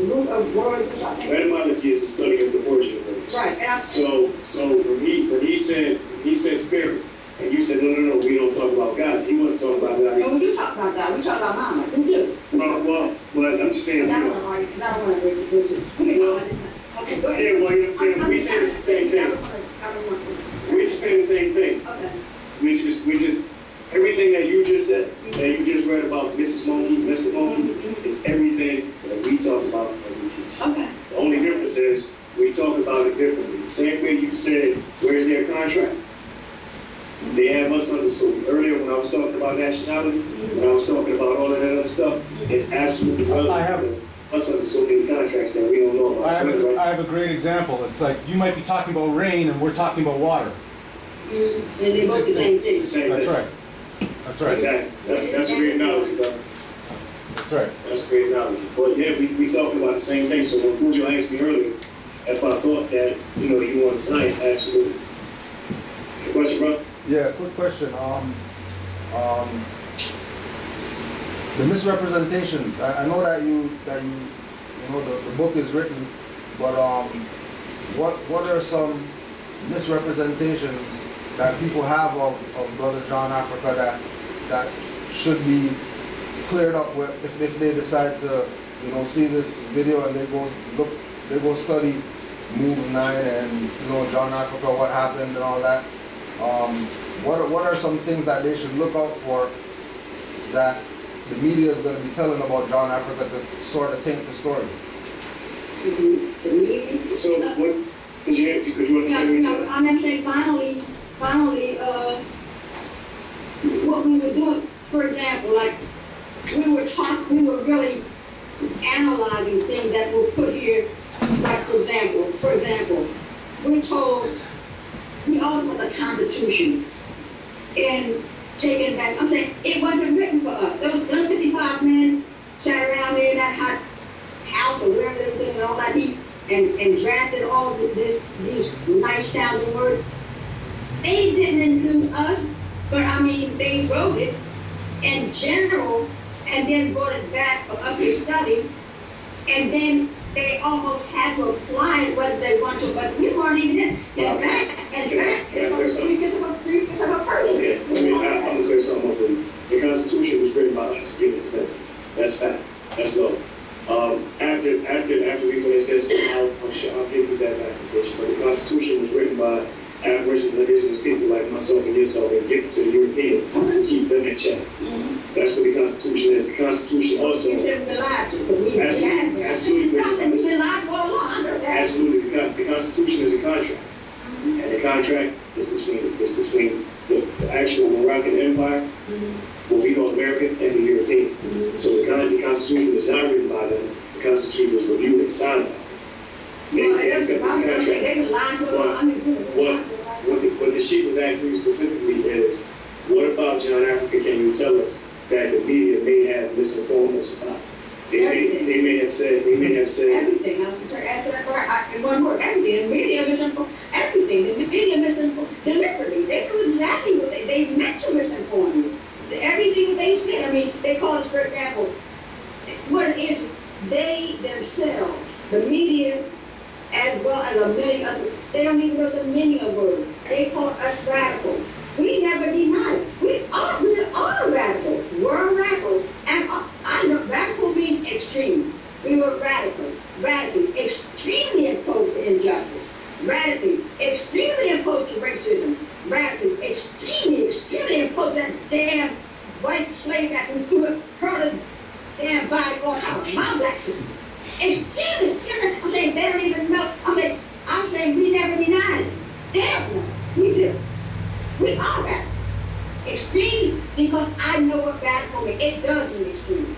root of words or something. Etymology is the study of the origin of words. Right. And So when he said spirit, and you said no, we don't talk about gods. He wasn't talking about God. no, we do talk about that. We talk about mama. We do. Well, I'm just saying. But I don't want to argue, because I don't want to raise the person. We can talk about this. Okay, go ahead. Yeah, well, you know what I'm saying? We say the same thing. I don't want to. We're just saying the same thing. Okay. We just everything that you just said, that you just read about Mrs. Monkey, Mr. Monkey, is everything that we talk about and we teach. Okay. The only difference is we talk about it differently. The same way you said, where's their contract? They have us understood. Earlier when I was talking about nationality, when I was talking about all of that other stuff, it's absolutely relevant. I have- because us under so many contracts that we don't know about. I have a great example. It's like you might be talking about rain and we're talking about water. And they both the same It's the thing. same That's thing. right. That's right. Exactly. That's a great analogy, brother. That's right. That's a great analogy. But yeah, we talking about the same thing. So when Cujo asked me earlier if I thought that, you want science, absolutely. Your question, brother? Yeah, quick question. The misrepresentations. I know that you know the book is written, but what are some misrepresentations that people have of Brother John Africa that should be cleared up with if they decide to you know, see this video and they go study Move 9 and, you know, John Africa, what happened and all that. What are some things that they should look out for that the media is going to be telling about John Africa to sort of taint the story? So what could you understand what you said? I'm actually finally, what we were doing, for example, like we were really analyzing things that were put here. Like for example, we're told we all want the Constitution and taking back. I'm saying it wasn't written for us. Those 55 men sat around there in that hot house or wherever they were in all that heat and drafted all these nice sounding words. They didn't include us, but I mean they wrote it in general and then brought it back for us to study, and then they almost had to apply it whether they want to, but we weren't even in. And that is because of a person. Okay, I'm going to clear something up for you. The Constitution was written by us, given to them. That's fact. That's law. After we finish this, I'll give you that documentation. But the Constitution was written by Aboriginal and Indigenous people like myself and yourself and given to the Europeans to keep them in check. That's what the Constitution is. The Constitution also. Absolutely. The Constitution is a contract, and the contract is between the actual Moroccan Empire, what we call American, and the European. So the Constitution was not written by them. The Constitution was reviewed and signed by them. They accepted the contract. What the sheet was asking specifically is, what about John Africa can you tell us that the media may have misinformed us about? They may have said everything. I'm trying to answer that part. One word, everything. The media misinformed everything. The media misinformed deliberately. They knew exactly what they meant to misinform you. Everything that they said. I mean, they call us, for example, what it is, they themselves, the media, as well as a million other, they don't even know the meaning of words. They call us radical. We never denied it. We are radical. We're radical. And I know radical means extreme. We were radically, extremely opposed to injustice. Radically, extremely opposed to racism. Radically, extremely opposed to that damn white slave that we threw it, hurt a damn body on our my black city. Extremely, I'm saying they don't even know. I'm saying we never denied it. Damn, we do. We are radical. Extreme, because I know what radical means. It does mean extreme.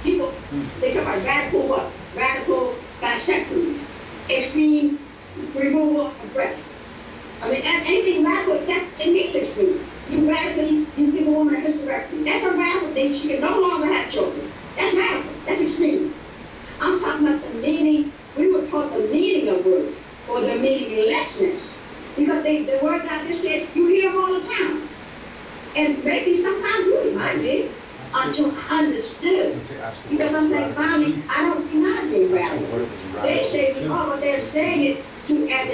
People, they talk about radical what? Radical vasectomy. Extreme removal of breast. I mean, anything radical, it means extreme. You give a woman a hysterectomy. That's a radical thing. She can no longer have children. That's radical. That's extreme. I'm talking about the meaning. We were taught the meaning of words, or the meaninglessness. Because the words I just said, you hear them all the time. And maybe sometimes you even I did, until I understood. Because I'm saying, finally, I don't deny they're radical. They say because they're saying it as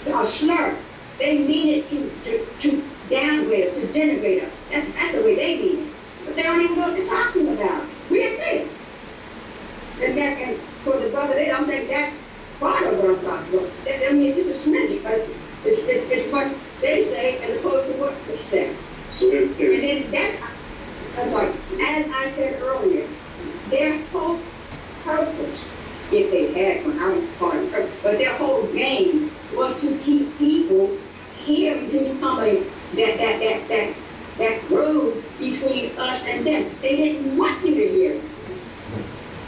a slur. They mean it to downgrade, to denigrate them. That's the way they mean it. But they don't even know what they're talking about. We admit it. And for the brother there, I'm saying that's part of what I'm talking about. I mean, it's just a smidgen, but it's what they say as opposed to what we say. So and then that's, I'm like, as I said earlier, their whole purpose, if they had one, I don't call it purpose, but their whole game was to keep people here to become that road between us and them. They didn't want you to hear it.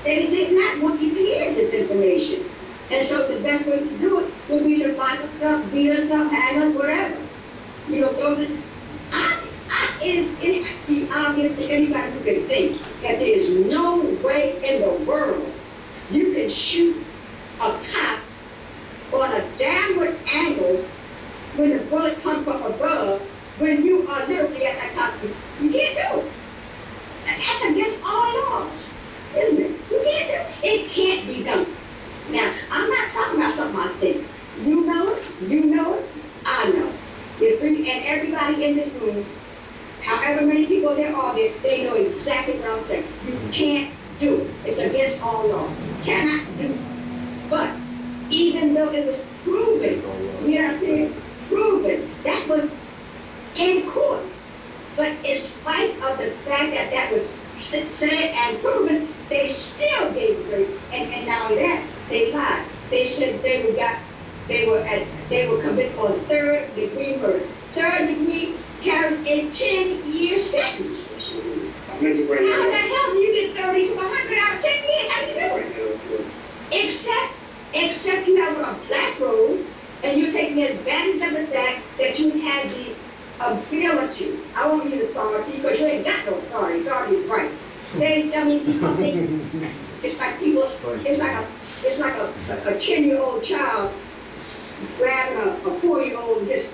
They did not want you to hear this information. And so the best way to do it would be to lock us up, beat us up, hang us, whatever. You know, those are, I'll give it to anybody who can think that there is no way in the world you can shoot a cop on a downward angle when the bullet comes from above, when you are literally at that cop. You can't do it. That's against all laws, isn't it? You can't do it. It can't be done. Now, I'm not talking about something I think. You know it, I know. And everybody in this room, however many people there are there, they know exactly what I'm saying. You can't cannot do. But even though it was proven, you know what I'm saying? Proven, that was in court. But in spite of the fact that that was said and proven, they still gave it 30. And not only that, they lied. They said they were convicted on 3rd-degree murder. 3rd degree carries a 10-year sentence. How the hell do you get 30 to 100 out of 10 years? How do you do it? Except you have a black robe and you're taking advantage of the fact that you had the ability. I won't use authority because you ain't got no authority. Authority is right. It's like people. It's like a 10-year-old child grabbing a 4-year-old and just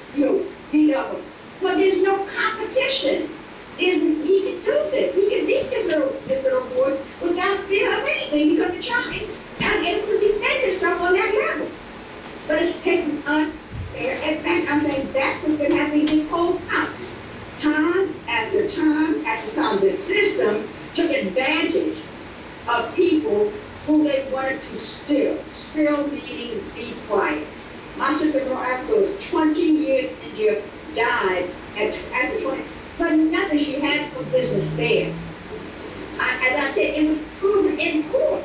beat up him. But there's no competition. He can do this. He can beat this little boy without fear of anything because the child is unable to defend himself on that level. But it's taken unfair advantage. I'm saying that's what's been happening this whole time. Time after time after time, the system took advantage of people who they wanted to still meaning be quiet. My sister Louise Africa was 20 years in jail, died at the 20, but nothing. She had no business there. As I said, it was proven in court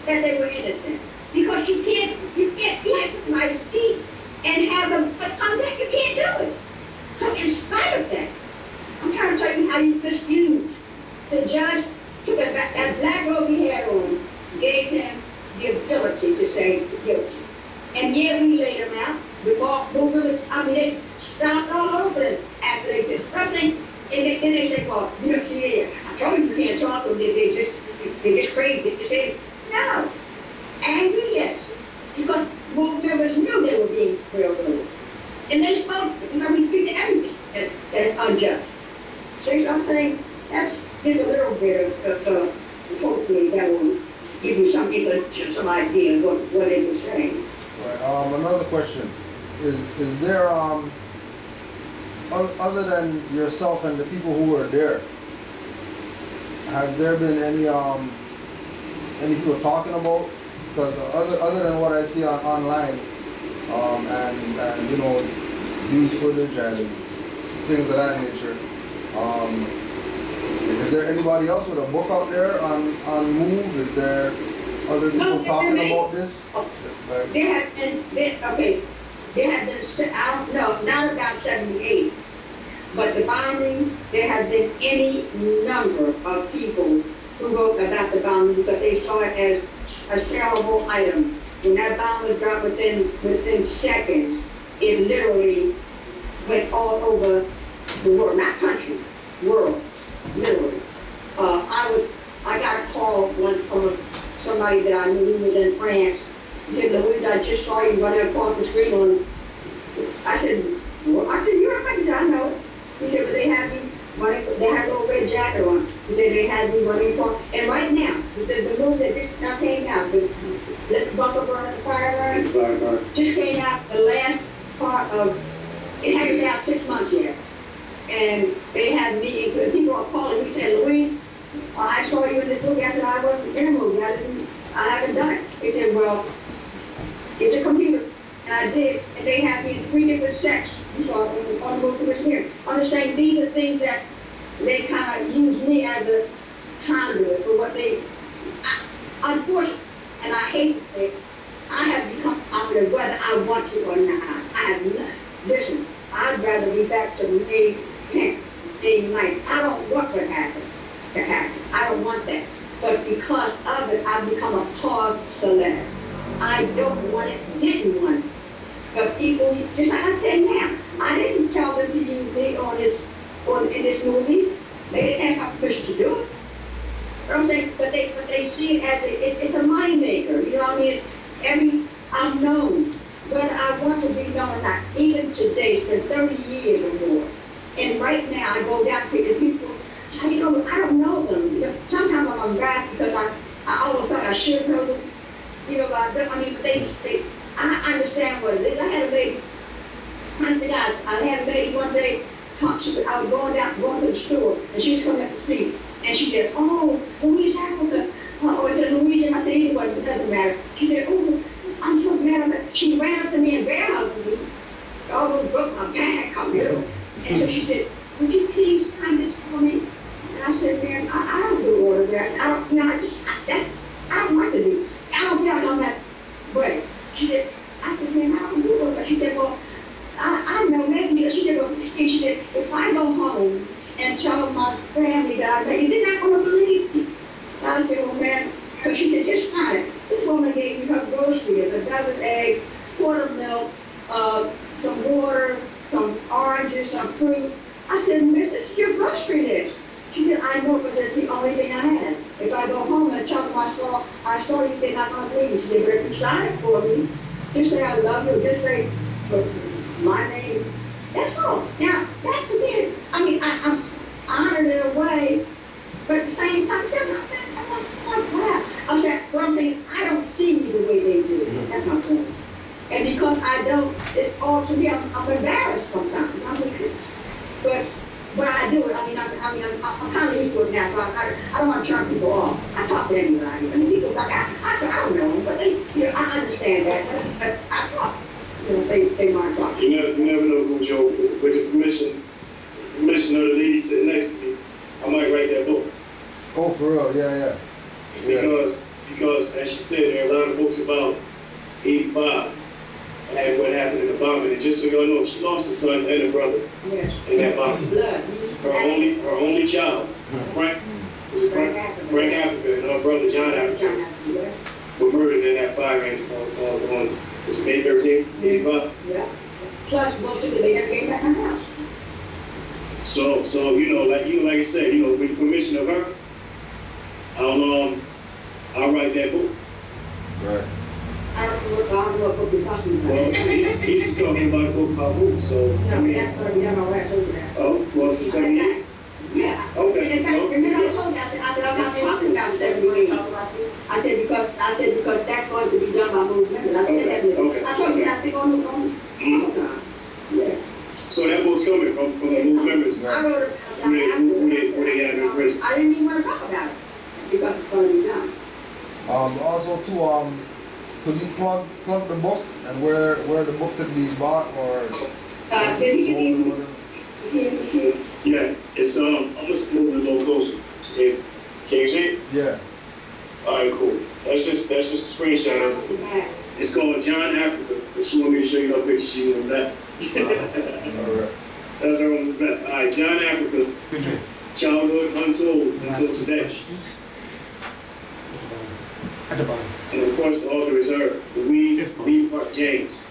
that they were innocent because you can't be at somebody's feet and have them come back. You can't do it. So in spite of that, I'm trying to tell you how you misuse. The judge took that black robe he had on, gave him the ability to say guilty. And yet we laid him out. They stopped all over them after they said, I'm saying, and then they say, well, you don't see it. I told you you can't talk to them. They just crazy. They said, no. Angry, yes. Because board members knew they were being railroaded. And they spoke, we speak to everything that's unjust. See what I'm saying? That's just a little bit of hopefully that will give you some idea of what they were saying. Right. Another question is there other than yourself and the people who were there, has there been any people talking about? Because other than what I see online and news footage and things of that nature, is there anybody else with a book out there on Move? Is there other people talking about this? There have been, I don't know, not about 78, but the bombing, there have been any number of people who wrote about the bombing because they saw it as a sellable item. When that bomb was dropped within seconds, it literally went all over the world, not country, world, literally. I got a call once from somebody that I knew who was in France. He said, Louise, I just saw you running across the screen on. I said, you're a French, I know. He said, but they had me running, they had a little red jacket on. He said, they had me running across. And right now, the move that just now came out, the bunker burn and the fire burn, just came out the last part of, it hasn't been out 6 months yet. And they had meetings, people are calling me saying, Louise, I saw you in this movie. I said, I wasn't in a movie. I haven't done it. They said, well, get your computer. And I did. And they had me in 3 different sects. You saw it on the movie here. I'm just saying these are things that they kind of use me as a conduit for what they, unfortunately, and I hate to say, I have become popular whether I want to or not. I have not. Listen, I'd rather be back to May 10th, May 9th. I don't want what happened to happen. I don't want that. But because of it, I've become a cause celebrity. I don't want it, didn't want it. But people, just like I'm saying now, I didn't tell them to use me in this movie. They didn't ask my permission to do it. But I'm saying, but they see it as it's a money maker. You know what I mean? I'm known, whether I want to be known or not. Even today, it's been 30 years or more. And right now, I go down to the people. I don't know them. Sometimes I'm embarrassed because I almost thought I should know them. But I understand what it is. I had a lady, honestly guys, I had a lady one day, I was going to the store, and she was coming up the street, and she said, oh, Louise Africa. Oh, I said, Louise, and I said, either one, because matter? She said, oh, I'm so glad. She ran up to me and bear hugged me. Almost broke my back, you know. And so she said, would you please sign this for me? And I said, ma'am, I don't do autographs. I don't, you know, I don't like to do. I don't tell them that way. She said, I said, ma'am, I don't do autographs. She said, well, I know, maybe. She said, well, she said, if I go home and tell my family that I made it, they're not going to believe me. I said, well, ma'am, because she said, just sign it. This woman gave me her groceries, a dozen eggs, quart of milk, some water, some oranges, some fruit. I said, miss, this is your grocery list. She said, I know, because that's the only thing I had. If I go home and tell them I saw you, they're not going to believe me. She said, but if you sign it for me, just say I love you, just say my name. That's all. Now, that's it. I mean, I'm honored in a way, but at the same time, I'm saying, what I'm saying, I don't see me the way they do. That's my point. And because I don't, it's all to me, I'm embarrassed sometimes. But I do it. I'm kind of used to it now, so I don't want to turn people off. I talk to anybody. I mean, people like, I don't know them, but they, you know, I understand that. But I talk. You know, they might talk. You never know, Cujo. With the permission of the lady sitting next to me, I might write that book. Oh, for real? Yeah. Because as she said, there are a lot of books about 85 and what happened in the bombing. And just so y'all know, she lost a son and a brother in that bombing. Her only child, Frank Africa, and her brother John Africa were murdered in that fire range on was it May 13th, 85? Yeah. Plus, most of it, they never came back in the house. So like I said, with the permission of her, I'll write that book. Right. I don't know what book you're talking about. Well, he's just talking about a book called Book, so no, that's going to be done already. Oh, well, for 7 years? Yeah. Okay. In fact, remember I told you, I said, I'm not talking about 7 years. I said, because that's going to be done by most members. I said, Okay. I told you, I think on yeah. So that book's coming from the new members, I wrote it. who they have in prison. I didn't even want to talk about it because it's going to be done. Also, too, could you plug the book and where the book could be bought or sold or whatever? Yeah, it's I'm just moving a little closer. See, can you see it? Yeah. All right, cool. That's just a screenshot of it. It's called John Africa. If she want me to show you her picture, she's in the back. All right. That's her on the back. All right, John Africa. Childhood Untold until today. And of course, the author is her, Louise Africa James.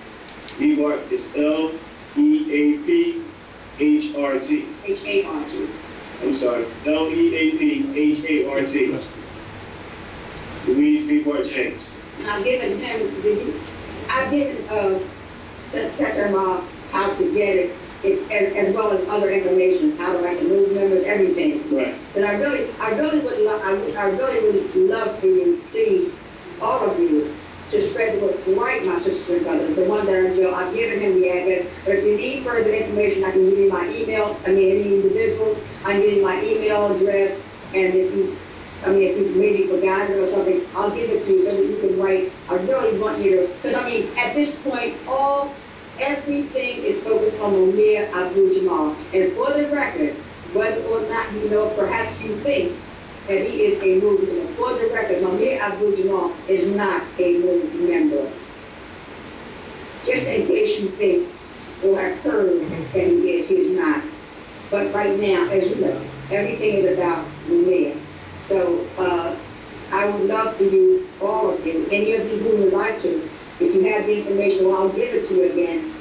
Leapart is Leaphrt. H-A-R-T. I'm sorry, Leaphart. Louise Africa James. I've given Setenra how to get it, as well as other information, how to write the move members, everything. Right. But I really would love for you, please, all of you, to spread the word. Write my sister and brother, the one that are in jail. I've given him the address. But if you need further information, I can give you my email. Any individual, I can give you my email address. And if you maybe forgot it or something, I'll give it to you so that you can write. I really want you to, because at this point, everything is focused on Abu-Jamal. And for the record, whether or not perhaps you think that he is a movement. For the record, Abu-Jamal is not a movement member. Just in case you think or have heard that he is, he is not. But right now, as you know, everything is about Mumia. So I would love for you, all of you, any of you who would like to, if you have the information, well, I'll give it to you again,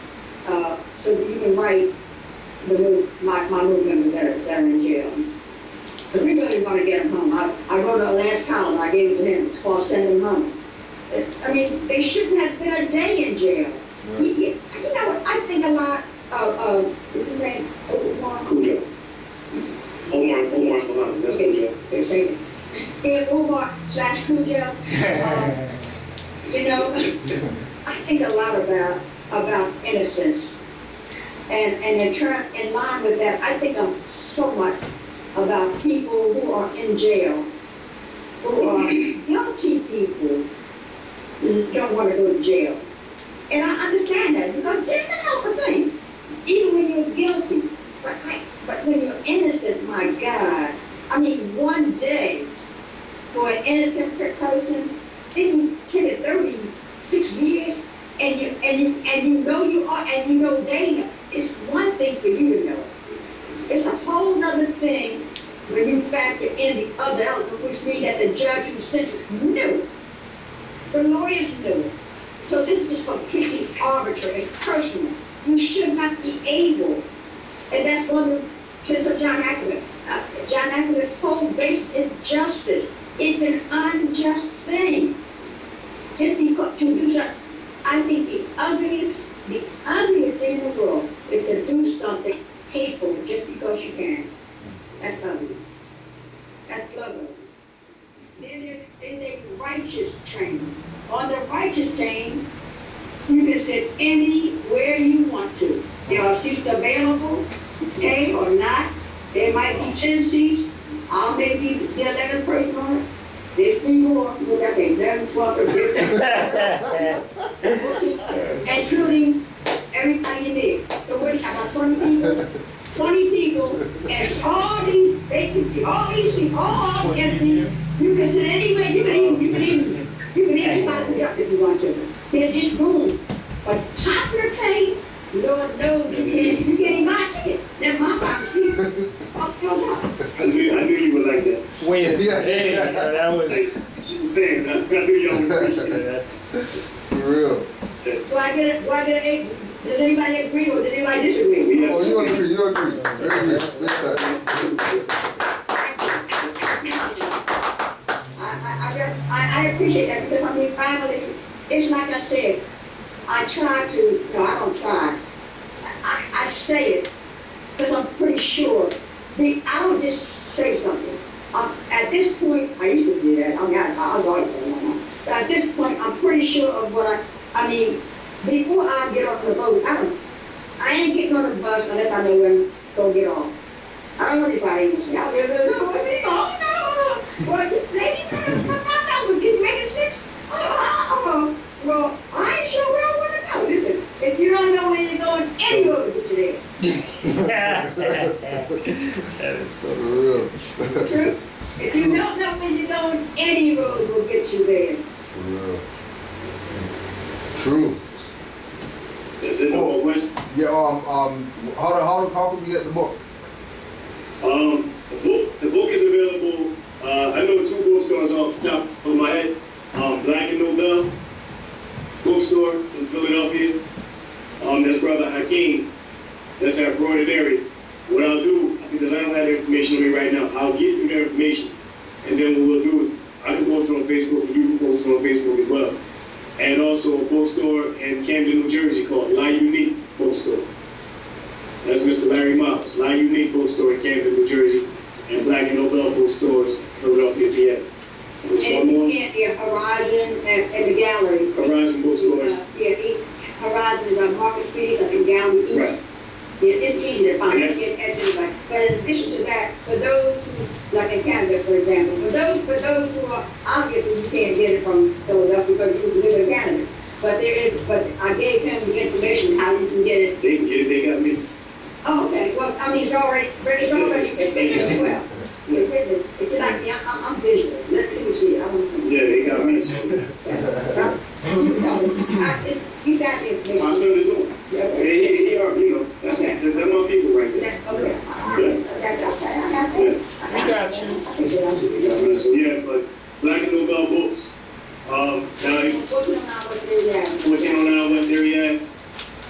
so that you can write my movement members that are in jail. Because we really want to get them home. I wrote a last column, I gave it to him, it's called Send Them Home. They shouldn't have been a day in jail. Right. You know what, I think a lot of, what's his name? Cujo. Omar's behind him, that's Cujo. They're saying it. Omar/Cujo. I think a lot about innocence. And in line with that, I think so much about people who are in jail, who are guilty people, don't want to go to jail. And I understand that, because it's a hell of a thing, even when you're guilty. But when you're innocent, my God, I mean, one day for an innocent person, didn't take it 36 years, and you know you are, and you know they know. It's one thing for you to know. It's a whole other thing when you factor in the other element, which means that the judge who sentenced knew. The lawyers knew. So this is completely arbitrary, it's personal. You should not be able, and that's one of the tenets of John Activism. John Activism's whole base is justice. It's an unjust thing. Just because to do something, I think the ugliest thing in the world is to do something hateful just because you can. That's ugly. That's ugly. Then there's a righteous train. On the righteous train, you can sit anywhere you want to. There are seats available, pay or not. There might be 10 seats. I may be the 11th person on it. There's 3 more. Whatever, 11, 12, or 15. Including everybody in there. So what, I got 20 people. 20 people, and all these vacancies, all these seats, all empty. You can sit anywhere. You can even find the job if you want to. They're just boom. But popular train, Lord knows you can't even buy a ticket. That's my policy. Fuck your job. I knew you were like that. Wait a minute. Yeah. That was. She's saying, I knew y'all would appreciate it. That's. For real. Do I get a, does anybody agree or does anybody disagree? Oh, you agree. You agree. Big time. I appreciate that, because I mean, finally, it's like I said, I try to, no, I don't try. I say it because I'm pretty sure. I don't just say something. At this point, I used to do that. I'll go into it. But at this point, I'm pretty sure of what I mean, before I get on the boat, I ain't getting on the bus unless I know when I'm going to get off. I don't know if I ain't say, I'll be able to know, well, lady, can you make it 6? Well, I ain't sure where I want to go. Listen, if you don't know where you're going, any road will get you there. That is so For real. True? If you don't know where you're going, any road will get you there. For real. True. Is it no question? Yeah. How can we get the book? The book is available. I know 2 bookstores off the top of my head. Black and Nobel bookstore in Philadelphia. That's Brother Hakeem. That's our broader area. What I'll do, because I don't have the information on me right now, I'll give you the information. And then what we'll do is, I can post it on Facebook, and you can post it on Facebook as well. And also a bookstore in Camden, New Jersey called La Unique Bookstore. That's Mr. Larry Miles. La Unique Bookstore in Camden, New Jersey, and Black and Nobel Bookstores in Philadelphia, PA. And you can't hear Horizon at the gallery. Horizon Bookstores. Horizon is on Market Street, like in Gallery East. Right. Yeah, it's easy to find. Yes. But in addition to that, for those who, like in Canada, for example, for those who are, obviously you can't get it from Philadelphia because you live in Canada. But I gave him the information how you can get it. They can get it, they got me. Oh, okay. Well, I mean, it's already written as well. It's written. It's like, yeah, I'm visual. Let me see it. I want to. Yeah, they got me. So. You got the information. My son is on. Yeah. He are, you know, that's Okay. they're my people right there. Okay. Yeah. We got you. So yeah, but Black and Nobel Books. Now 1409 West Area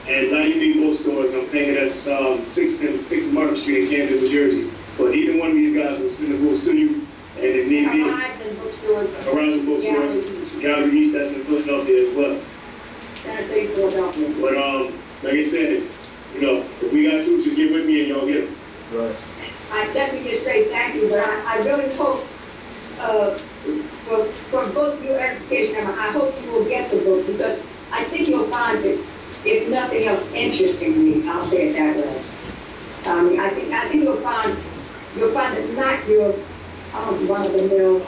and La Unique Bookstores. I'm paying at 6 Market Street in Camden, New Jersey. But either one of these guys will send the books to you, and if need be, Horizon Bookstores, Gallery East, that's in Philadelphia as well. But like I said, you know, if we got to, just get with me and y'all get them. Right. I definitely just say thank you, but I really hope for both your education, and I hope you will get the book, because I think you'll find it, if nothing else, interesting. I'll say it that way. I think you'll find it not your run of the mill.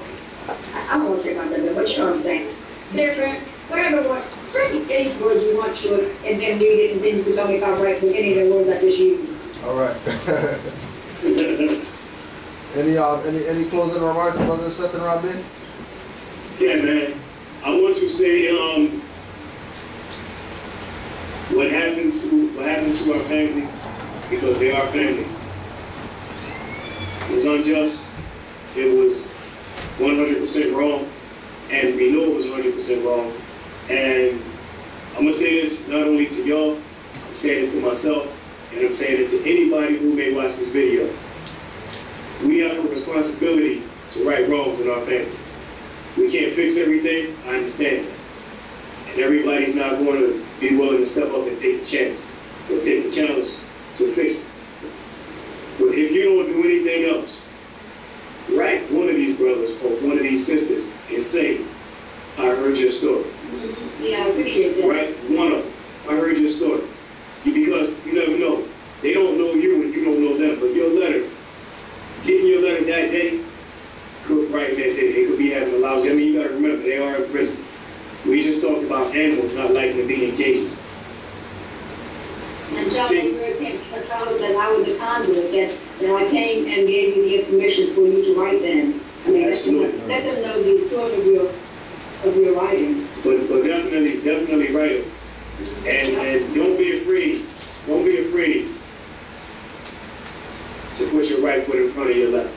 I don't want to say run of the mill, but you know what I'm saying. different, whatever word, bring any words you want to it, and then read it, and then you can tell me if I'm right with any of the words I just used. All right. Any closing remarks, Brother Setenra Bey? Yeah, man. I want to say what happened to our family, because they are family. It was unjust. It was 100% wrong, and we know it was 100% wrong. And I'm gonna say this not only to y'all, I'm saying it to myself, and I'm saying it to anybody who may watch this video. We have a responsibility to right wrongs in our family. We can't fix everything, I understand that. And everybody's not going to be willing to step up and take the chance or take the challenge to fix it. But if you don't do anything else, write one of these brothers or one of these sisters and say, I heard your story. Yeah, I appreciate that. Right? One of them. I heard your story. Because you never know. They don't know you and you don't know them. But your letter, getting your letter that day, could write that day. They could be having a lousy. I mean, you got to remember, they are in prison. We just talked about animals not liking to be in cages. And tell them that I was the conduit, that I came and gave you the information for you to write them. I mean, let them know the source of your writing. But definitely write it. And don't be afraid. Don't be afraid to put your right foot in front of your left.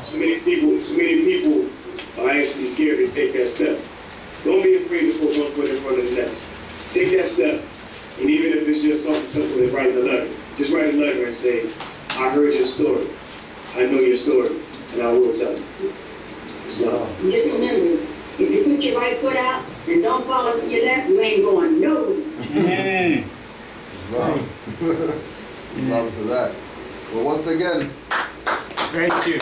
Too many people are actually scared to take that step. Don't be afraid to put one foot in front of the next. Take that step, and even if it's just something simple as writing a letter, just write a letter and say, I heard your story. I know your story, and I will tell you. So, just remember, if you put your right foot out and don't follow your left, you ain't going nowhere. Love to that. Well, once again, Thank you.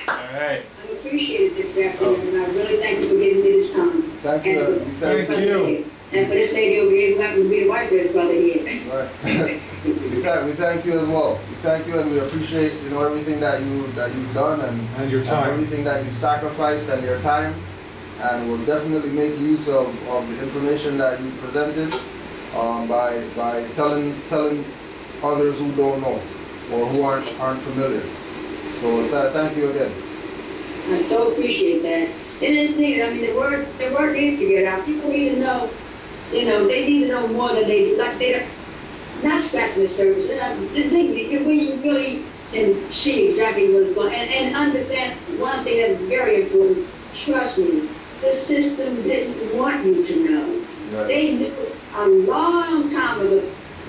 All right. I appreciated this afternoon, and I really thank you for giving me this time. Thank you. Thank you. And for this lady over here who happened to be the white girl's brother here. Right. we thank you as well. We thank you, and we appreciate everything that you've done And your time. and everything that you sacrificed and your time. And we'll definitely make use of the information that you presented by telling others who don't know or who aren't familiar. So thank you again. I so appreciate that. It is needed. I mean, the word needs to get out. People need to know. They need to know more than they do. Like they're not scratching the surface. When you really can see exactly what's going on and understand one thing that's very important. Trust me, the system didn't want you to know. Right. They knew a long time ago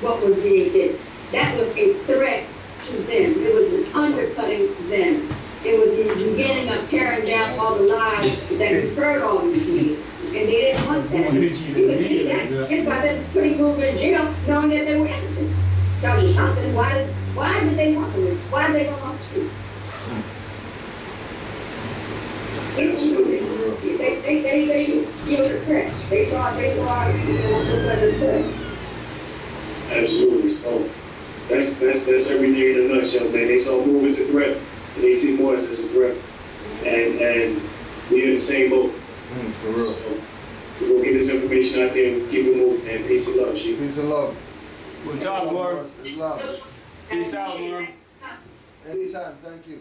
what was being said. That was a threat to them. It was undercutting them. It was the beginning of tearing down all the lies that you've heard all these years. And they didn't want that. You could see that just by them putting people in jail, knowing that they were innocent. Tells you something. Why did they want to? Why did they want to? absolutely. They were the threats. They saw what was the threat. Absolutely. So that's everything in a nutshell, man. They saw move as a threat, and they see Morris as a threat. And we're in the same boat. For real. So we're gonna get this information out there and keep it moving. And peace and love, Chief. Peace and love. Good job, Lord. It's love. Peace out, Lord. Anytime. Thank you.